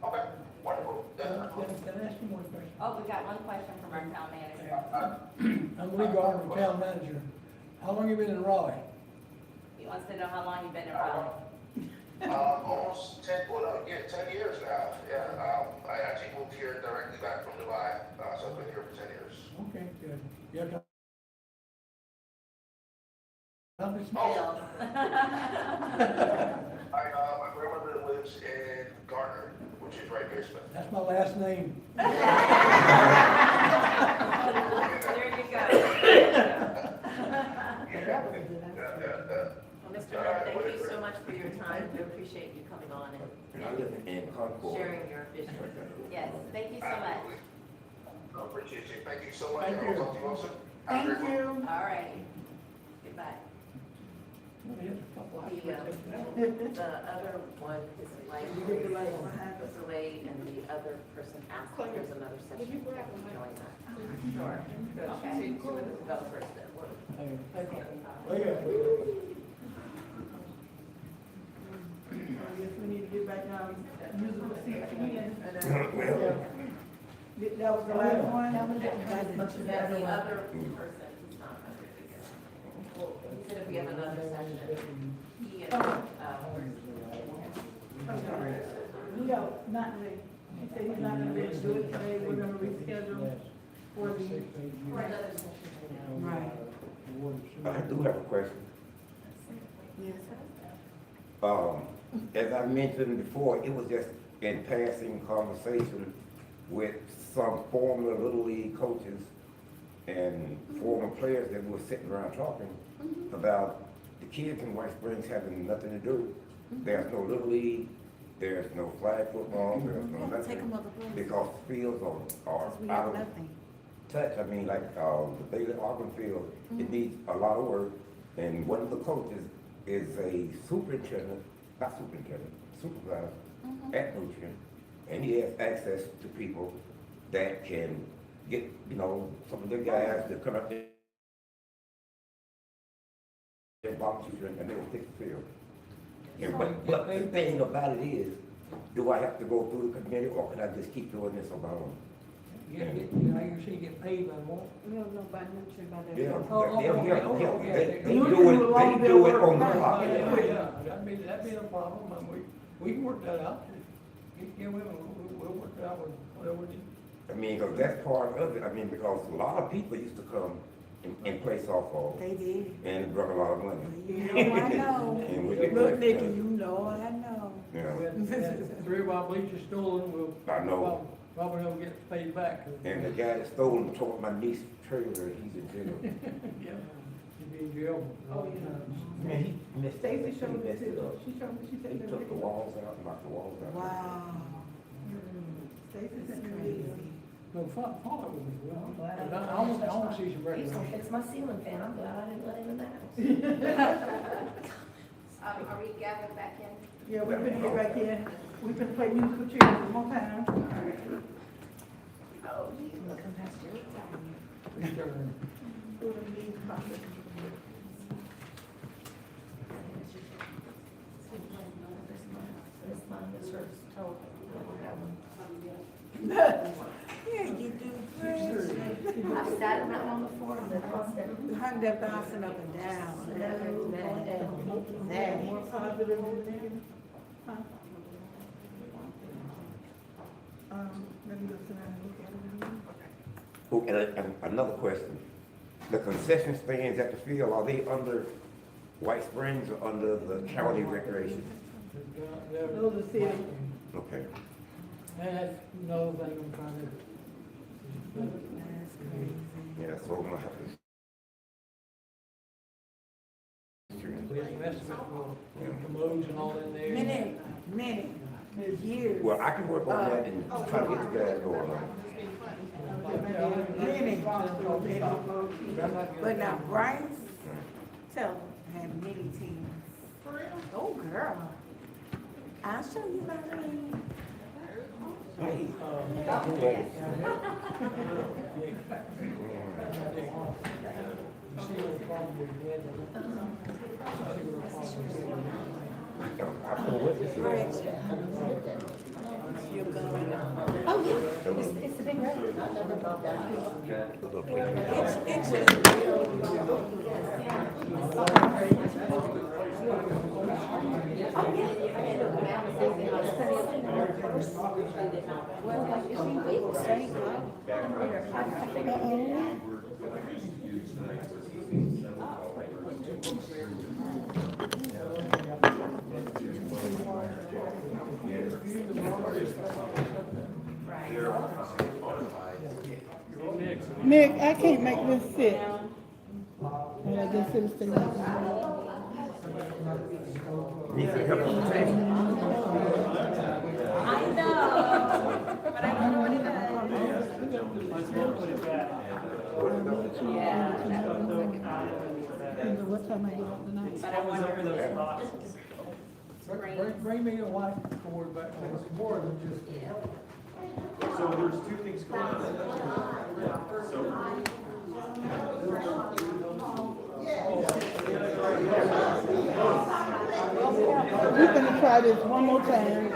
Okay, wonderful. Can I ask you one question? Oh, we got one question from our town manager. I'm Lee Gardner, town manager. How long you been in Raleigh? He wants to know how long you've been in Raleigh. Almost 10 years now. Yeah, I actually moved here directly back from Dubai, so I've been here for 10 years. Okay, good. You have to Bill. My grandmother lives in Garner, which is right near Smith. That's my last name. There you go. Well, Mr. Mayor, thank you so much for your time. We appreciate you coming on I live in and Concord. sharing your vision. Yes, thank you so much. I appreciate you. Thank you so much. Thank I'll you. talk to you also. Thank you. All right. Goodbye. The other one is delayed, and the other person asked if there's another session. Join that. Sure. Okay. Two of the developers that were. I guess we need to get back down, musical seats again. That was the last one? Yeah, the other person is not under here. He said if we have another session, he and, No, not today. He said he's not gonna be able to do it today, we're gonna reschedule for the. another session. Right. I do have a question. Yes. As I mentioned before, it was just in passing conversation with some former Little League coaches and former players that were sitting around talking about the kids in White Springs having nothing to do. There's no Little League, there's no flag football, there's no nothing, because the fields are out of touch. I mean, like the Bailey Auburn field, it needs a lot of work, and one of the coaches is a supervisor at Nutrient, and he has access to people that can get, some of the guys that come up there and volunteer and they will fix the field. And but the thing about it is, do I have to go through the committee, or can I just keep doing this on my own? You usually get paid by what? No, by Nutrient, by that. Yeah, okay. they do it on the clock. Yeah, that'd be a problem, and we can work that out. Yeah, we'll work it out with whatever we need. I mean, because that's part of it. I mean, because a lot of people used to come and play softball. They did. And it brought a lot of money. I know. And we get Look, money. Nicky, I know. Yeah. We had 3 of our bleachers stolen, I know. probably never get paid back. And the guy that stole them tore my niece's trailer, he's in jail. Yeah, he'd be in jail. Oh, yeah. Man, he messed Stacy up. showed He me messed it too. up. She showed me, she He said. took the walls out, knocked the walls out. Wow. No, follow it with me, well, I'm glad I want to see some He's regulation. gonna fix my ceiling fan, I'm glad I didn't let him in the house. Are we gathered back in? Yeah, we've been here right here. We've been playing musical chairs one more time. Oh, geez, I'm looking past you. This month is hers total. Yeah, you do great. I've sat him out on the floor and then Hung that bouncing up and down. That more positive than negative? Huh? Let me go sit down and look at it. Oh, and another question. The concession stands at the field, are they under White Springs or under the county recreation? Those are city. Okay. That's another thing I'm trying to. Yeah, so I'm gonna have to. We have an estimate for commodes and all in there. Many years. Well, I can work on that and try to get the guys going on. Many. But now Bryce, Telford had many teams. Oh, girl. I'll show you my ring. Hey. Oh, yeah, it's the big red. Nick, I can't make this sit. And I guess it's the next Need some help on the table? I know, but I don't know what it is. Yeah, that looks like it. What time I get up tonight? But I wonder where those boxes. Bring me a white cord back, it's more than just. So there's two things going on. So. We're gonna try this one more time.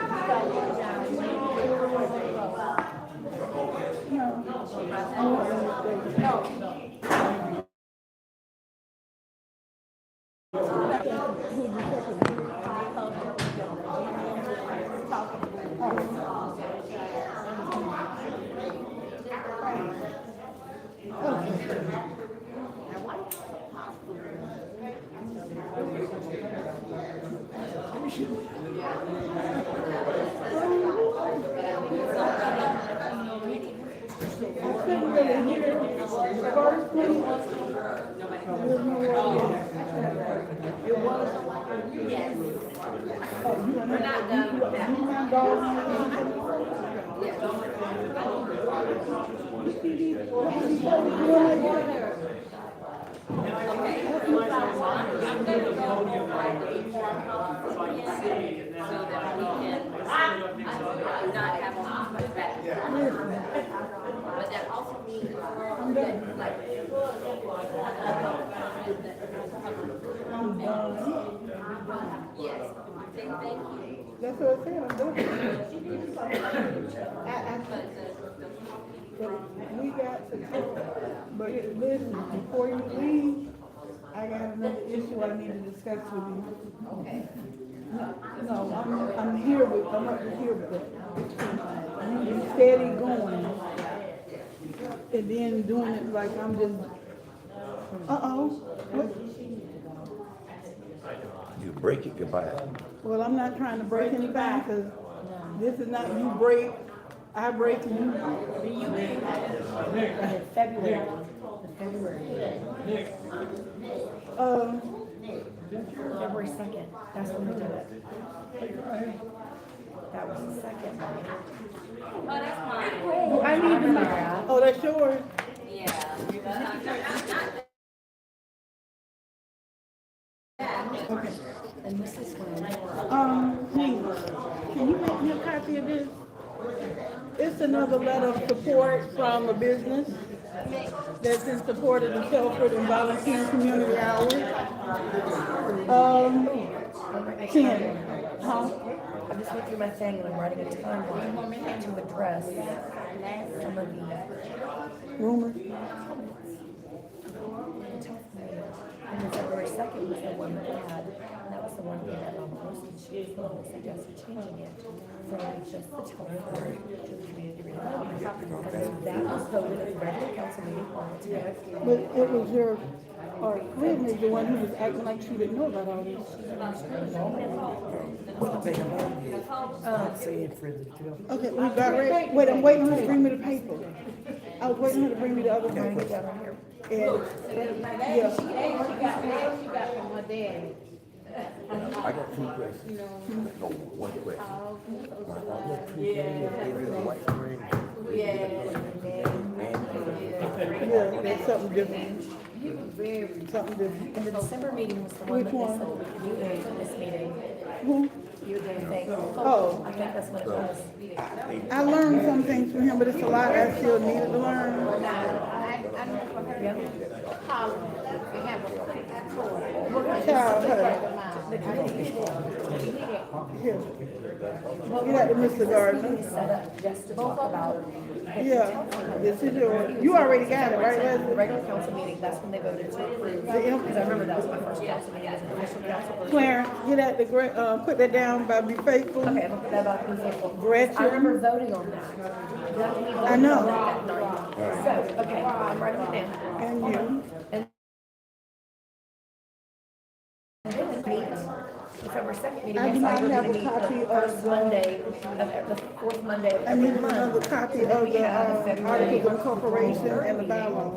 We're not done with that. Not have all this back. But that also means that, like, yes, thank you. That's what I said, I'm done. We got to talk, but listen, before you leave, I got another issue I need to discuss with you. Okay. No, I'm here with, I'm up to here with it. You steady going, and then doing it like I'm just, what? You break it, goodbye. Well, I'm not trying to break anything, because this is not you break, I break and you. February. February 2nd, that's when we do it. That was the second one. Oh, that's mine. I need to, oh, that's yours? Yeah. Okay. And this is when. Gina, can you make me a copy of this? It's another letter of support from a business that's in support of the Telford and volunteer community hours. 10, huh? I just went through my thing and I'm writing a timeline to address some of the Rumors? And then February 2nd was the one that we had, and that was the one that she suggested changing it from just the Telford to the community redevelopment. And that was voted at the regular council meeting on the 10th. But it was your, or Lynn is the one who was acting like she didn't know about all this. Okay, we got ready. Wait, I'm waiting for her to bring me the paper. I was waiting for her to bring me the other thing. And, yeah. She got from her daddy. I got two questions. No, one question. My other two questions, the white spring. Yeah, that's something different. Something different. And the December meeting was the one that they said we could do in this meeting. You think, Oh. I think that's what it was. I learned some things from him, but it's a lot I still needed to learn. Childhood. Here. You got to Mr. Gardner. Set up just to talk about. Yeah, this is yours. You already got it, right, Leslie? Regular council meeting, that's when they voted to approve, because I remember that was my first council meeting as an official council person. Clarence, get at the, put that down by Be Faithful. Okay, I'm gonna put that back in the table. Gretchen. I remember voting on that. I know. So, okay, I'm writing it down. And you. And then meet, the February 2nd meeting. I do not have a copy of First Monday, the fourth Monday of I every need month. another copy of the Articles of Incorporation and the bylaws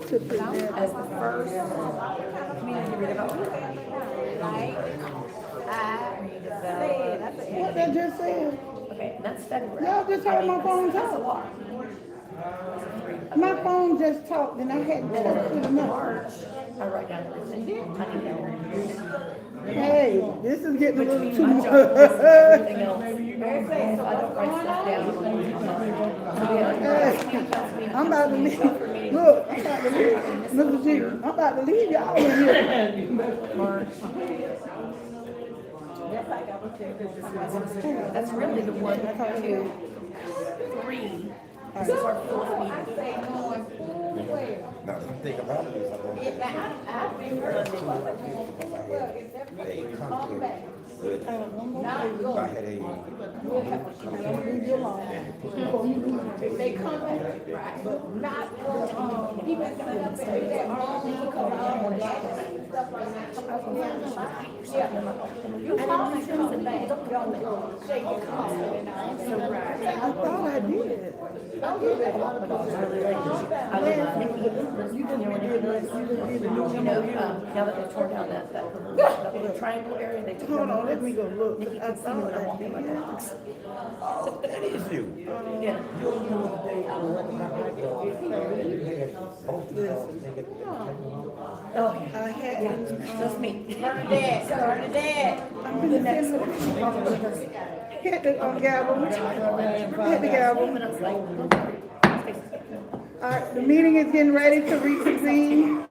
to present. As the first community redevelopment. What they just said. Okay, and that's February. Y'all just heard my phone That's a talk. lot. My phone just talked and I hadn't put enough. March, I write down everything. Hey, this is getting a little too much. Everything else. I don't write stuff down. I'm about to leave. Look, I'm about to leave. Mr. G, I'm about to leave y'all in here. March. That's really the 1, 2, 3. This is our fourth meeting. Now, the thing about it is, I don't think they conflict with, I had a. They come back, but not, he went to say that all the stuff like that. You call me something back, don't say you call me and I'm surprised. I thought I did. Don't do that. Now that they tore down that little triangle area, they took Hold down on, the let me go look. You can see me when I'm walking my dogs. That is you. Yeah. Oh, I had, just me. Bernadette. I'm the next one. Hit the gavel. Hit the gavel. All right, the meeting is getting ready to reconvene.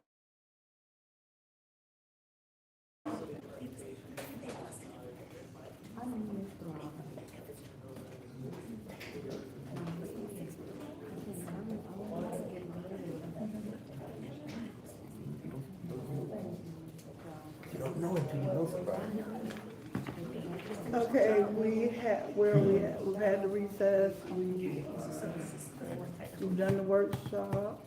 You don't know until you know somebody. Okay, where are we at? We've had the recess, we've done the workshop.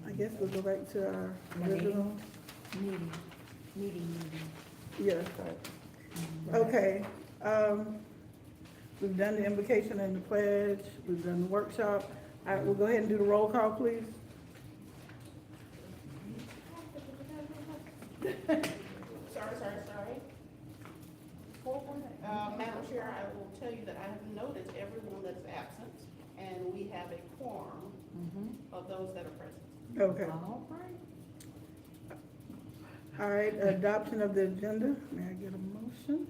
I guess we'll go back to our original. Meeting. Yeah. Okay, we've done the invocation and the pledge, we've done the workshop. All right, we'll go ahead and do the roll call, please. Sorry. Madam Chair, I will tell you that I have noted everyone that's absent, and we have a quorum of those that are present. Okay. All right. All right, adoption of the agenda. May I get a motion?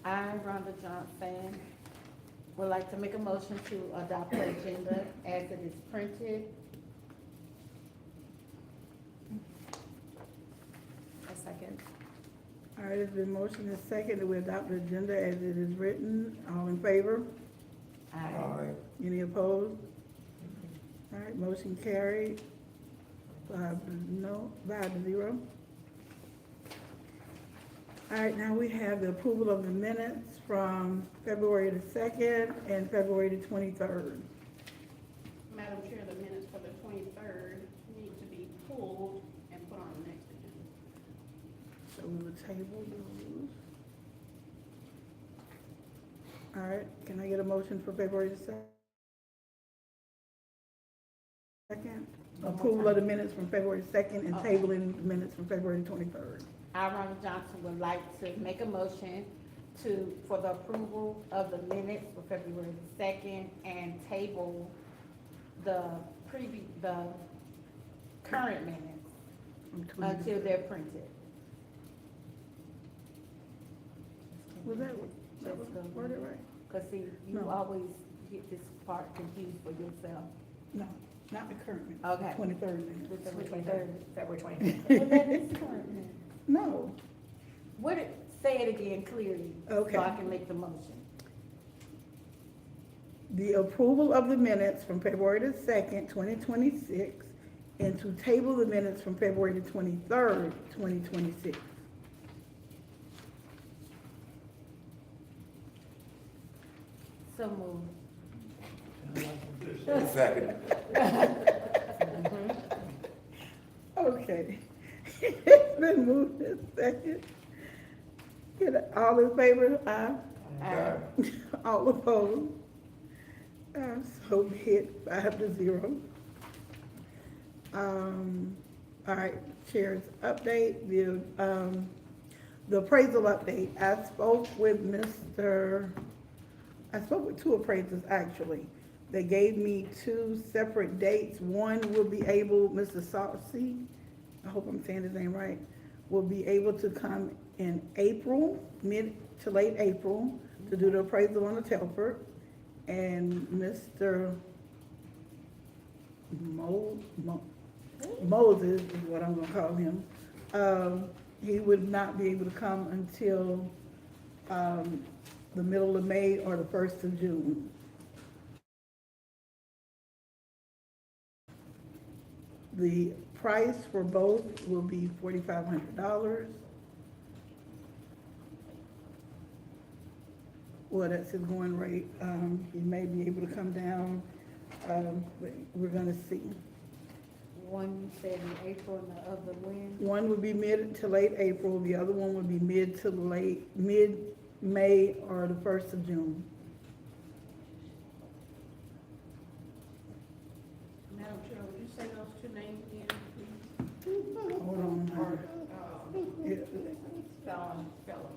I, Rhonda Johnson, would like to make a motion to adopt the agenda as it is printed. A second. All right, it's been motioned and second that we adopt the agenda as it is written. All in favor? Aye. Any opposed? All right, motion carried. 5-0. All right, now we have the approval of the minutes from February the 2nd and February the 23rd. Madam Chair, the minutes for the 23rd need to be pulled and put on the next agenda. So we will table those. All right, can I get a motion for February the 2nd? Approval of the minutes from February 2nd and tabling the minutes from February 23rd. I, Rhonda Johnson, would like to make a motion for the approval of the minutes for February the 2nd and table the current minutes until they're printed. Was that worded right? Cause see, you No. always get this part confused for yourself. No, not the current minutes. Okay. 23rd minutes. With the February 23rd. 23rd. February 23rd. Well, that is current minutes. No, Say it again clearly. Okay. So I can make the motion. the approval of the minutes from February the 2nd, 2026, and to table the minutes from February the 23rd, 2026. So moved. Second. Okay. It's been moved and second. All in favor? Aye. Aye. All opposed? So be it, 5-0. All right, Chair's update, the appraisal update. I spoke with two appraisers actually. They gave me two separate dates. One will be able, Mr. Saucy, I hope I'm saying his name right, will be able to come in April, mid to late April, to do the appraisal on the Telford. And Mr. Moses is what I'm gonna call him. He would not be able to come until the middle of May or the 1st of June. The price for both will be $4,500. Well, that's his going rate. He may be able to come down, but we're gonna see. One said in April and the other when? One would be mid to late April, the other one would be mid-May or the 1st of June. Madam Chair, would you say those two names again, please? Hold on. Yeah. Felon. Fellow.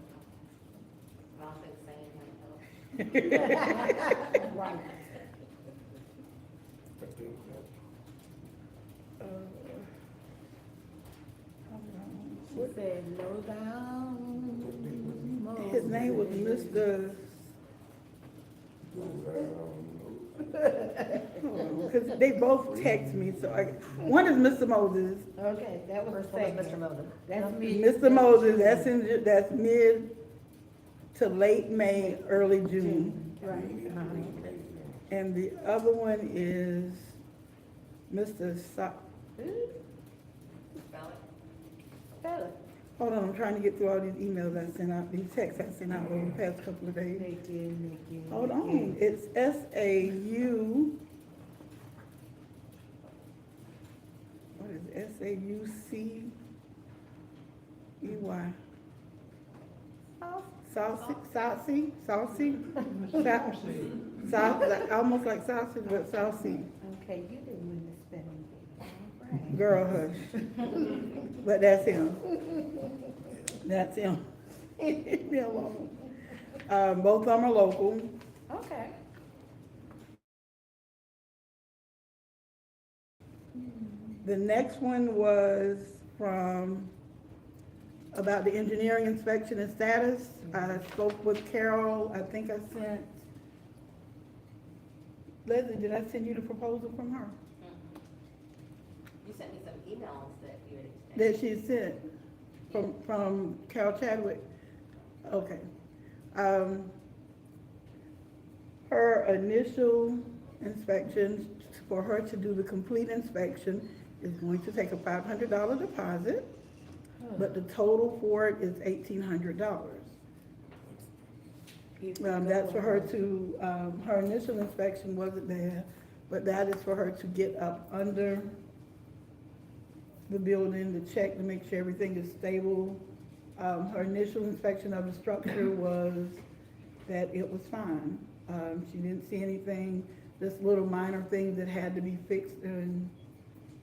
I'll say the same Right. She said, low down. His name was Mr. Because they both text me, so one is Mr. Moses. Okay, that was the First one was second. Mr. Moses. That's me. Mr. Moses, that's mid to late May, early June. Right. And the other one is Mr. Spell it. Hold on, I'm trying to get through all these emails I sent out, these texts I sent out over the past couple of days. Nikki. Hold on, it's S-A-U. What is it? S-A-U-C-E-Y. Saucy, almost like sausage, but saucy. Okay, you didn't win the spelling bee. All right. Girl, hush. But that's him. That's him. Leave me alone. Both of them are local. Okay. The next one was from, about the engineering inspection and status. I spoke with Carol, I think I sent, Leslie, did I send you the proposal from her? You sent me some emails that you had exchanged. That she sent from Carol Chadwick? Okay. Her initial inspection, for her to do the complete inspection, is going to take a $500 deposit, but the total for it is $1,800. That's for her to, her initial inspection wasn't there, but that is for her to get up under the building, to check to make sure everything is stable. Her initial inspection of the structure was that it was fine. She didn't see anything, just little minor things that had to be fixed and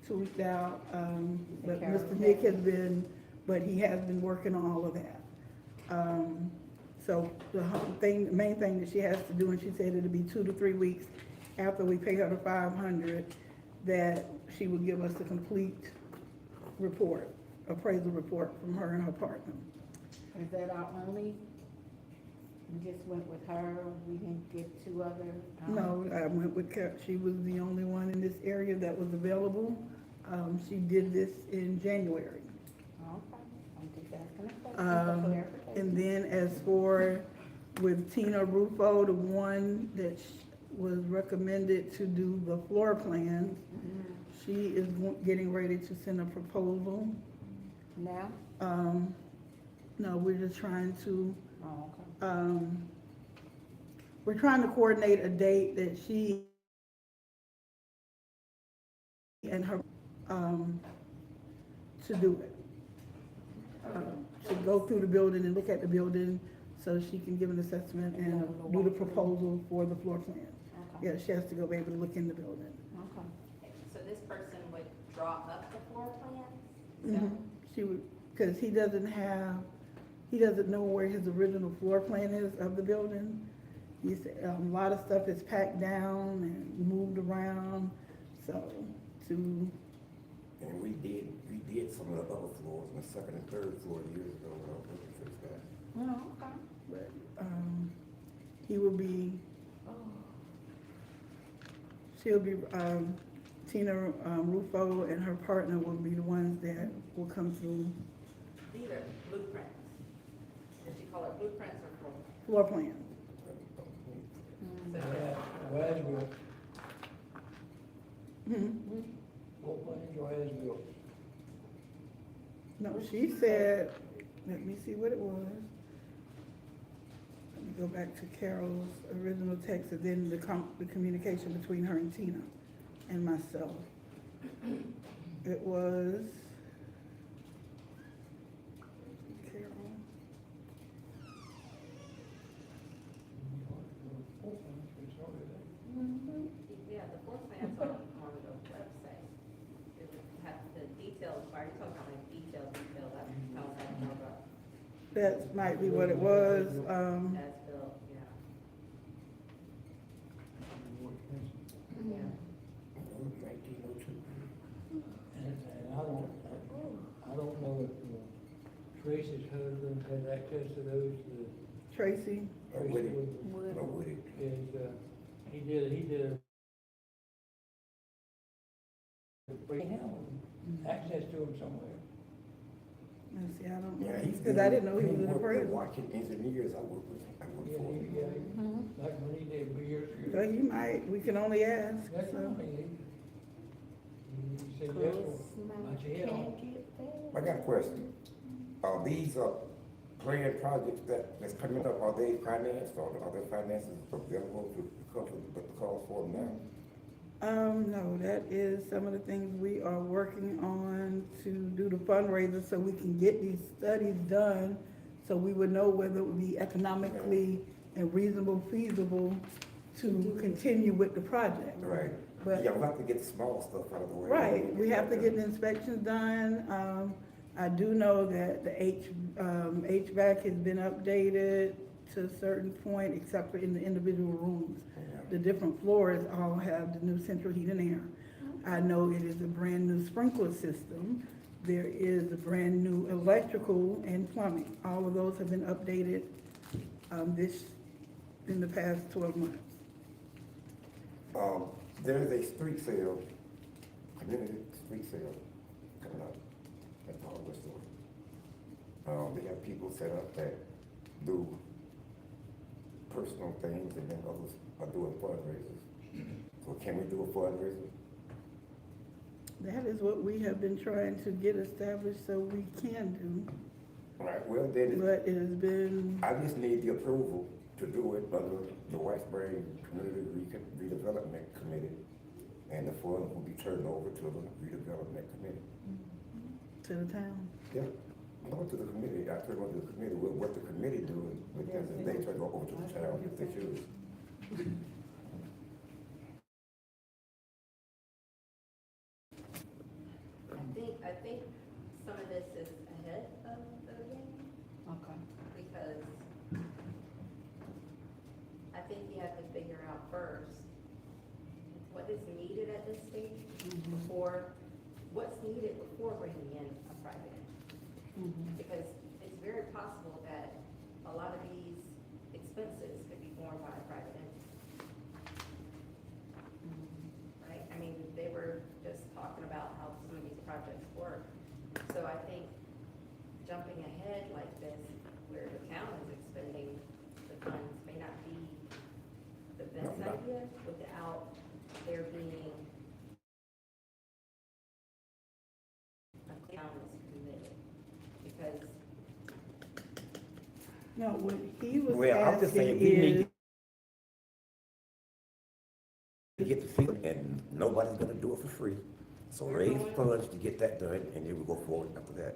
tweaked out. But Mr. Nick has been, but he has been working on all of that. So the main thing that she has to do, and she said it'll be 2 to 3 weeks after we pay her the $500, that she will give us a complete report, appraisal report from her and her partner. Is that our only? We just went with her, we didn't get 2 other? No, I went with Carol. She was the only one in this area that was available. She did this in January. Okay, I'm just asking a question for clarification. And then as for with Tina Rufo, the one that was recommended to do the floor plans, she is getting ready to send a proposal. Now? No, we're just trying to, Oh, okay. we're trying to coordinate a date that she and her, to do it. To go through the building and look at the building so she can give an assessment and do the proposal for the floor plan. Okay. Yeah, she has to go be able to look in the building. Okay. So this person would draw up the floor plans? Mhm. She would, because he doesn't know where his original floor plan is of the building. He said, a lot of stuff is packed down and moved around, so to. And we did some of the other floors, the second and third floor years ago, when I was looking for that. Oh, okay. But, he will be, she'll be, Tina Rufo and her partner will be the ones that will come through These are blueprints. Did you call it blueprints or floor plans. Or as-built, Mhm. floor plans or as-built. No, she said, let me see what it was. Let me go back to Carol's original text and then the communication between her and Tina and myself. It was Carol. Yeah, the floor plans on the website. It would have the details, are you talking about like detail, that tells that number? That might be what it was. As built, yeah. Yeah. 1902. And I don't know if Tracy's husband has access to those, Tracy? Tracy Woody. is, he did access to them somewhere. Let's see, I don't know, Yeah, because I didn't know he was an worked with appraiser. Watching engineers, I worked Yeah, for him. like when he did years ago. So you might, we can only ask, That's so. what I mean. He said yes, I said, yeah. I got a question. Are these, planned projects that's coming up, are they financed, or are their finances available to cover the cost for them now? No, that is some of the things we are working on to do the fundraiser so we can get these studies done, so we would know whether it would be economically and reasonable, feasible to continue with the project. Right. But- Yeah, we'll have to get the small stuff out of the way. Right, we have to get the inspections done. I do know that the HVAC has been updated to a certain point, except for in the individual rooms. The different floors all have the new central heat and air. I know it is a brand new sprinkler system. There is a brand new electrical and plumbing. All of those have been updated, in the past 12 months. There's a street sale, community street sale coming up at the hardware store. They have people set up that do personal things, and then others are doing fundraisers. So can we do a fundraiser? That is what we have been trying to get established so we can do. All right, well, then, But it has been, I just need the approval to do it under the White Springs Community Redevelopment Committee, and the funds will be turned over to the redevelopment committee. to the town. Yeah, go to the committee, I turn over to the committee, what the committee doing, with them, and they turn it over to the town if they choose. I think some of this is ahead of the game, Okay. because I think you have to figure out first what is needed at this stage before, what's needed before bringing in a private entity. Because it's very possible that a lot of these expenses could be borne by a private entity. Right? I mean, they were just talking about how some of these projects work. So I think jumping ahead like this, where the town is expending the funds, may not be the best idea without there being a town that's committed. Because No, what he was Well, I'm just saying, asking we is, need to get the fee, and nobody's gonna do it for free. So raise funds to get that done, and then we'll go forward after that.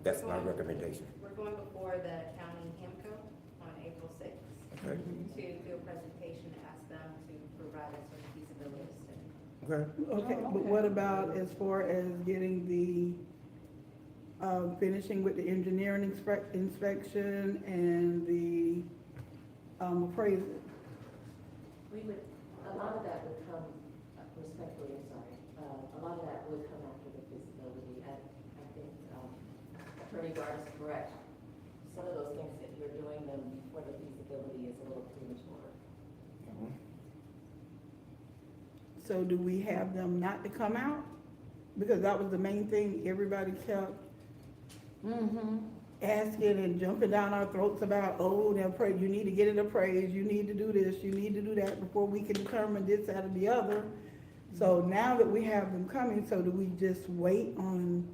That's my recommendation. we're going before the county HAMCO on April 6th Okay. to do a presentation to ask them to provide us with a feasibility study. Okay. okay, but what about as far as getting the, finishing with the engineering inspection and the, appraisal? We would, a lot of that would come, respectfully, I'm sorry, a lot of that would come after the feasibility. I think Attorney Guard is correct. Some of those things that you're doing them before the feasibility is a little premature. So do we have them not to come out? Because that was the main thing everybody kept asking and jumping down our throats about, oh, you need to get it appraised, you need to do this, you need to do that before we can determine this, that, or the other. So now that we have them coming, so do we just wait on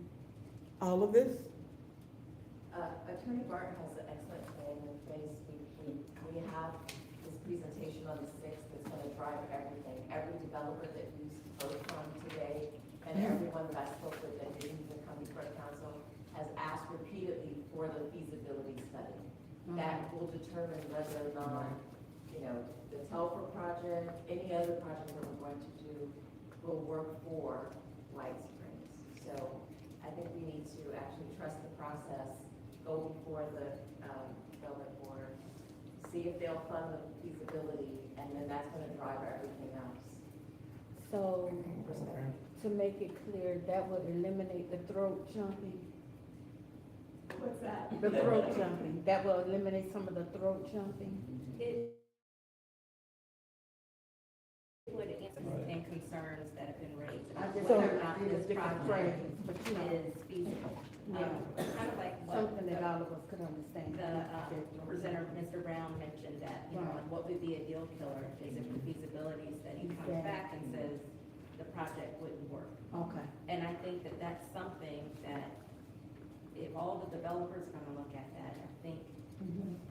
all of this? Attorney Barton has an excellent plan in place. We have this presentation on the 6th that's going to drive everything. Every developer that you spoke from today and everyone that I spoke with that didn't even come before the council has asked repeatedly for the feasibility study. That will determine whether or not, the Telford project, any other project that we're going to do will work for White Springs. So I think we need to actually trust the process, go before the development board, see if they'll fund the feasibility, and then that's going to drive everything else. So, to make it clear, that would eliminate the throat jumping? What's that? The throat jumping, that will eliminate some of the throat jumping? It would answer and concerns that have been raised I about just whether or heard not it was this different project phrases, but you know. is feasible. Kind of like what Something that all of us could understand. the presenter, Mr. Brown, mentioned that, Right. what would be a deal killer is if the feasibility study comes back and says the project wouldn't work. Okay. And I think that that's something that if all the developers are gonna look at that, I think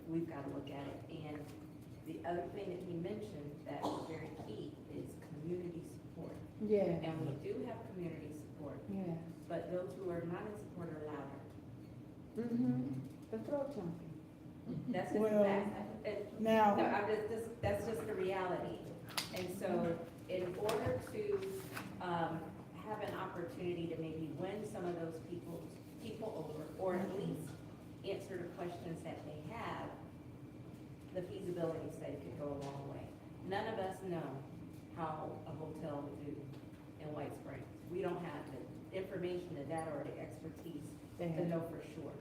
we've gotta look at it. And the other thing that he mentioned that was very key is community support. Yeah. And we do have community support. Yeah. But those who are not in support are louder. The throat jumping. That's just Well, that. now- No, that's just the reality. And so in order to, have an opportunity to maybe win some of those people's people over, or at least answer the questions that they have, the feasibility study could go a long way. None of us know how a hotel would do in White Springs. We don't have the information, the data, or the expertise to know for sure.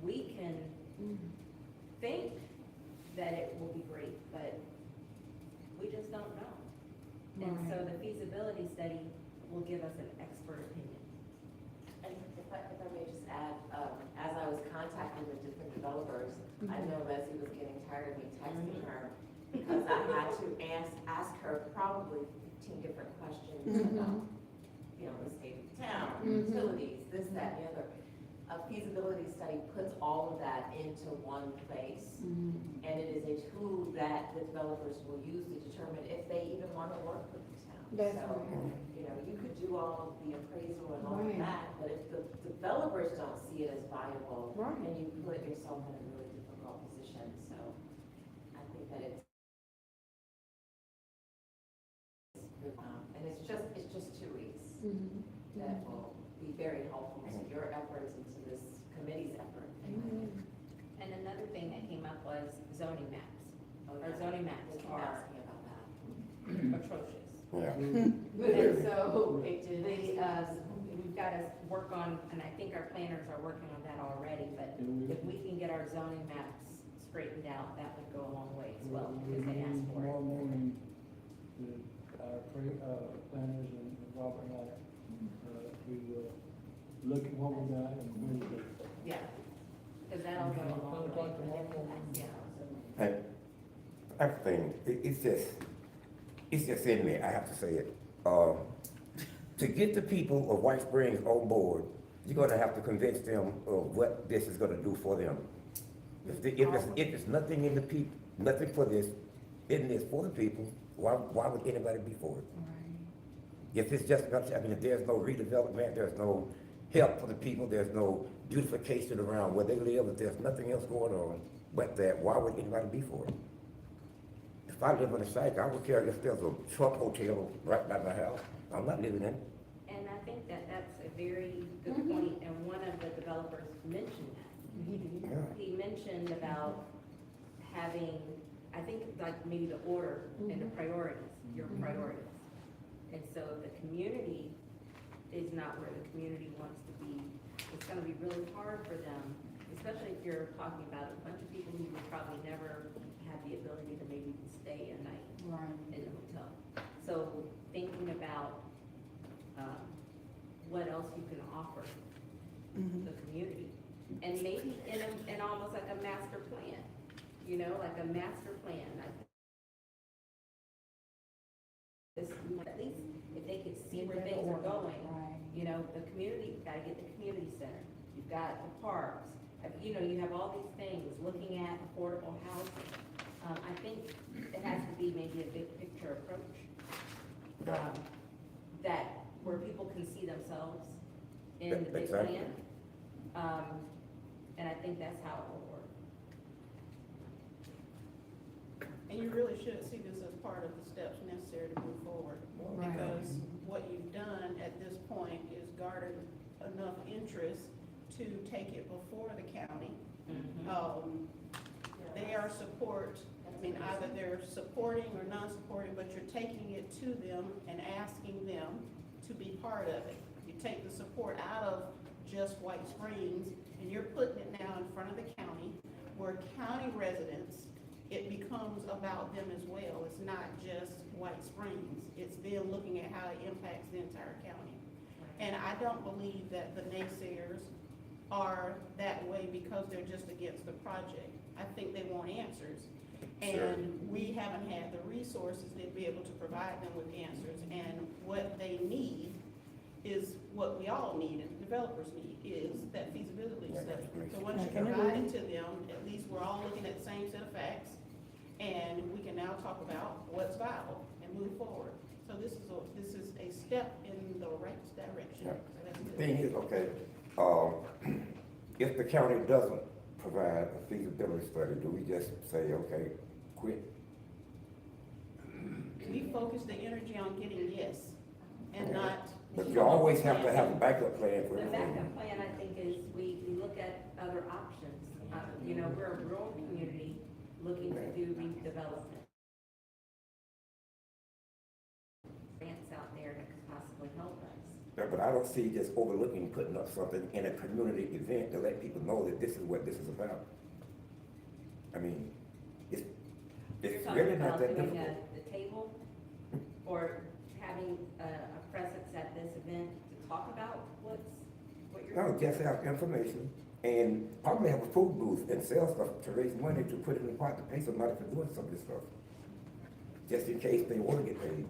We can think that it will be great, but we just don't know. And so the feasibility study will give us an expert opinion. And if I may just add, as I was contacting the different developers, I know Leslie was getting tired of me texting her because I had to ask her probably 15 different questions about, you know, the state of the town, utilities, this, that, and the other. A feasibility study puts all of that into one place, and it is a tool that the developers will use to determine if they even want to work with the town. So, you know, you could do all of the appraisal and all of that, but if the developers don't see it as viable, then you put yourself in a really difficult position. So I think that it's and it's just 2 weeks that will be very helpful to your efforts and to this committee's effort. And another thing that came up was zoning maps. Our zoning maps are atrocious. And so we've got to work on, and I think our planners are working on that already, but if we can get our zoning maps straightened out, that would go a long way as well, because they asked for Tomorrow it. morning, our planners and Robert and I, to look at what we got and when we go. Yeah, because that'll go a long way. Yeah. I think it's just in me, I have to say it. To get the people of White Springs on board, you're gonna have to convince them of what this is gonna do for them. If there's nothing in the people, nothing for this, in this for the people, why would anybody be for it? If it's just, I mean, if there's no redevelopment, there's no help for the people, there's no beautification around where they live, if there's nothing else going on but that, why would anybody be for it? If I live on the site, I would care if there's a truck hotel right by my house. I'm not living in it. And I think that that's a very good point, and one of the developers mentioned that. He mentioned about having, I think like maybe the order and the priorities, your priorities. And so if the community is not where the community wants to be, it's gonna be really hard for them, especially if you're talking about a bunch of people who would probably never have the ability to maybe stay a night in the hotel. So thinking about what else you can offer the community, and maybe in almost like a master plan, you know, like a master plan. At least if they could see where things are going, you know, the community, you've got to get the community center, you've got the parks, you know, you have all these things, looking at affordable housing. I think it has to be maybe a big picture approach, that where people can see themselves in the big plan. And I think that's how it will work. And you really should see this as part of the steps necessary to move forward. Because what you've done at this point is garnered enough interest to take it before the county. They are support, I mean, either they're supporting or non-supporting, but you're taking it to them and asking them to be part of it. You take the support out of just White Springs, and you're putting it now in front of the county, where county residents, it becomes about them as well. It's not just White Springs. It's them looking at how it impacts the entire county. And I don't believe that the naysayers are that way because they're just against the project. I think they want answers. And we haven't had the resources to be able to provide them with answers. And what they need is what we all need and developers need, is that feasibility study. So once you provide it to them, at least we're all looking at the same set of facts, and we can now talk about what's viable and move forward. So this is a step in the right direction. So that's good. Thing is, okay, if the county doesn't provide a feasibility study, do we just say, okay, quit? We focus the energy on getting yes, and not But you always have to have a backup plan for The everything. backup plan, I think, is we look at other options. You know, we're a rural community looking to do redevelopment. Grants out there that could possibly help us. But I don't see just overlooking putting up something in a community event to let people know that this is what this is about. I mean, You're it's talking really not about that doing difficult. the table or having a presence at this event to talk about what you're. No, just have information and probably have a food booth and sell stuff to raise money to put in the pot to pay somebody for doing some of this stuff. Just in case they want to get paid.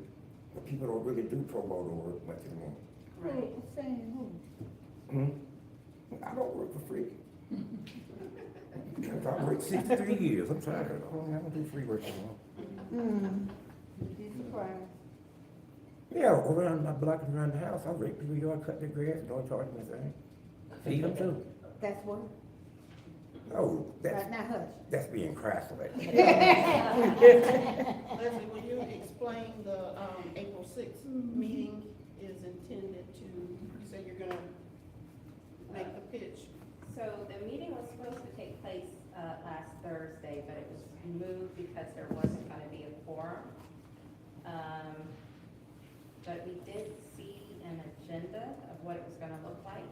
But people don't really do pro bono work much anymore. Right. Saying who? I don't work for free. I worked 63 years. I'm tired. I don't do free work anymore. You'd be surprised. Yeah, around my block and around the house, I rake people yard, cut their grass, don't charge me anything. Feed them too. That's what? Oh, Right now, hush. that's being crass like Leslie, will you explain the, April 6th meeting is intended to, you said you're gonna make the pitch? So the meeting was supposed to take place last Thursday, but it was moved because there wasn't going to be a quorum. But we did see an agenda of what it was going to look like.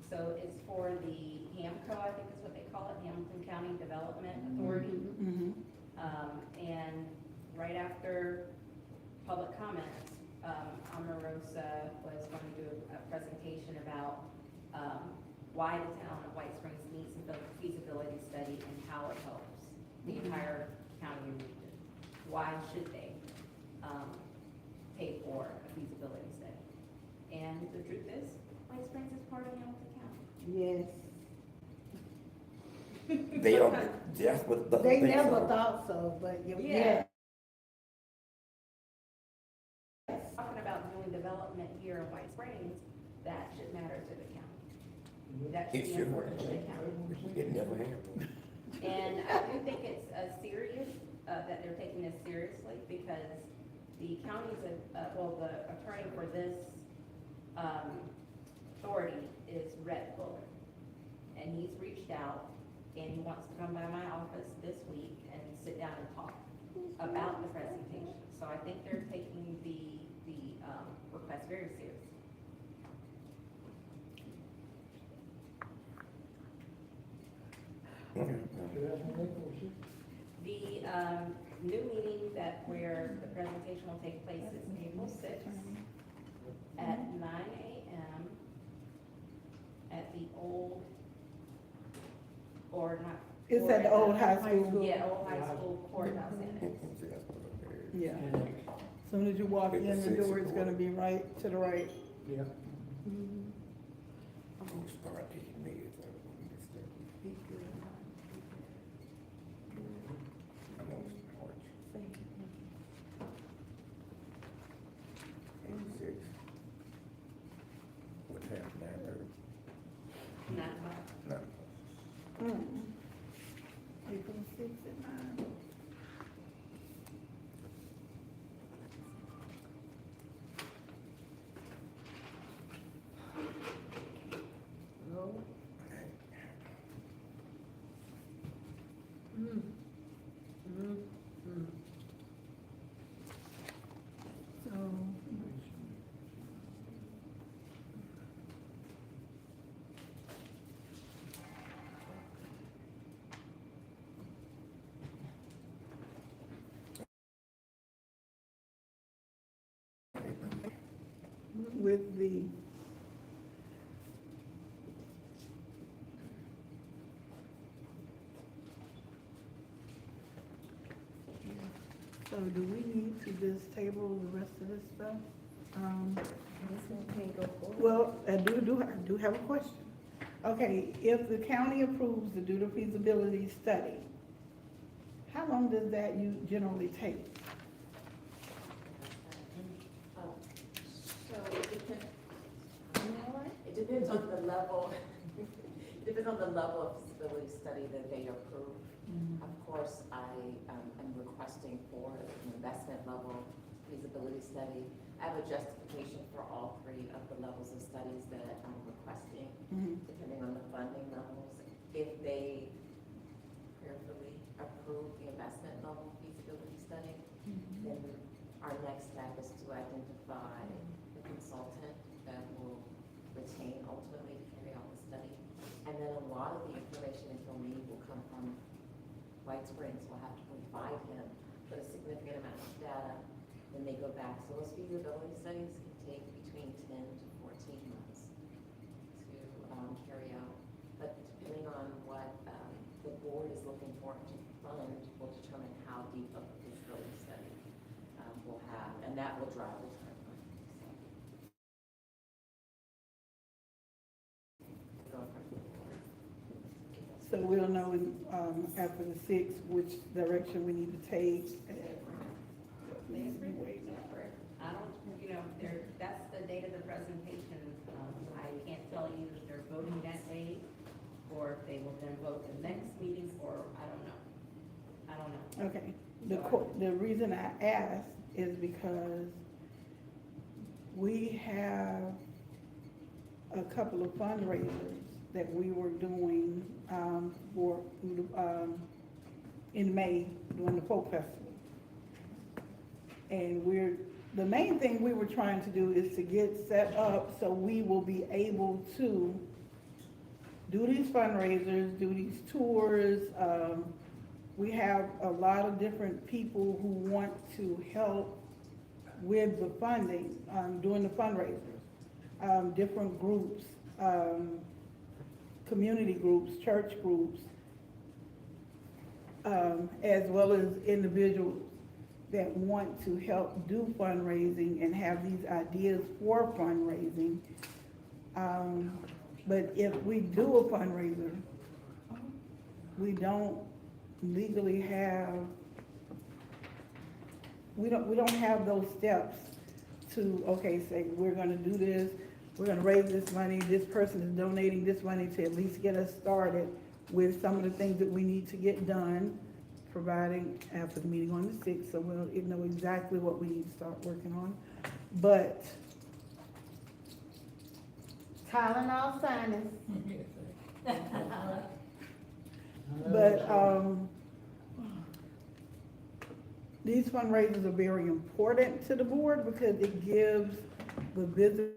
So it's for the HAMCO, I think is what they call it, Hamilton County Development Authority. And right after public comments, Omarosa was going to do a presentation about why the town of White Springs needs a feasibility study and how it helps the entire county and region. Why should they pay for a feasibility study? And the truth is, White Springs is part of Hamilton County. Yes. They don't, that's what the They thing never so. thought so, but Yeah. yeah. Talking about doing development here in White Springs, that should matter to the county. That should It be should. important to the county. It never happened. And I do think it's serious, that they're taking this seriously, because the county's, well, the attorney for this authority is Rhett Fuller. And he's reached out, and he wants to come by my office this week and sit down and talk about the presentation. So I think they're taking the request very seriously. The new meeting where the presentation will take place is April 6th at 9 a.m. at the old, or not. It's at the old high school. Yeah, old high school courthouse annex. Yeah. Soon as you walk in the door, it's gonna be right to the right. Yeah. I'm gonna start taking meetings. I'm gonna start. 86. What time, 9:30? 9 o'clock. No. April 6th at 9. With the so do we need to just table the rest of this stuff? Well, I do have a question. Okay, if the county approves to do the feasibility study, how long does that generally take? So it depends on the level, it depends on the level of feasibility study that they approve. Of course, I am requesting for an investment level feasibility study. I have a justification for all three of the levels of studies that I'm requesting, depending on the funding levels. If they prayerfully approve the investment level feasibility study, then our next step is to identify the consultant that will retain ultimately to carry out the study. And then a lot of the information until me will come from White Springs. Will have to provide him with a significant amount of data. Then they go back. So those feasibility studies can take between 10 to 14 months to carry out. But depending on what the board is looking for to fund, will determine how deep of a feasibility study we'll have, and that will drive the timeline. So we'll know in, after the 6th which direction we need to take. I don't, that's the date of the presentation. I can't tell you if they're voting that day, or if they will then vote the next meeting, or I don't know. Okay, the reason I asked is because we have a couple of fundraisers that we were doing for in May during the folk festival. And the main thing we were trying to do is to get set up so we will be able to do these fundraisers, do these tours. We have a lot of different people who want to help with the funding, doing the fundraisers. Different groups, community groups, church groups, as well as individuals that want to help do fundraising and have these ideas for fundraising. But if we do a fundraiser, we don't legally have, we don't have those steps to, okay, say we're gonna do this, we're gonna raise this money, this person is donating this money to at least get us started with some of the things that we need to get done, providing after the meeting on the 6th, so we'll know exactly what we need to start working on. But Tylenol sinus. But these fundraisers are very important to the board because it gives the visitor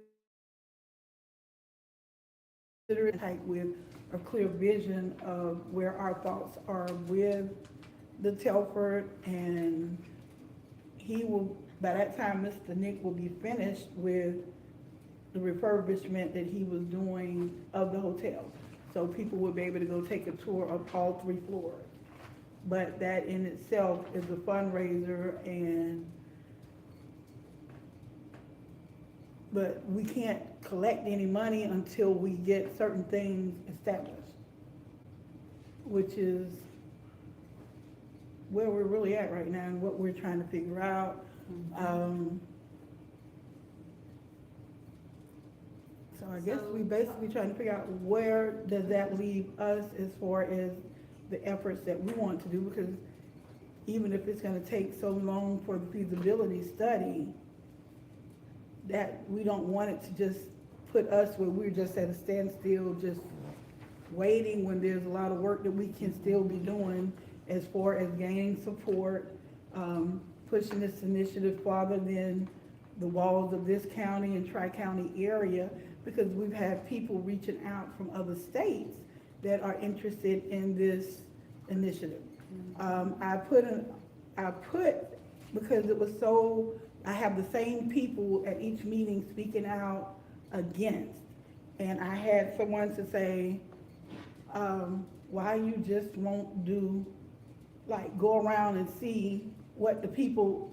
type with a clear vision of where our thoughts are with the Telford, and he will, by that time, Mr. Nick will be finished with the refurbishment that he was doing of the hotel. So people will be able to go take a tour of all 3 floors. But that in itself is a fundraiser, but we can't collect any money until we get certain things established, which is where we're really at right now and what we're trying to figure out. So I guess we basically trying to figure out where does that leave us as far as the efforts that we want to do, because even if it's gonna take so long for the feasibility study, that we don't want it to just put us where we're just at a standstill, just waiting, when there's a lot of work that we can still be doing as far as gaining support, pushing this initiative farther than the walls of this county and tri-county area, because we've had people reaching out from other states that are interested in this initiative. I put, because it was so, I have the same people at each meeting speaking out against, and I had someone to say, why you just won't do, like, go around and see what the people,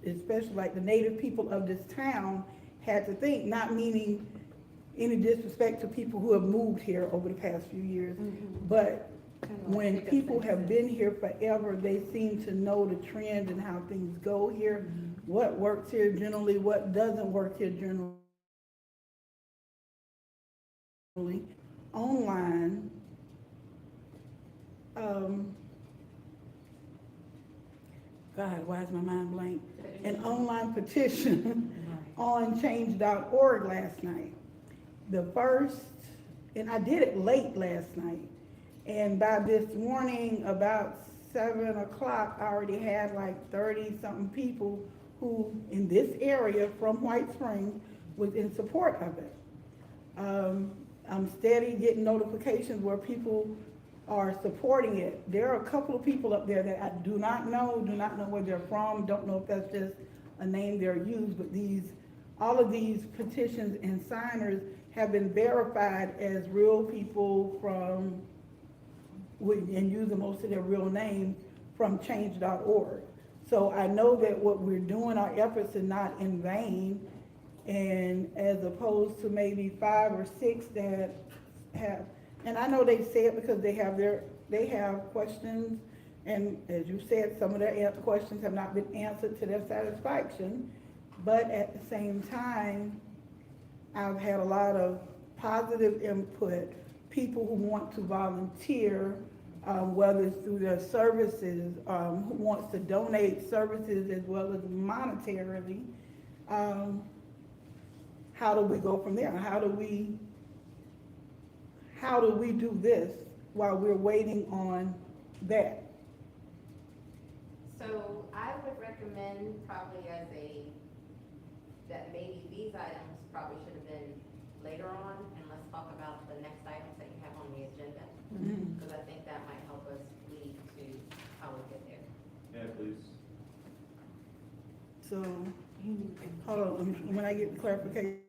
especially like the native people of this town, had to think, not meaning any disrespect to people who have moved here over the past few years, but when people have been here forever, they seem to know the trends and how things go here, what works here generally, what doesn't work here generally. Online, God, why is my mind blank? An online petition on change.org last night. The first, and I did it late last night. And by this morning, about 7 o'clock, I already had like 30-something people who, in this area from White Springs, was in support of it. I'm steady getting notifications where people are supporting it. There are a couple of people up there that I do not know where they're from, don't know if that's just a name they're used, but all of these petitions and signers have been verified as real people from, and using most of their real names, from change.org. So I know that what we're doing, our efforts are not in vain, and as opposed to maybe 5 or 6 that have, and I know they say it because they have questions, and as you said, some of their questions have not been answered to their satisfaction, but at the same time, I've had a lot of positive input, people who want to volunteer, whether it's through their services, who wants to donate services as well as monetarily. How do we go from there? How do we do this while we're waiting on that? So I would recommend probably that maybe these items probably should have been later on, and let's talk about the next items that you have on the agenda. Because I think that might help us lead to how we get there. Yeah, please. So, hold on, when I get the clarification,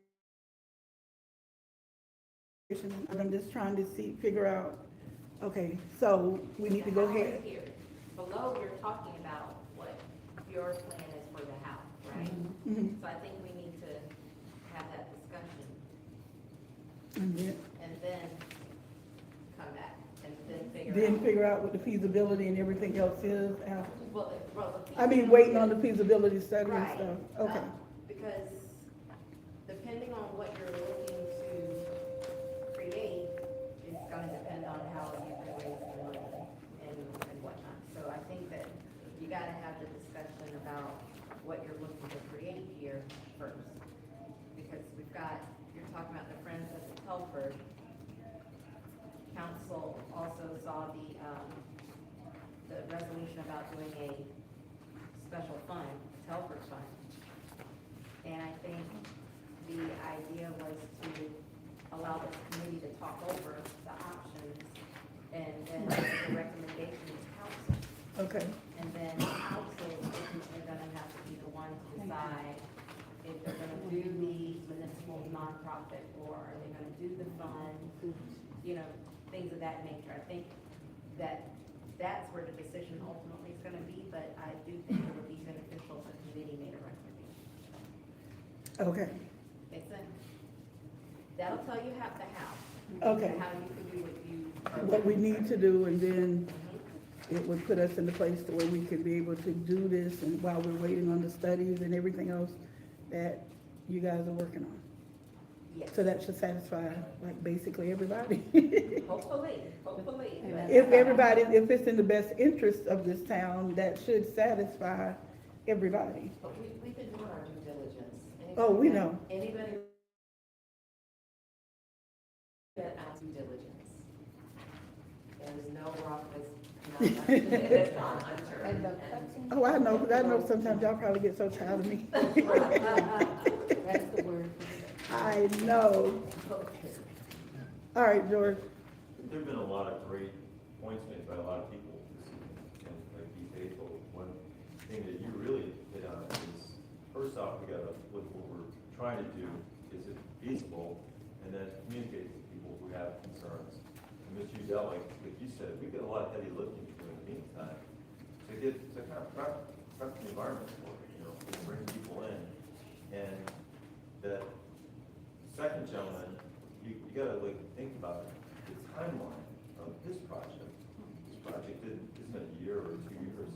I'm just trying to figure out, okay, so we need to go ahead. Here, below, we're talking about what your plan is for the house, right? Mhm. So I think we need to have that discussion And and then come back and then then figure out what the feasibility and everything else is after. Well, I mean, waiting on the feasibility study and Right. stuff, okay. Because depending on what you're looking to create, is gonna depend on how you can raise the money and whatnot. So I think that you gotta have the discussion about what you're looking to create here first. Because you're talking about the Friends of the Telford. Council also saw the resolution about doing a special fund, Telford Fund. And I think the idea was to allow the committee to talk over the options and then make a recommendation to council. Okay. And then council is gonna have to be the one to decide if they're gonna do the municipal nonprofit or are they gonna do the fund, things of that nature. I think that's where the decision ultimately is gonna be, but I do think it would be beneficial if the committee made a recommendation. Okay, Make sense? That'll tell you half the house. Okay. How you can do what you. what we need to do, and then it would put us in the place to where we could be able to do this, and while we're waiting on the studies and everything else that you guys are working on. Yes. So that should satisfy, like, basically everybody. Hopefully. If it's in the best interest of this town, that should satisfy everybody. But we've been doing our due diligence. Oh, we know. Anybody that has due diligence, there's no rock that's not unturned. Oh, I know, because I know sometimes y'all probably get so tired of me. That's the word. I know. All right, George. There've been a lot of great points made by a lot of people, and like be faithful. One thing that you really hit on is, first off, we gotta look what we're trying to do, is it feasible, and then communicate with people who have concerns. And Ms. Udell, like you said, we've got a lot of heavy lifting to do in the meantime, to kind of prep the environment for it, to bring people in. And that second gentleman, you gotta think about the timeline of his project. This project isn't a year or 2 years.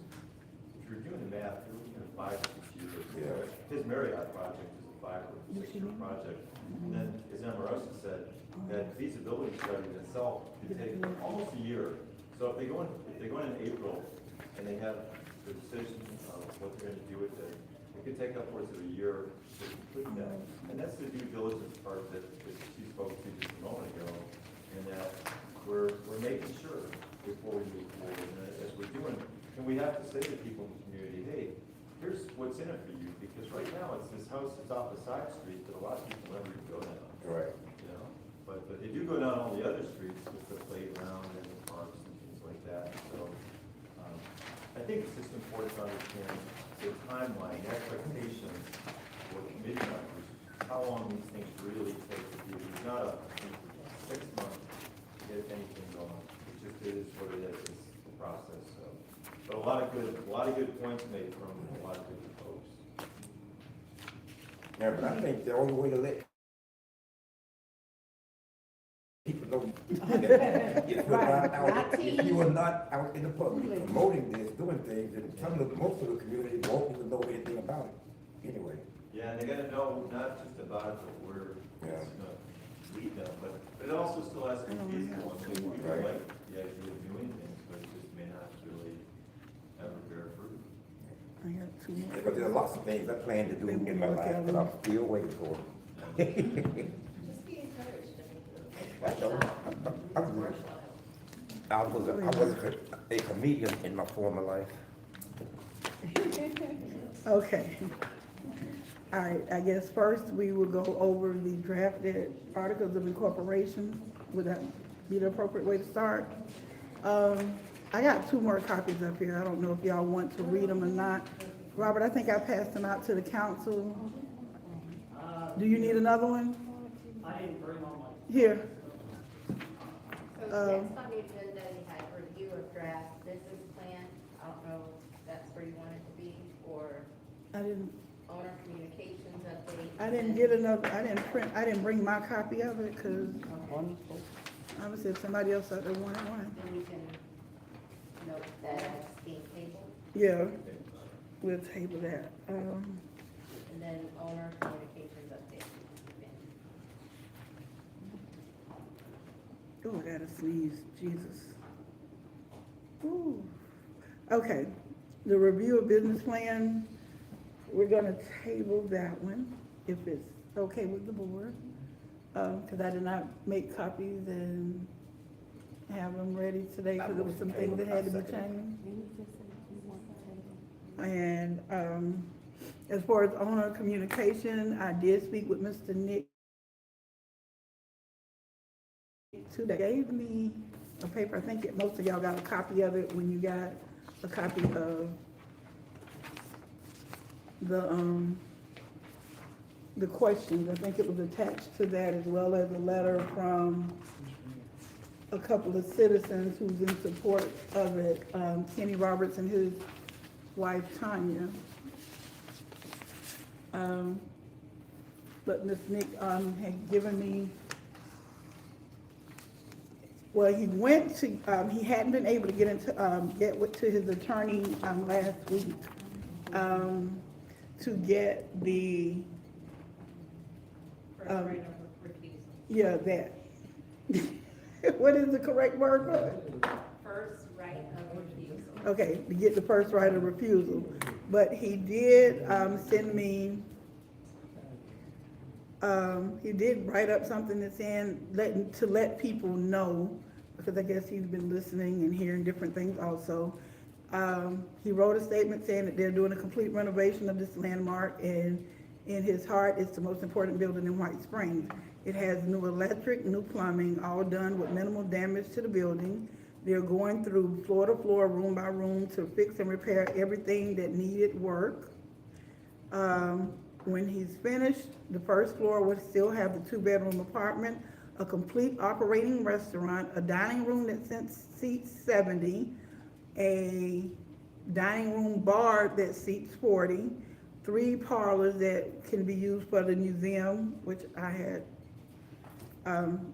If you're doing the math, you're looking at 5 or 6 years. Yeah. His Marriott project is a 5 or 6 year project. And then, as Amarissa said, that feasibility study in itself could take almost a year. So if they they go in April, and they have the decision of what they're gonna do with it, it could take upwards of a year to complete that. And that's the due diligence part that she spoke to just a moment ago, and that we're making sure before we move forward, and as we're doing, and we have to say to people in the community, hey, here's what's in it for you, because right now, it's this house that's off the side street that a lot of people never even go down. Right. You know, but they do go down all the other streets with the playground and the parks and things like that, so, I think it's just important to understand the timeline, expectations for committee members, how long these things really take to do. It's not a 6 months to get anything going. It just is what it is, it's the process, so. But a lot of good points made from a lot of different folks. Yeah, but I think the only way to let people know if you are not out in the public promoting this, doing things, and most of the community won't even know anything about it anyway. Yeah, and they gotta know not just about it, but where it's gonna lead them, but it also still has to be feasible. I mean, people Right. like the idea of doing things, but it just may not really ever bear fruit. Because there are lots of things I plan to do in my life, but I'm still waiting for them. Just be encouraged. I was a comedian in my former life. Okay. All right, I guess first we will go over the drafted articles of incorporation. Would that be the appropriate way to start? I got 2 more copies up here. I don't know if y'all want to read them or not. Robert, I think I passed them out to the council. Do you need another one? I didn't bring all mine. Here. So next on the agenda, you had review of draft business plan. I don't know if that's where you want it to be, or I didn't owner communications update. I didn't get another, I didn't bring my copy of it, because obviously if somebody else out there wanted one. Then we can note that as being tabled, Yeah, we'll table that. and then owner communications update. Oh, I gotta sneeze, Jesus. Ooh. Okay, the review of business plan, we're gonna table that one, if it's okay with the board. Cause I did not make copies and have them ready today, cause there was some things that had to be changed. And, as far as owner communication, I did speak with Mr. Nick today. Gave me a paper, I think most of y'all got a copy of it when you got a copy of the questions. I think it was attached to that, as well as a letter from a couple of citizens who's in support of it, Kenny Roberts and his wife Tanya. But Ms. Nick had given me, well, he went to, he hadn't been able to get to his attorney last week to get the yeah, that. What is the correct word for it? First right of refusal. Okay, to get the first right of refusal. But he did send me, he did write up something that's to let people know, because I guess he's been listening and hearing different things also. He wrote a statement saying that they're doing a complete renovation of this landmark, and in his heart, it's the most important building in White Springs. It has new electric, new plumbing, all done with minimal damage to the building. They're going through floor to floor, room by room, to fix and repair everything that needed work. When he's finished, the first floor will still have the 2-bedroom apartment, a complete operating restaurant, a dining room that seats 70, a dining room bar that seats 40, 3 parlors that can be used for the museum, which I had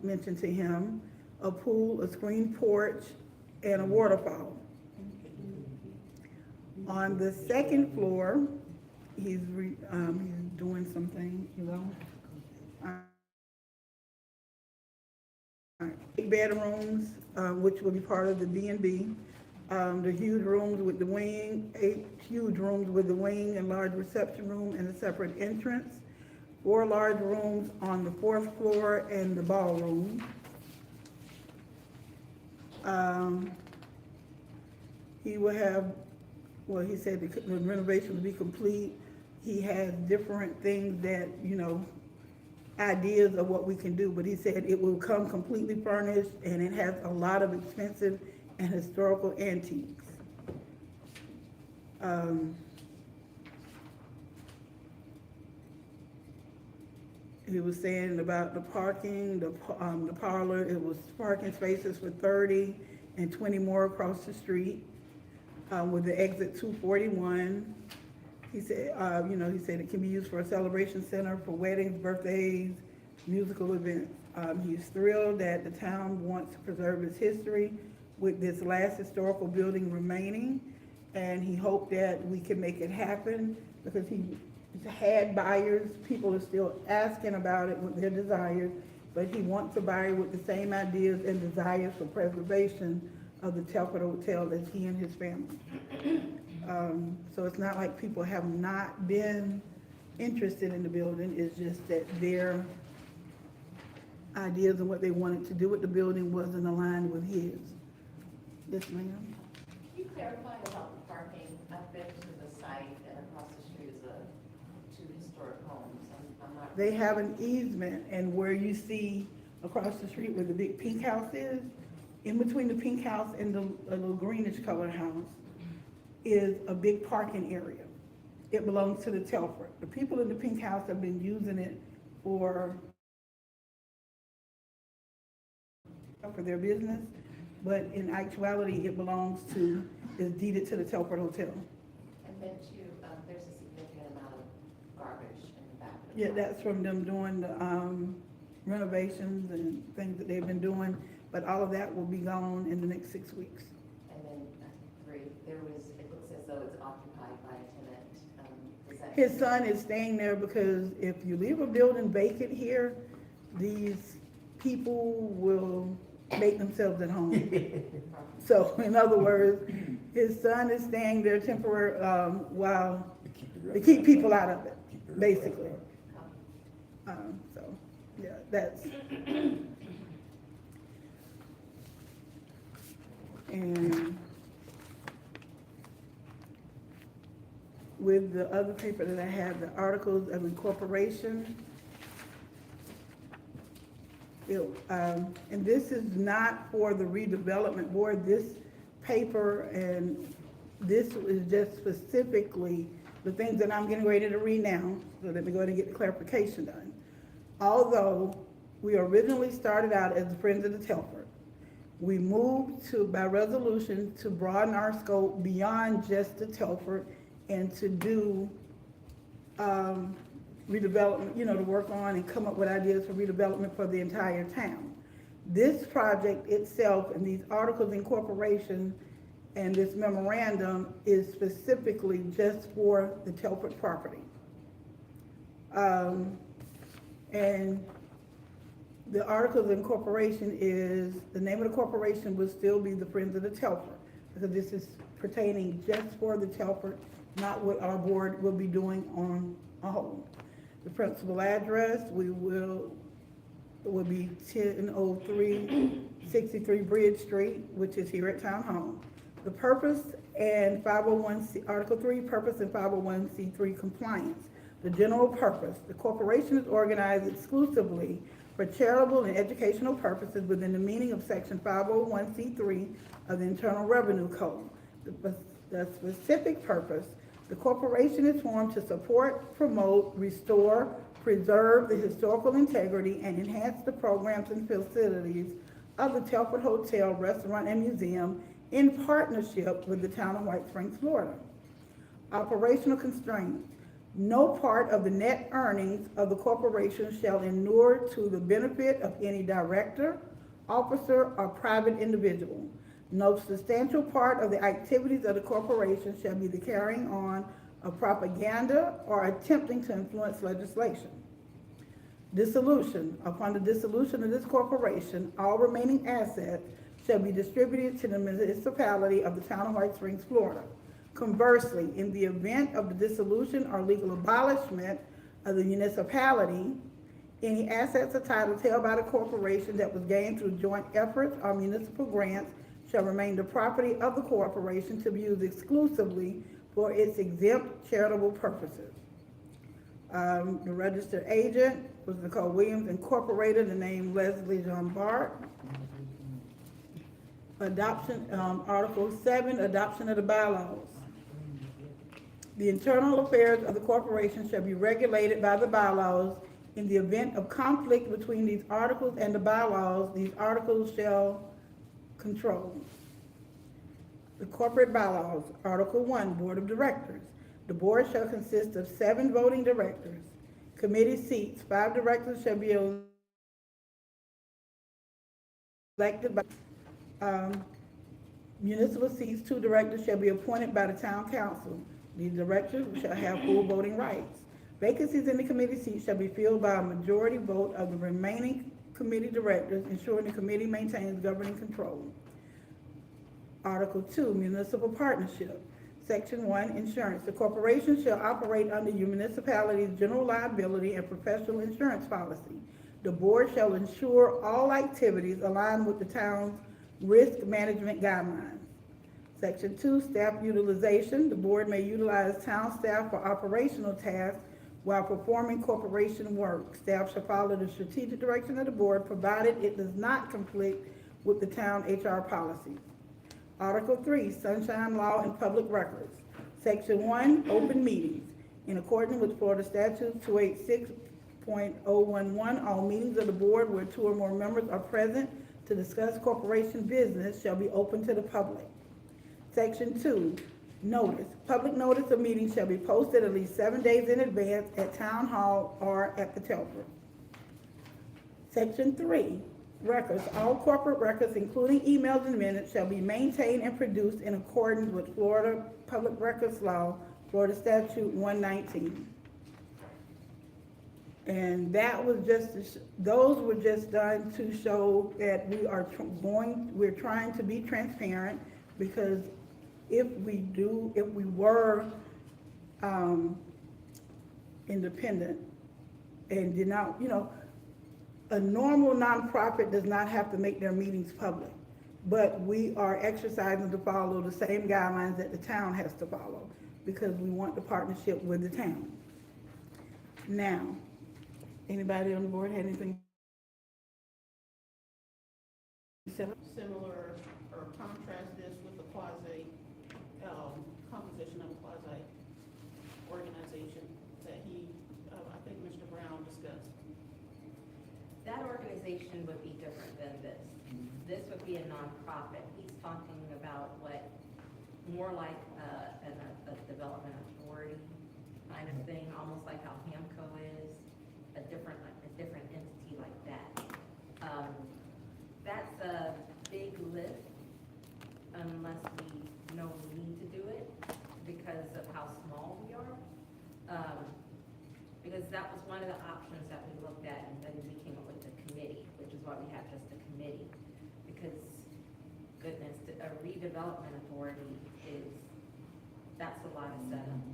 mentioned to him, a pool, a screen porch, and a waterfall. On the second floor, he's doing something, you know. 8 bedrooms, which will be part of the B&B. The huge rooms with the wing, 8 huge rooms with the wing and large reception room and a separate entrance. 4 large rooms on the 4th floor and the ballroom. He will have, well, he said the renovation will be complete. He has different things that, you know, ideas of what we can do, but he said it will come completely furnished and it has a lot of expensive and historical antiques. He was saying about the parking, the parlor, it was parking spaces for 30 and 20 more across the street with the exit 241. He said, you know, he said it can be used for a celebration center for weddings, birthdays, musical events. He's thrilled that the town wants to preserve its history with this last historical building remaining, and he hoped that we can make it happen because he's had buyers. People are still asking about it with their desires, but he wants a buyer with the same ideas and desires for preservation of the Telford Hotel as he and his family. So it's not like people have not been interested in the building, it's just that their ideas and what they wanted to do with the building wasn't aligned with his. Yes, ma'am? Can you clarify about the parking? I've been to the site and across the street is 2 historic homes. I'm not. They have an easement, and where you see across the street where the big pink house is, in between the pink house and the little greenish colored house is a big parking area. It belongs to the Telford. The people in the pink house have been using it for their business, but in actuality, it belongs to, is deeded to the Telford Hotel. And then too, there's a significant amount of garbage in the back of the Yeah, that's from them doing the renovations and things that they've been doing, but all of that will be gone in the next 6 weeks. And then 3, there was, it looks as though it's occupied by a tenant. Is that His son is staying there because if you leave a building vacant here, these people will make themselves at home. So in other words, his son is staying there temporary, while, to keep people out of it, basically. So, yeah, that's. And with the other paper that I have, the articles of incorporation. And this is not for the redevelopment board. This paper and this is just specifically the things that I'm getting ready to read now. So let me go ahead and get the clarification done. Although we originally started out as the Friends of the Telford, we moved to, by resolution, to broaden our scope beyond just the Telford and to do redevelopment, you know, to work on and come up with ideas for redevelopment for the entire town. This project itself and these articles of incorporation and this memorandum is specifically just for the Telford property. And the articles of incorporation is, the name of the corporation will still be the Friends of the Telford, because this is pertaining just for the Telford, not what our board will be doing on a whole. The principal address, will be 1003 63 Bridge Street, which is here at Town Hall. The purpose and 501c, Article 3, purpose and 501c3 compliance. The general purpose, the corporation is organized exclusively for charitable and educational purposes within the meaning of Section 501c3 of the Internal Revenue Code. The specific purpose, the corporation is formed to support, promote, restore, preserve the historical integrity, and enhance the programs and facilities of the Telford Hotel, Restaurant, and Museum in partnership with the town of White Springs, Florida. Operational constraints. No part of the net earnings of the corporation shall inure to the benefit of any director, officer, or private individual. No substantial part of the activities of the corporation shall be the carrying on of propaganda or attempting to influence legislation. Dissolution. Upon the dissolution of this corporation, all remaining assets shall be distributed to the municipality of the town of White Springs, Florida. Conversely, in the event of the dissolution or legal abolishment of the municipality, any assets or titles held by the corporation that was gained through joint efforts or municipal grants shall remain the property of the corporation to be used exclusively for its exempt charitable purposes. The registered agent was Nicole Williams Incorporated, the name Leslie John Bart. Adoption, Article 7, adoption of the bylaws. The internal affairs of the corporation shall be regulated by the bylaws. In the event of conflict between these articles and the bylaws, these articles shall control. The corporate bylaws, Article 1, Board of Directors. The board shall consist of 7 voting directors. Committee seats, 5 directors shall be elected by municipal seats, 2 directors shall be appointed by the town council. These directors shall have full voting rights. Vacancies in the committee seats shall be filled by a majority vote of the remaining committee directors, ensuring the committee maintains governing control. Article 2, Municipal Partnership. Section 1, Insurance. The corporation shall operate under your municipality's general liability and professional insurance policy. The board shall ensure all activities align with the town's risk management guidelines. Section 2, Staff Utilization. The board may utilize town staff for operational tasks while performing corporation work. Staff shall follow the strategic direction of the board, provided it does not conflict with the town HR policies. Article 3, Sunshine Law and Public Records. Section 1, Open Meetings. In accordance with Florida Statute 286.011, all meetings of the board where 2 or more members are present to discuss corporation business shall be open to the public. Section 2, Notice. Public notice of meetings shall be posted at least 7 days in advance at Town Hall or at the Telford. Section 3, Records. All corporate records, including emails and minutes, shall be maintained and produced in accordance with Florida Public Records Law, Florida Statute 119. And that was just, those were just done to show that we're trying to be transparent, because if we were independent and did not, a normal nonprofit does not have to make their meetings public, but we are exercising to follow the same guidelines that the town has to follow, because we want the partnership with the town. Now, anybody on the board had anything? Similar or contrast this with the quasi, composition of quasi organization that I think Mr. Brown discussed. That organization would be different than this. This would be a nonprofit. He's talking about what, more like a development authority kind of thing, almost like how HAMCO is, a different entity like that. That's a big lift unless we know we need to do it because of how small we are. Because that was one of the options that we looked at, and then we came up with the committee, which is why we have just a committee. Because, goodness, a redevelopment authority that's a lot of setup.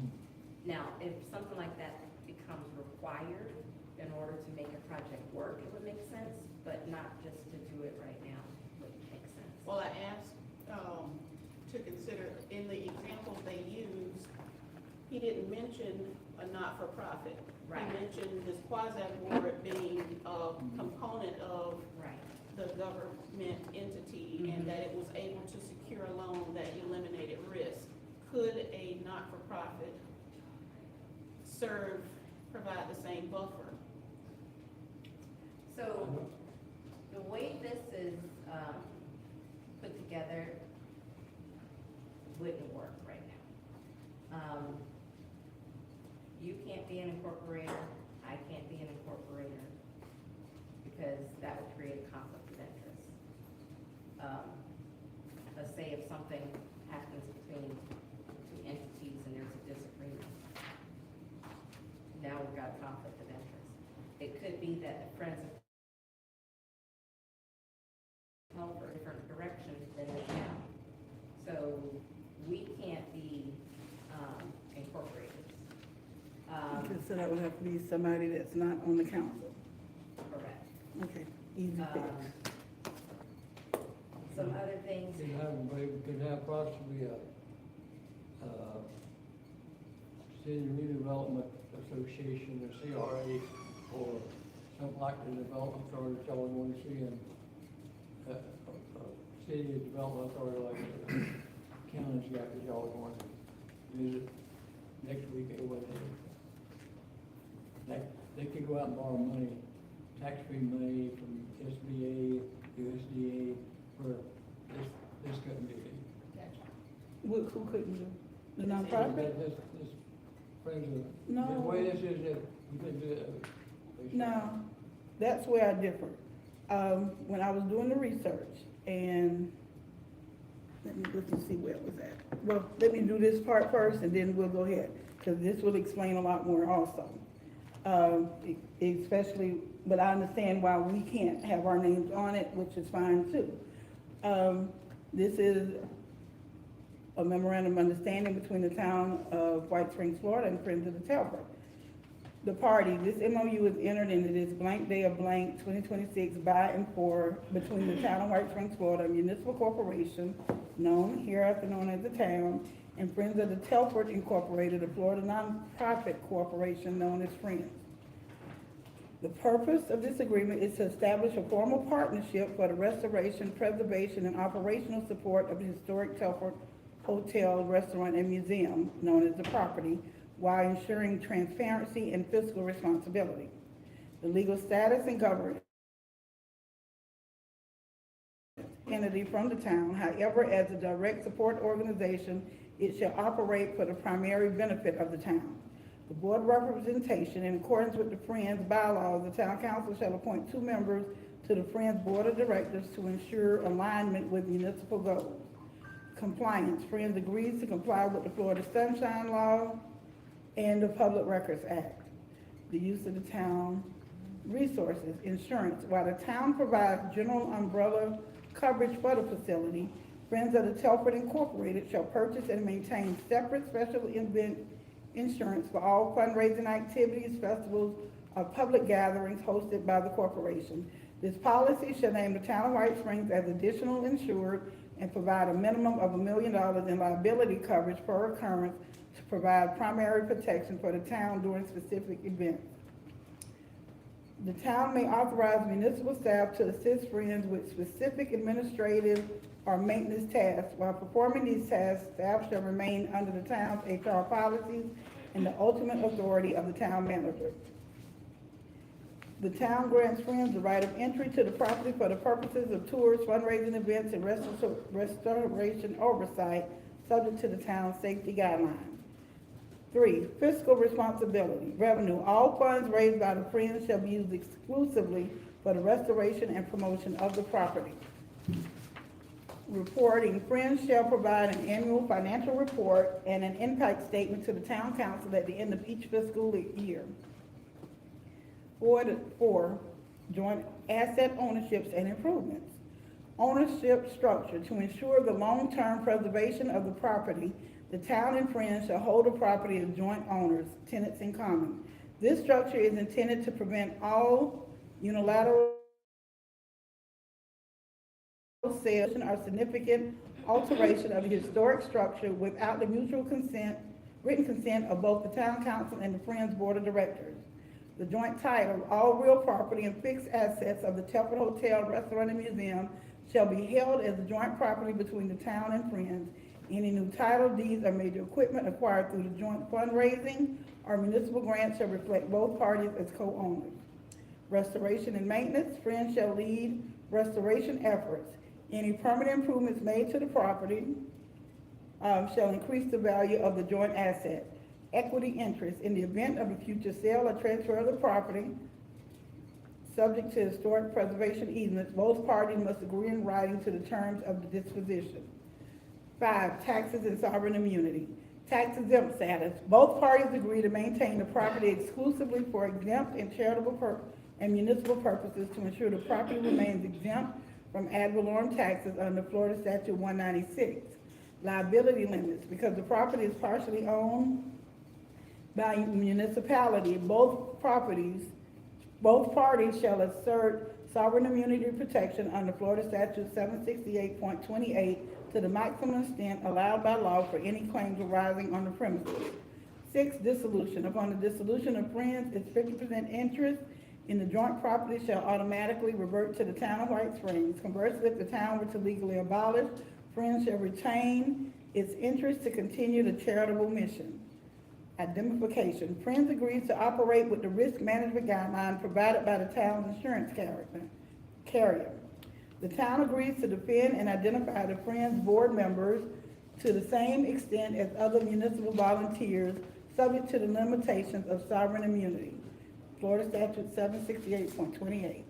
Now, if something like that becomes required in order to make a project work, it would make sense, but not just to do it right now would make sense. Well, I asked to consider, in the examples they used, he didn't mention a not-for-profit. Right. He mentioned this quasi-board being a component of the government entity, and that it was able to secure a loan that eliminated risk. Could a not-for-profit provide the same buffer? So the way this is put together wouldn't work right now. You can't be an incorporator, I can't be an incorporator, because that would create a conflict of interest. Let's say if something happens between 2 entities and there's a disagreement, now we've got a conflict of interest. It could be that the Friends of Telford, different direction So that would have to be somebody that's not on the council. Correct. Okay, easy fix. Some other things. Could have possibly a city redevelopment association, or CRA, or something like the development authority that y'all want to see, and city development authority like the county's got that y'all want to visit next week or whatever. They could go out and borrow money, tax-free money from SBA, USDA, for this couldn't be. Who couldn't do? The nonprofit? This president. No. The way this is, that you couldn't do it. No, that's where I differ. When I was doing the research, and let me see where it was at. Well, let me do this part first, and then we'll go ahead, because this will explain a lot more also. Especially, but I understand why we can't have our names on it, which is fine too. This is a memorandum of understanding between the town of White Springs, Florida, and Friends of the Telford. The party, this MOU is entered into this blank day of blank 2026 by and for between the town of White Springs, Florida, a municipal corporation hereafter known as the town, and Friends of the Telford Incorporated, a Florida nonprofit corporation known as Friends. The purpose of this agreement is to establish a formal partnership for the restoration, preservation, and operational support of the historic Telford Hotel, Restaurant, and Museum, known as the property, while ensuring transparency and fiscal responsibility. The legal status and governance entity from the town, however, as a direct support organization, it shall operate for the primary benefit of the town. The board representation, in accordance with the Friends bylaws, the town council shall appoint 2 members to the Friends board of directors to ensure alignment with municipal goals. Compliance, Friends agrees to comply with the Florida Sunshine Law and the Public Records Act. The use of the town resources, insurance. While the town provides general umbrella coverage for the facility, Friends of the Telford Incorporated shall purchase and maintain separate special event insurance for all fundraising activities, festivals, or public gatherings hosted by the corporation. This policy shall name the town of White Springs as additional insured and provide a minimum of $1 million in liability coverage per occurrence to provide primary protection for the town during specific events. The town may authorize municipal staff to assist Friends with specific administrative or maintenance tasks. While performing these tasks, staff shall remain under the town's HR policies and the ultimate authority of the town manager. The town grants Friends the right of entry to the property for the purposes of tours, fundraising events, and restoration oversight, subject to the town's safety guidelines. 3, fiscal responsibility. Revenue. All funds raised by the Friends shall be used exclusively for the restoration and promotion of the property. Reporting. Friends shall provide an annual financial report and an impact statement to the town council at the end of each fiscal year. 4, joint asset ownerships and improvements. Ownership structure. To ensure the long-term preservation of the property, the town and Friends shall hold the property as joint owners, tenants in common. This structure is intended to prevent all unilateral sales or significant alteration of the historic structure without the mutual consent, written consent of both the town council and the Friends board of directors. The joint title, all real property and fixed assets of the Telford Hotel, Restaurant, and Museum shall be held as the joint property between the town and Friends. Any new title deeds or major equipment acquired through the joint fundraising or municipal grants shall reflect both parties as co-owners. Restoration and maintenance. Friends shall lead restoration efforts. Any permanent improvements made to the property shall increase the value of the joint asset. Equity interest. In the event of a future sale or transfer of the property, subject to historic preservation easements, both parties must agree in writing to the terms of the disposition. 5, taxes and sovereign immunity. Tax exempt status. Both parties agree to maintain the property exclusively for exempt and charitable and municipal purposes to ensure the property remains exempt from ad valorem taxes under Florida Statute 196. Liability limits. Because the property is partially owned by municipality, both parties shall assert sovereign immunity protection under Florida Statute 768.28 to the maximum extent allowed by law for any claims arising on the premises. 6, dissolution. Upon the dissolution of Friends, its 50% interest in the joint property shall automatically revert to the town of White Springs. Conversely, if the town were to legally abolish, Friends shall retain its interest to continue the charitable mission. Indemnification. Friends agrees to operate with the risk management guidelines provided by the town's insurance carrier. The town agrees to defend and identify the Friends board members to the same extent as other municipal volunteers, subject to the limitations of sovereign immunity. Florida Statute 768.28.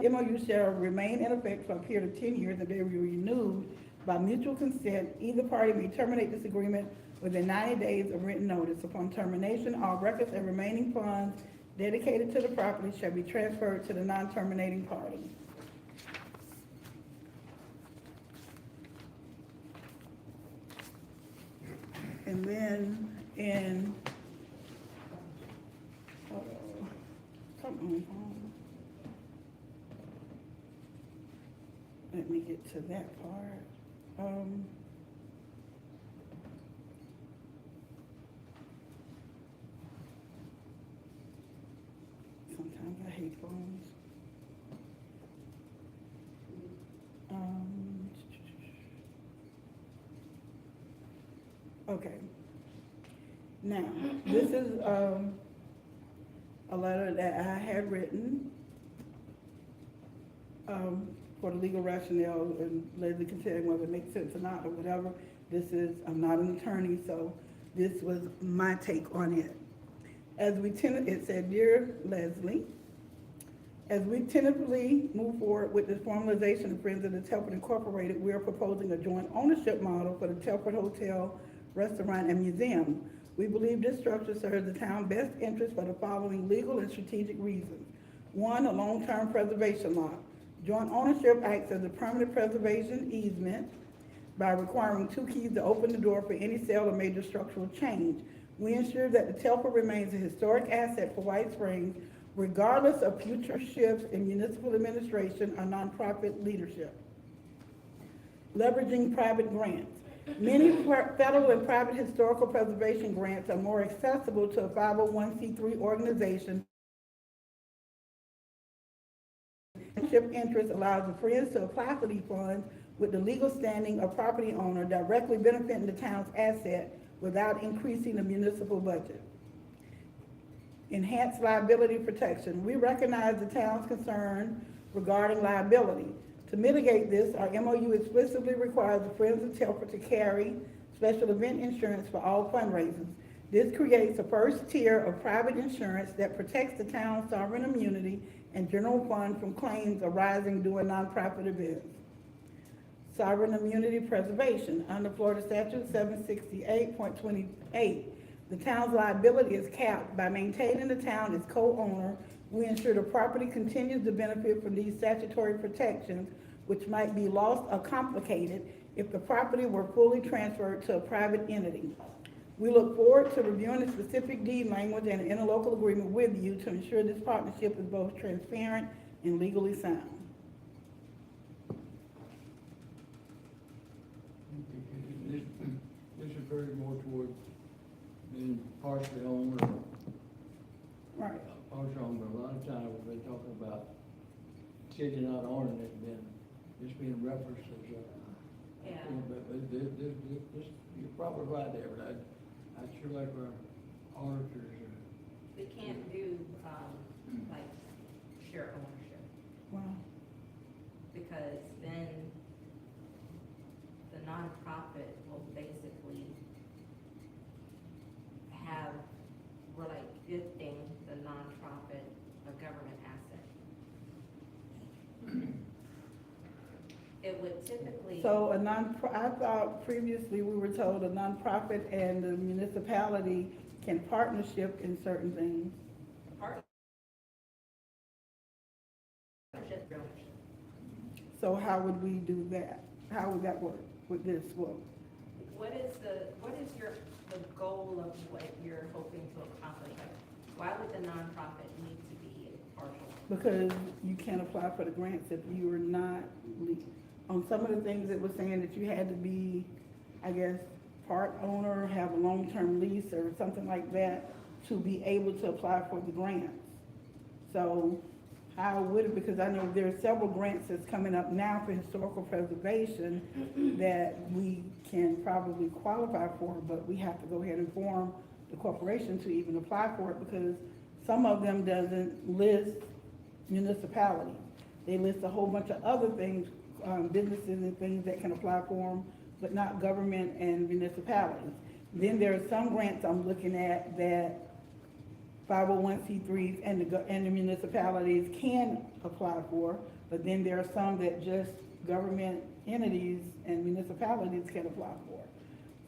MOU shall remain in effect for a period of 10 years and be renewed by mutual consent. Either party may terminate this agreement within 90 days of written notice. Upon termination, all records and remaining funds dedicated to the property shall be transferred to the non-terminating party. And then in let me get to that part. Sometimes I hate phones. Okay. Now, this is a letter that I had written for the legal rationale, and Leslie can tell you whether it makes sense or not or whatever. I'm not an attorney, so this was my take on it. It said, Dear Leslie, as we tentatively move forward with the formalization of Friends of the Telford Incorporated, we are proposing a joint ownership model for the Telford Hotel, Restaurant, and Museum. We believe this structure serves the town's best interest for the following legal and strategic reasons. 1, a long-term preservation law. Joint ownership acts as a permanent preservation easement by requiring 2 keys to open the door for any sale or major structural change. We ensure that the Telford remains a historic asset for White Springs, regardless of future shifts in municipal administration or nonprofit leadership. Leveraging private grants. Many federal and private historical preservation grants are more accessible to a 501c3 organization. Interest allows the Friends to apply for these funds with the legal standing of property owner, directly benefiting the town's asset without increasing the municipal budget. Enhanced liability protection. We recognize the town's concern regarding liability. To mitigate this, our MOU explicitly requires the Friends of Telford to carry special event insurance for all fundraisers. This creates a first tier of private insurance that protects the town's sovereign immunity and general fund from claims arising during nonprofit events. Sovereign immunity preservation. Under Florida Statute 768.28, the town's liability is capped. By maintaining the town as co-owner, we ensure the property continues to benefit from these statutory protections, which might be lost or complicated if the property were fully transferred to a private entity. We look forward to reviewing the specific deed language and an interlocal agreement with you to ensure this partnership is both transparent and legally sound. This is very more toward being partially owned or right. Partially owned, but a lot of times we've been talking about city not owning it, and then it's being referenced as a. Yeah. But this, you're probably right there, but I sure like our auditors. We can't do, like, share ownership. Wow. Because then the nonprofit will basically we're like gifting the nonprofit a government asset. It would typically. So I thought previously we were told a nonprofit and the municipality can partnership in certain things. So how would we do that? How would that work with this? Well, what is the goal of what you're hoping to accomplish? Like, why would the nonprofit need to be impartial? Because you can't apply for the grants if you are not, on some of the things it was saying that you had to be, I guess, part owner, have a long-term lease or something like that to be able to apply for the grants. So how would it, because I know there are several grants that's coming up now for historical preservation that we can probably qualify for, but we have to go ahead and form the corporation to even apply for it, because some of them doesn't list municipalities. They list a whole bunch of other things, businesses and things that can apply for them, but not government and municipalities. Then there are some grants I'm looking at that 501c3s and the municipalities can apply for, but then there are some that just government entities and municipalities can apply for.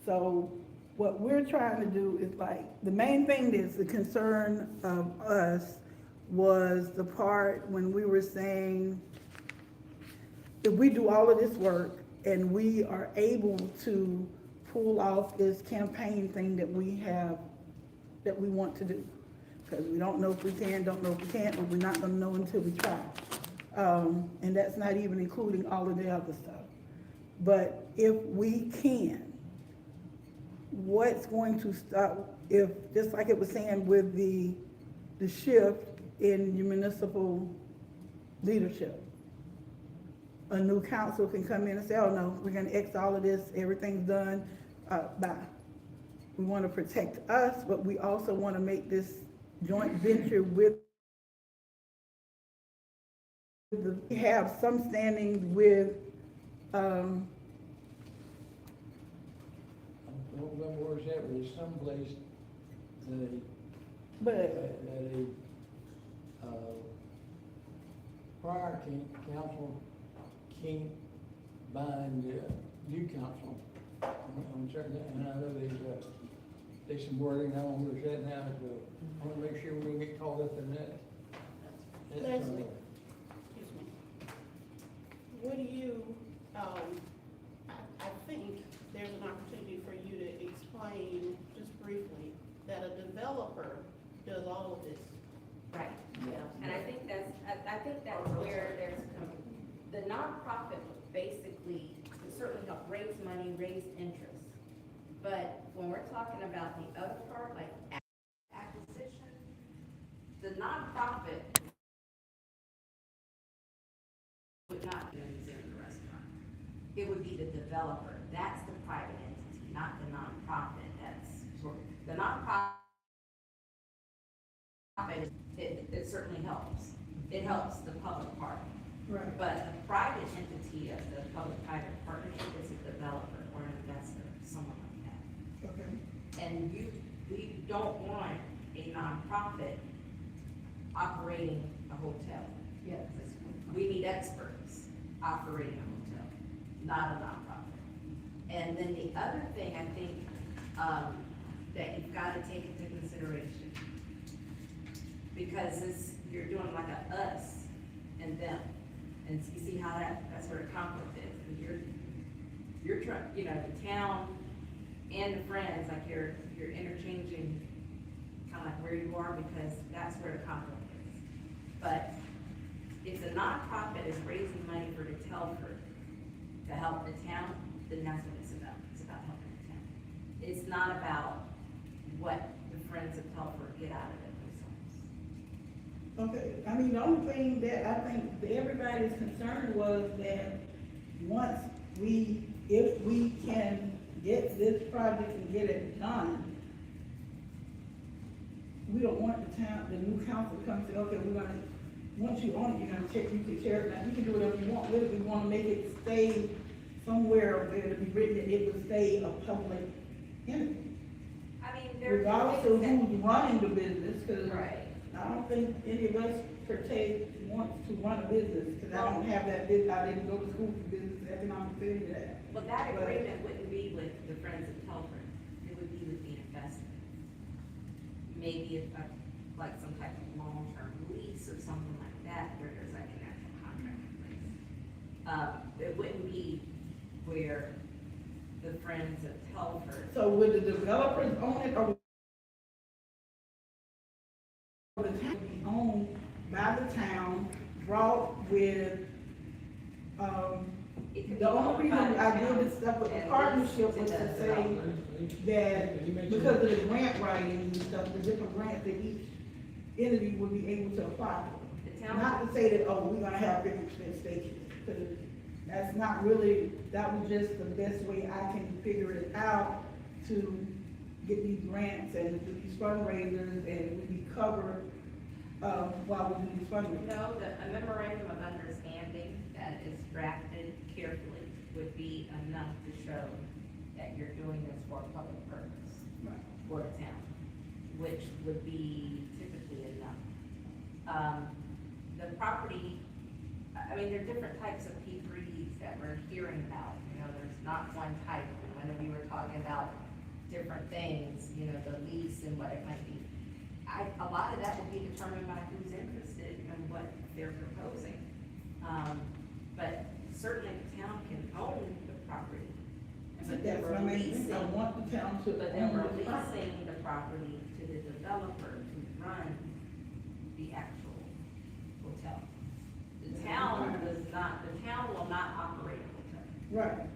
So what we're trying to do is, like, the main thing that's the concern of us was the part when we were saying, if we do all of this work and we are able to pull off this campaign thing that we have, that we want to do. Because we don't know if we can, don't know if we can't, but we're not gonna know until we try. And that's not even including all of the other stuff. But if we can, what's going to stop, if, just like it was saying with the shift in your municipal leadership, a new council can come in and say, oh no, we're gonna X all of this, everything's done, bye. We wanna protect us, but we also wanna make this joint venture with we have some standings with, I don't remember where it's at, but it's someplace that a prior council can't bind new council on certain, and I know there's some wording, I don't know where it's at now, so I want to make sure we don't get caught up in that. Leslie, excuse me. What do you, I think there's an opportunity for you to explain, just briefly, that a developer does all of this. Right, yeah, and I think that's where there's, the nonprofit basically can certainly help raise money, raise interest. But when we're talking about the other part, like acquisition, the nonprofit would not be in the restaurant. It would be the developer. That's the private entity, not the nonprofit. That's the nonprofit. It certainly helps. It helps the public part. Right. But the private entity of the public-private partnership is a developer or an investor, someone like that. Okay. And we don't want a nonprofit operating a hotel. Yes. We need experts operating a hotel, not a nonprofit. And then the other thing I think that you've got to take into consideration, because you're doing like a us and them, and you see how that's where the conflict is. Because you're trying, you know, the town and the friends, like you're interchanging kind of like where you are, because that's where the conflict is. But if the nonprofit is raising money for the Telford to help the town, then that's what it's about. It's about helping the town. It's not about what the friends of Telford get out of it themselves. Okay, I mean, the only thing that I think that everybody's concern was that once if we can get this project and get it done, we don't want the new council to come and say, okay, once you own it, you can tear it down. You can do whatever you want with it. We want to make it stay somewhere where it'll be written that it will stay a public entity. I mean, regardless of who's running the business, because right. I don't think any of us wants to run a business, because I don't have that business. I didn't go to school for business economics or any of that. Well, that agreement wouldn't be with the Friends of Telford. It would be with the investor. Maybe like some type of long-term lease or something like that, where there's like an actual contract in place. It wouldn't be where the Friends of Telford. So would the developers own it, or would the town be owned by the town, brought with, It could be the only owned by reason the I town did this stuff with the and partnership leased was to to the say developer. that because of the grant writing and stuff, the different grants that each entity would be able to apply for. The town- Not to say that, oh, we're gonna have 50% stations, because that's not really, that was just the best way I can figure it out to get these grants and do these fundraisers, and we be covered, while we do these fundraisers. No, a memorandum of understanding that is drafted carefully would be enough to show that you're doing this for a public purpose for the town, which would be typically enough. The property, I mean, there are different types of P3s that we're hearing about, you know, there's not one type. When we were talking about different things, you know, the lease and what it might be. A lot of that will be determined by who's interested in what they're proposing. But certainly the town can own the property. But then That's what I mean, I want the town to But then own we're the property. leasing the property to the developer to run the actual hotel. The town does not, the town will not operate a hotel. Right.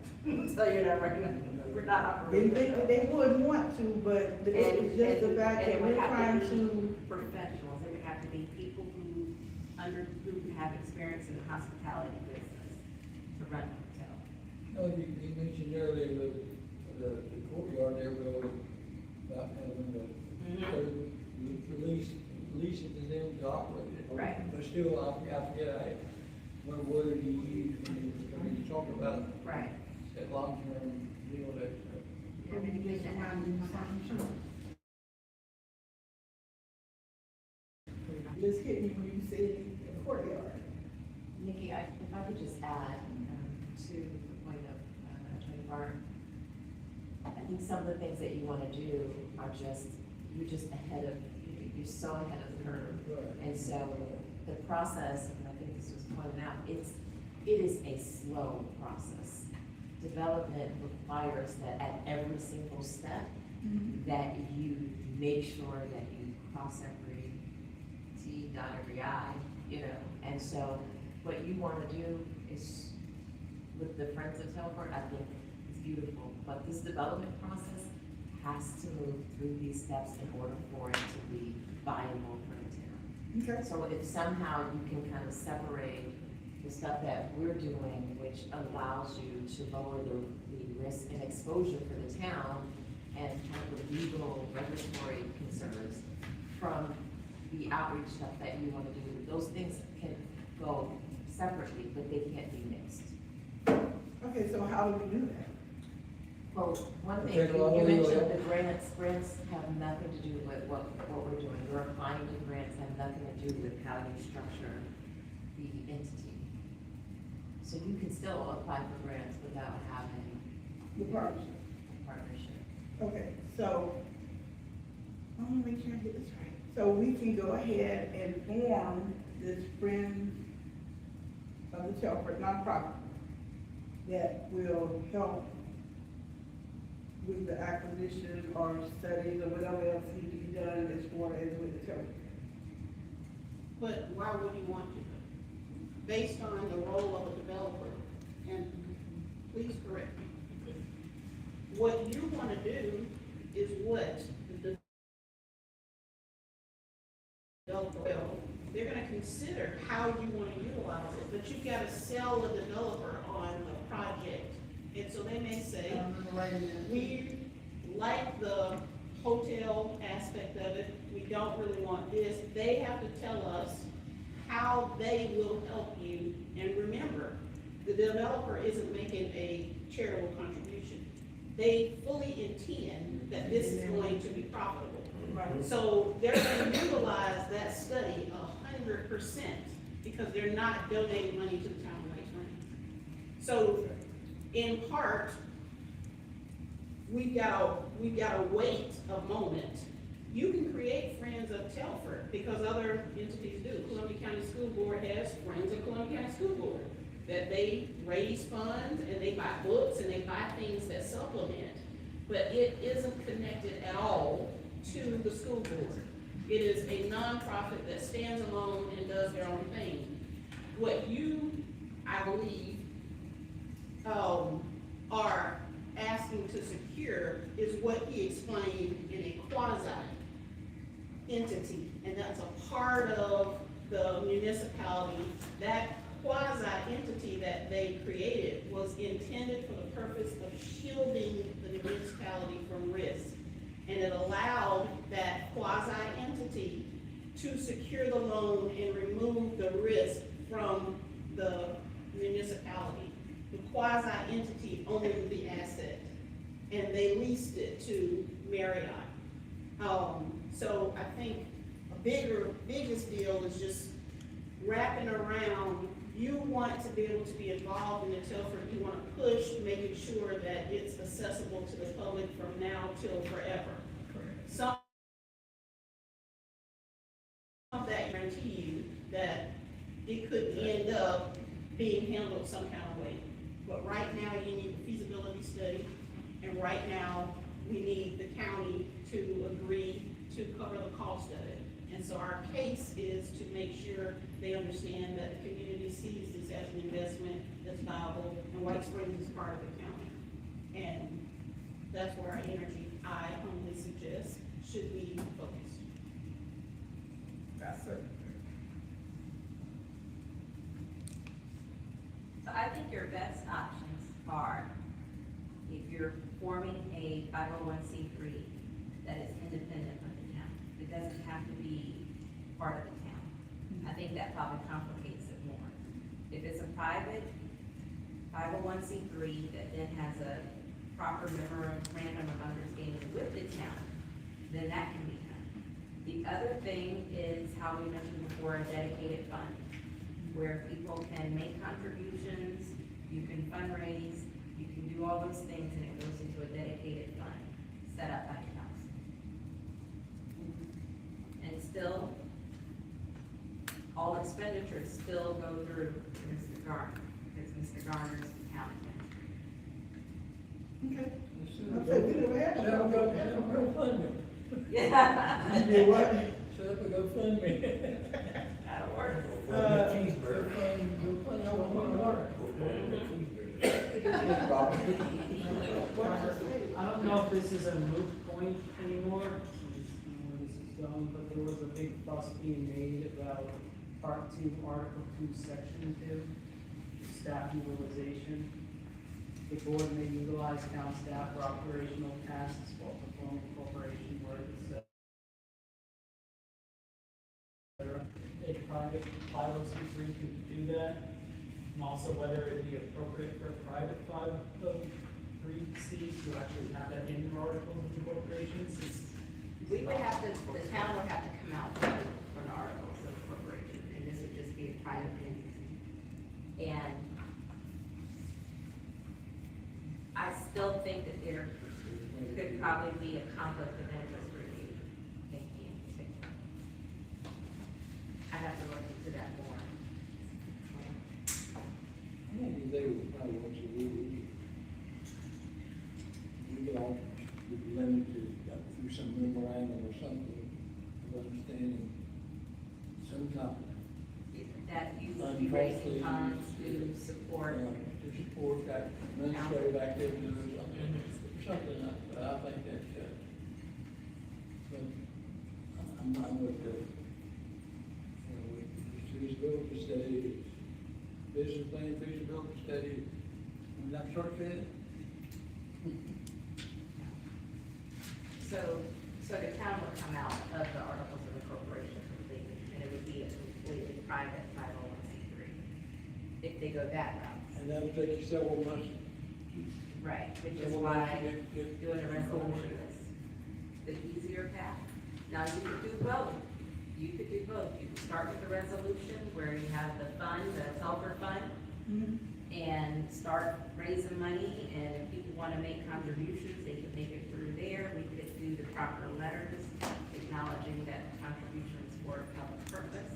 So you're not recommending, we're not They operating. think that they would want to, but it's just the fact And that it we're would have trying to to, be professionals, it would have to be people who have experience in the hospitality business to run a hotel. No, you mentioned earlier the courtyard there, about having the lease it to them to operate it. Right. But still, I forget, what word you used when you talk about Right. that long-term deal that. just hit me when you said the courtyard. Nikki, if I could just add to the point of Attorney Barton, I think some of the things that you want to do are you're just ahead of, you're so ahead of the curve. And so the process, and I think this was pointed out, it is a slow process. Development requires that at every single step, that you make sure that you cross every T, dot every I, you know. And so what you want to do is, with the Friends of Telford, I think it's beautiful, but this development process has to move through these steps in order for it to be viable for the town. Okay. So if somehow you can kind of separate the stuff that we're doing, which allows you to lower the risk and exposure for the town and kind of the legal regulatory concerns from the outreach stuff that you want to do, those things can go separately, but they can't be mixed. Okay, so how do we do that? Well, one thing, Okay, well, you we mentioned will- the grants have nothing to do with what we're doing. We're applying to grants have nothing to do with how you structure the entity. So you can still apply for grants without having The partnership. partnership. Okay, so, I want to make sure I get this right. So we can go ahead and form this Friends of the Telford nonprofit that will help with the acquisition or studies or whatever else needs to be done as far as with the Telford. But why would you want to? Based on the role of a developer, and please correct me. What you want to do is what the developer will. They're going to consider how you want to utilize it, but you've got to sell the developer on the project. And so they may say, we like the hotel aspect of it, we don't really want this. They have to tell us how they will help you. And remember, the developer isn't making a charitable contribution. They fully intend that this is going to be profitable. Right. So they're going to utilize that study 100% because they're not donating money to the town of Lake Springs. So in part, we've got to wait a moment. You can create Friends of Telford because other entities do. Columbia County School Board has Friends of Columbia County School Board. that they raise funds and they buy books and they buy things that supplement, but it isn't connected at all to the school board. It is a nonprofit that stands alone and does their own thing. What you, I believe, are asking to secure is what he explained in a quasi entity, and that's a part of the municipality. That quasi entity that they created was intended for the purpose of shielding the municipality from risk. And it allowed that quasi entity to secure the loan and remove the risk from the municipality. The quasi entity owned the asset and they leased it to Marriott. So I think a biggest deal is just wrapping around. You want to be able to be involved in the Telford. You want to push, making sure that it's accessible to the public from now till forever. Some of that guarantee you that it could end up being handled some kind of way. But right now you need a feasibility study, and right now we need the county to agree to cover the cost of it. And so our case is to make sure they understand that the community sees this as an investment that's viable, and White Springs is part of the county. And that's where our energy, I humbly suggest, should be focused. That's it. So I think your best options are, if you're forming a 501c3 that is independent of the town, it doesn't have to be part of the town. I think that probably complicates it more. If it's a private 501c3 that then has a proper memorandum of understanding with the town, then that can be done. The other thing is how we mentioned before, a dedicated fund, where people can make contributions, you can fundraise, you can do all those things, and it goes into a dedicated fund set up by the council. And still, all expenditures still go through Mr. Garner, because Mr. Garner's the county manager. Yeah. You do what? Set up a GoFundMe. That'll work. Cheeseburger. GoFundMe, I want my water. I don't know if this is a moot point anymore, where this is going, but there was a big fuss being made about Part 2, Article 2, Section 2, staff utilization. The board may utilize town staff for operational tasks while performing corporation work, etc. A private 501c3 could do that, and also whether it would be appropriate for private 503Cs to actually have that in the articles of incorporation. We would have to, the town would have to come out for an articles of incorporation, and this would just be a private entity. And I still think that there could probably be a conflict of interest review. I have to look into that more. I think they would probably want you to do. We could all be limited through some memorandum or something of understanding some kind of. That you would be raising funds to support. To support that administrative activity or something like that. I think that, but I'm with the, feasibility study, business plan, feasibility study, and that sort of thing. So the town would come out of the articles of incorporation completely, and it would be a completely private 501c3, if they go that route. And that'll take you several months. Right, which is why doing a resolution is the easier path. Now, you could do both. You could do both. You could start with the resolution where you have the fund, the Telford fund, and start raising money, and if people want to make contributions, they could make it through there. We could do the proper letters acknowledging that contributions for a public purpose.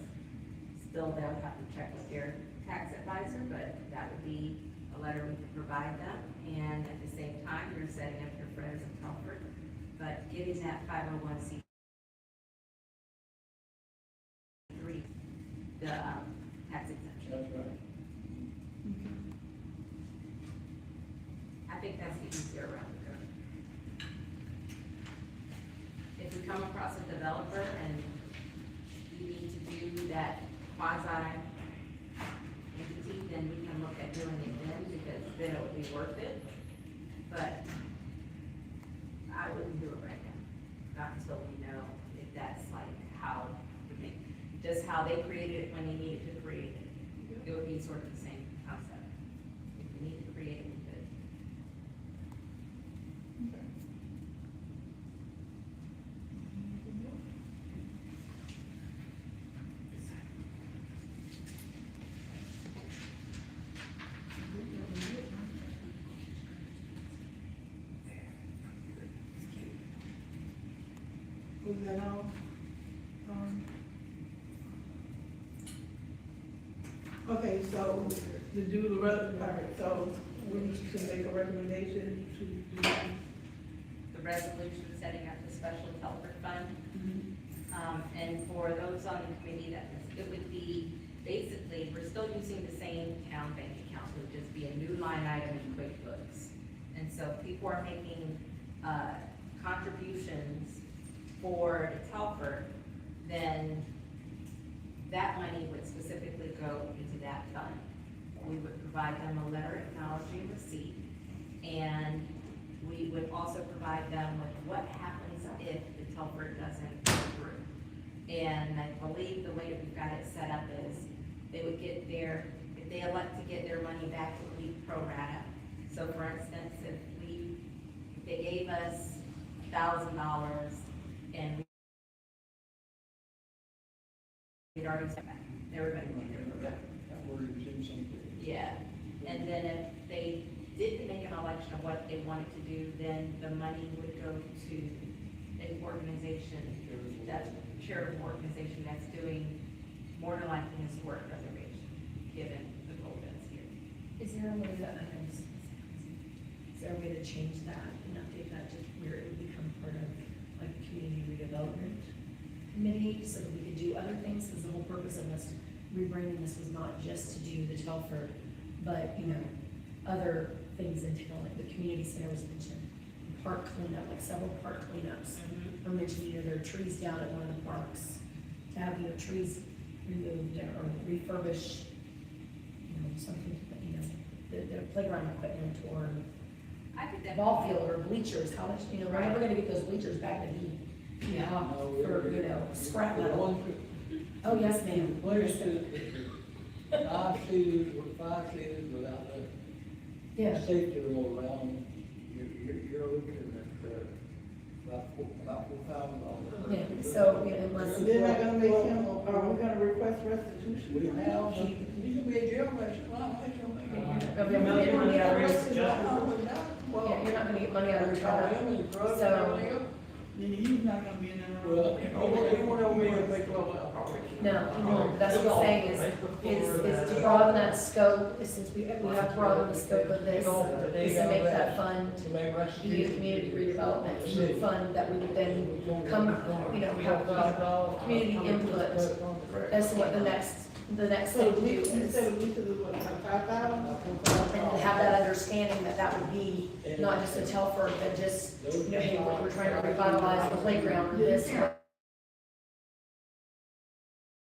Still, they'll have to check with their tax advisor, but that would be a letter we could provide them. And at the same time, you're setting up your friends of Telford, but getting that 501c3, the tax exemption. That's right. I think that's the easier route to go. If we come across a developer and you need to do that quasi entity, then we can look at doing it then, because then it would be worth it. But I wouldn't do it right now, not until we know if that's like how, just how they created it when they needed to create it. It would be sort of the same concept. If we need to create it, we could. Was that all? Okay, so to do the rest, so we should make a recommendation to do. The resolution setting up the special Telford fund. And for those on the committee, it would be, basically, we're still using the same town bank account, it would just be a new line item in QuickBooks. And so if people are making, contributions for Telford, then that money would specifically go into that fund. We would provide them a letter acknowledging receipt, and we would also provide them with what happens if the Telford doesn't go through. And I believe the way that we've got it set up is, they would get their, if they elect to get their money back, it would be pro rata. So for instance, if they gave us $1,000 and we'd already spent back, everybody would get their money. Yeah, and then if they didn't make an election of what they wanted to do, then the money would go to an organization, that's a charitable organization that's doing more than likely historic preservation, given the goal that's here. Is there a way to change that and update that to where it would become part of like the community redevelopment committee, so that we could do other things? Because the whole purpose of us rebranding this was not just to do the Telford, but, you know, other things in town, like the community center was mentioned, park cleanup, like several park cleanups. Or mentioned, you know, there are trees down at one of the parks, to have, you know, trees removed or refurbish, you know, something, you know, the playground equipment or I could ball field or bleachers, how much, you know, we're never gonna get those bleachers back to be, you know, for, you know, scrap metal. Oh, yes, ma'am. Places, five seaters without Yeah. the safety roll around, you're looking at, about $4,000. Yeah, so, you know, unless. They're not gonna make him, are we gonna request restitution? We have, you can be a jailbird, You're not gonna get money out of it. Yeah, you're not gonna get money out of it. So, He's not gonna be in there. well, you won't ever be able to make no, that's what I'm saying is to broaden that scope, since we have broadened the scope of this, is to make that fund, be a community redevelopment fund that we would then come, you know, have community input as to what the next thing to do You is. said we could do what, like 5,000? And have that understanding that that would be not just a Telford, but just, you know, hey, we're trying to revitalize the playground, this,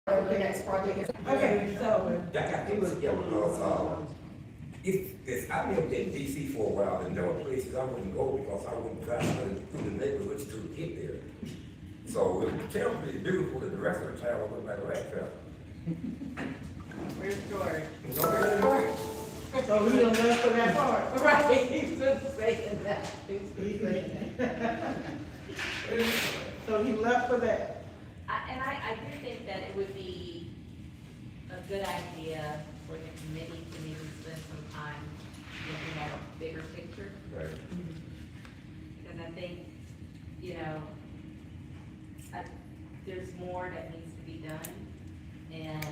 whatever the next project is. Okay, so, That got to look at because, it's, I lived in DC for a while, and there were places I wouldn't go because I wouldn't drive through the neighborhoods to get there. So Telford is beautiful, and the rest of the town look like a rat trap. Where's George? so we don't left for that part. Right, he's just saying that. So he left for that. I do think that it would be a good idea for the committee to maybe spend some time looking at a bigger picture. Right. Because I think, you know, there's more that needs to be done. And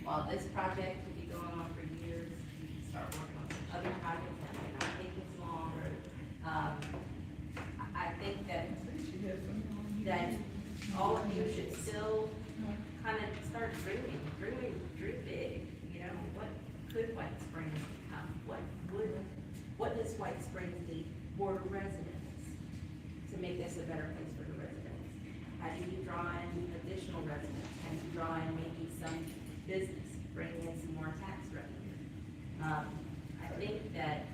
while this project could be going on I think that all of you should still kind of start dream big, you know, what could White Springs become? What does White Springs need for residents to make this a better place for the residents? How do you draw in additional residents? How do you draw in maybe some business, bring in some more tax revenue? I think that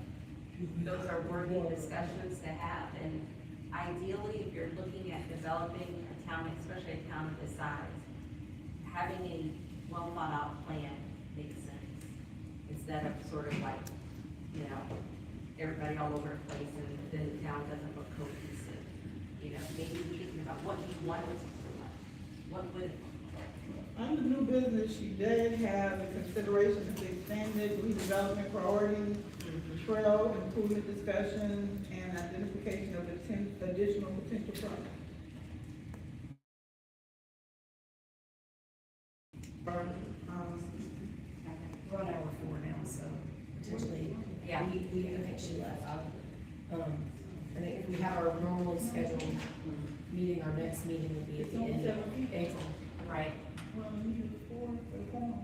those are worthy discussions to have, and ideally, if you're looking at developing a town, especially a town of this size, having a well thought out plan makes sense, instead of sort of like, you know, everybody all over the place and then the town doesn't look cohesive. You know, maybe thinking about what you want it to look like. What would it look like? Under new business, she did have a consideration of the extended redevelopment priorities, trail improvement discussion, and identification of additional potential projects. We're on hour 4 now, so potentially, Yeah. we okay, she left. I think if we have our normally scheduled meeting, our next meeting will be at the end of April. Right. Well, we need 4 for the form.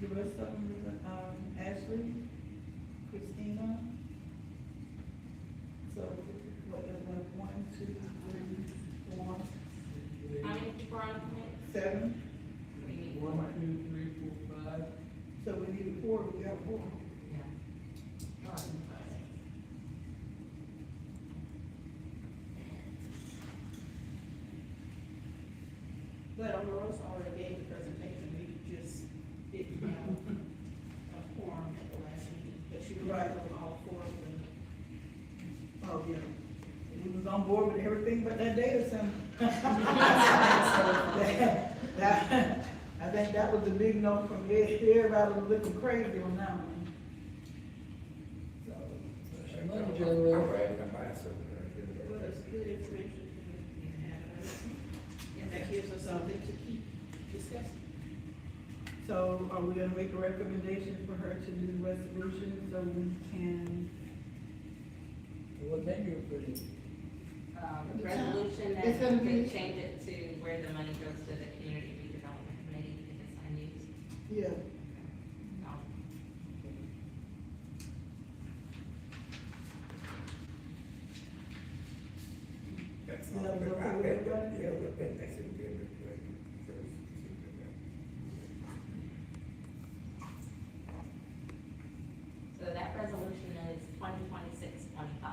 The rest of them, Ashley, Christina. So, what is like 1, 2, 3, 4, How many people are on the committee? 7? We need 1, four. 2, 3, 4, 5. So we need 4, we got 4. Yeah. But Rose already gave the presentation, we just didn't have a quorum at the last meeting, but she was right on all 4 of them. Oh, yeah. He was on board with everything but that data center. I think that was the big no from everybody was looking crazy on that one. Money I'm generator. ready to buy something. Well, it's good information to have, and that gives us something to keep discussing. So are we gonna make a recommendation for her to do the resolution so we can? What name you put in? Resolution that It's gonna could be- change it to where the money goes to the community redevelopment committee if it's unused. Yeah. That's Yeah, all. we're But I okay bet with that? yeah, we'll bet that's in good. So that resolution is 2026-25.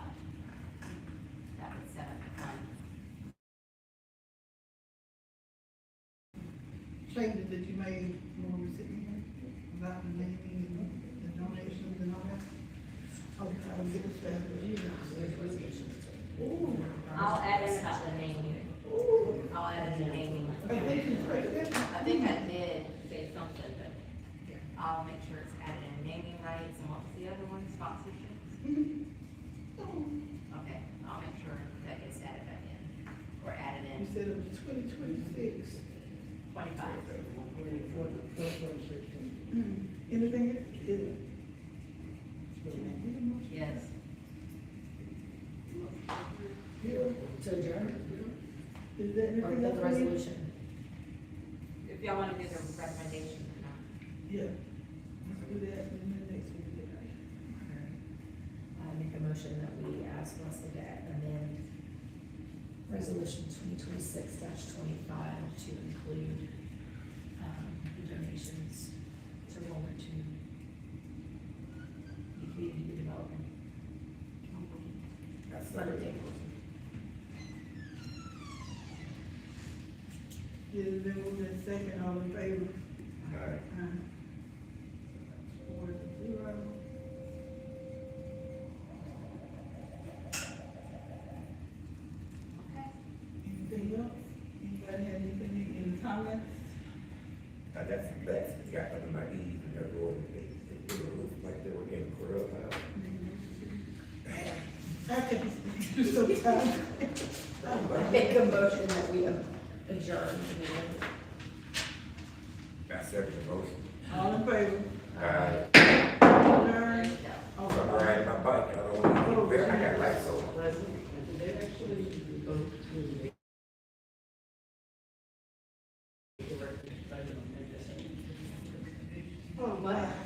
That would set up the fund. Changes that you made when we were sitting here about the naming and the donations and all that. Oh, I will get this back to you. Ooh. I'll add in about the naming. I'll add in the naming. I think you put it in. I think I did say something, but I'll make sure it's added in naming rights, and what was the other one, sponsorships? Okay, I'll make sure that gets added back in, or added You in said it was 2026. 25. Anything else? Yes. To adjourn? Is there Or anything the else? resolution? If y'all want to do the recommendation or not. Yeah. Let's do that in the next meeting. I make a motion that we ask Leslie to amend resolution 2026-25 to include, donations to roll into the community development. That's Funding. It has been moved in second, all in favor? Alright. 4-0. Okay. Anything else? Anybody have anything, any comments? That's the best. Got under my knees and they're going, they look like they were in a clubhouse. Okay, so time. I make a motion that we adjourn the meeting. I second the motion. All in favor? Alright. Adjourn. I'm riding my bike, I don't want to get there, I got lights on. They actually vote to Oh, my.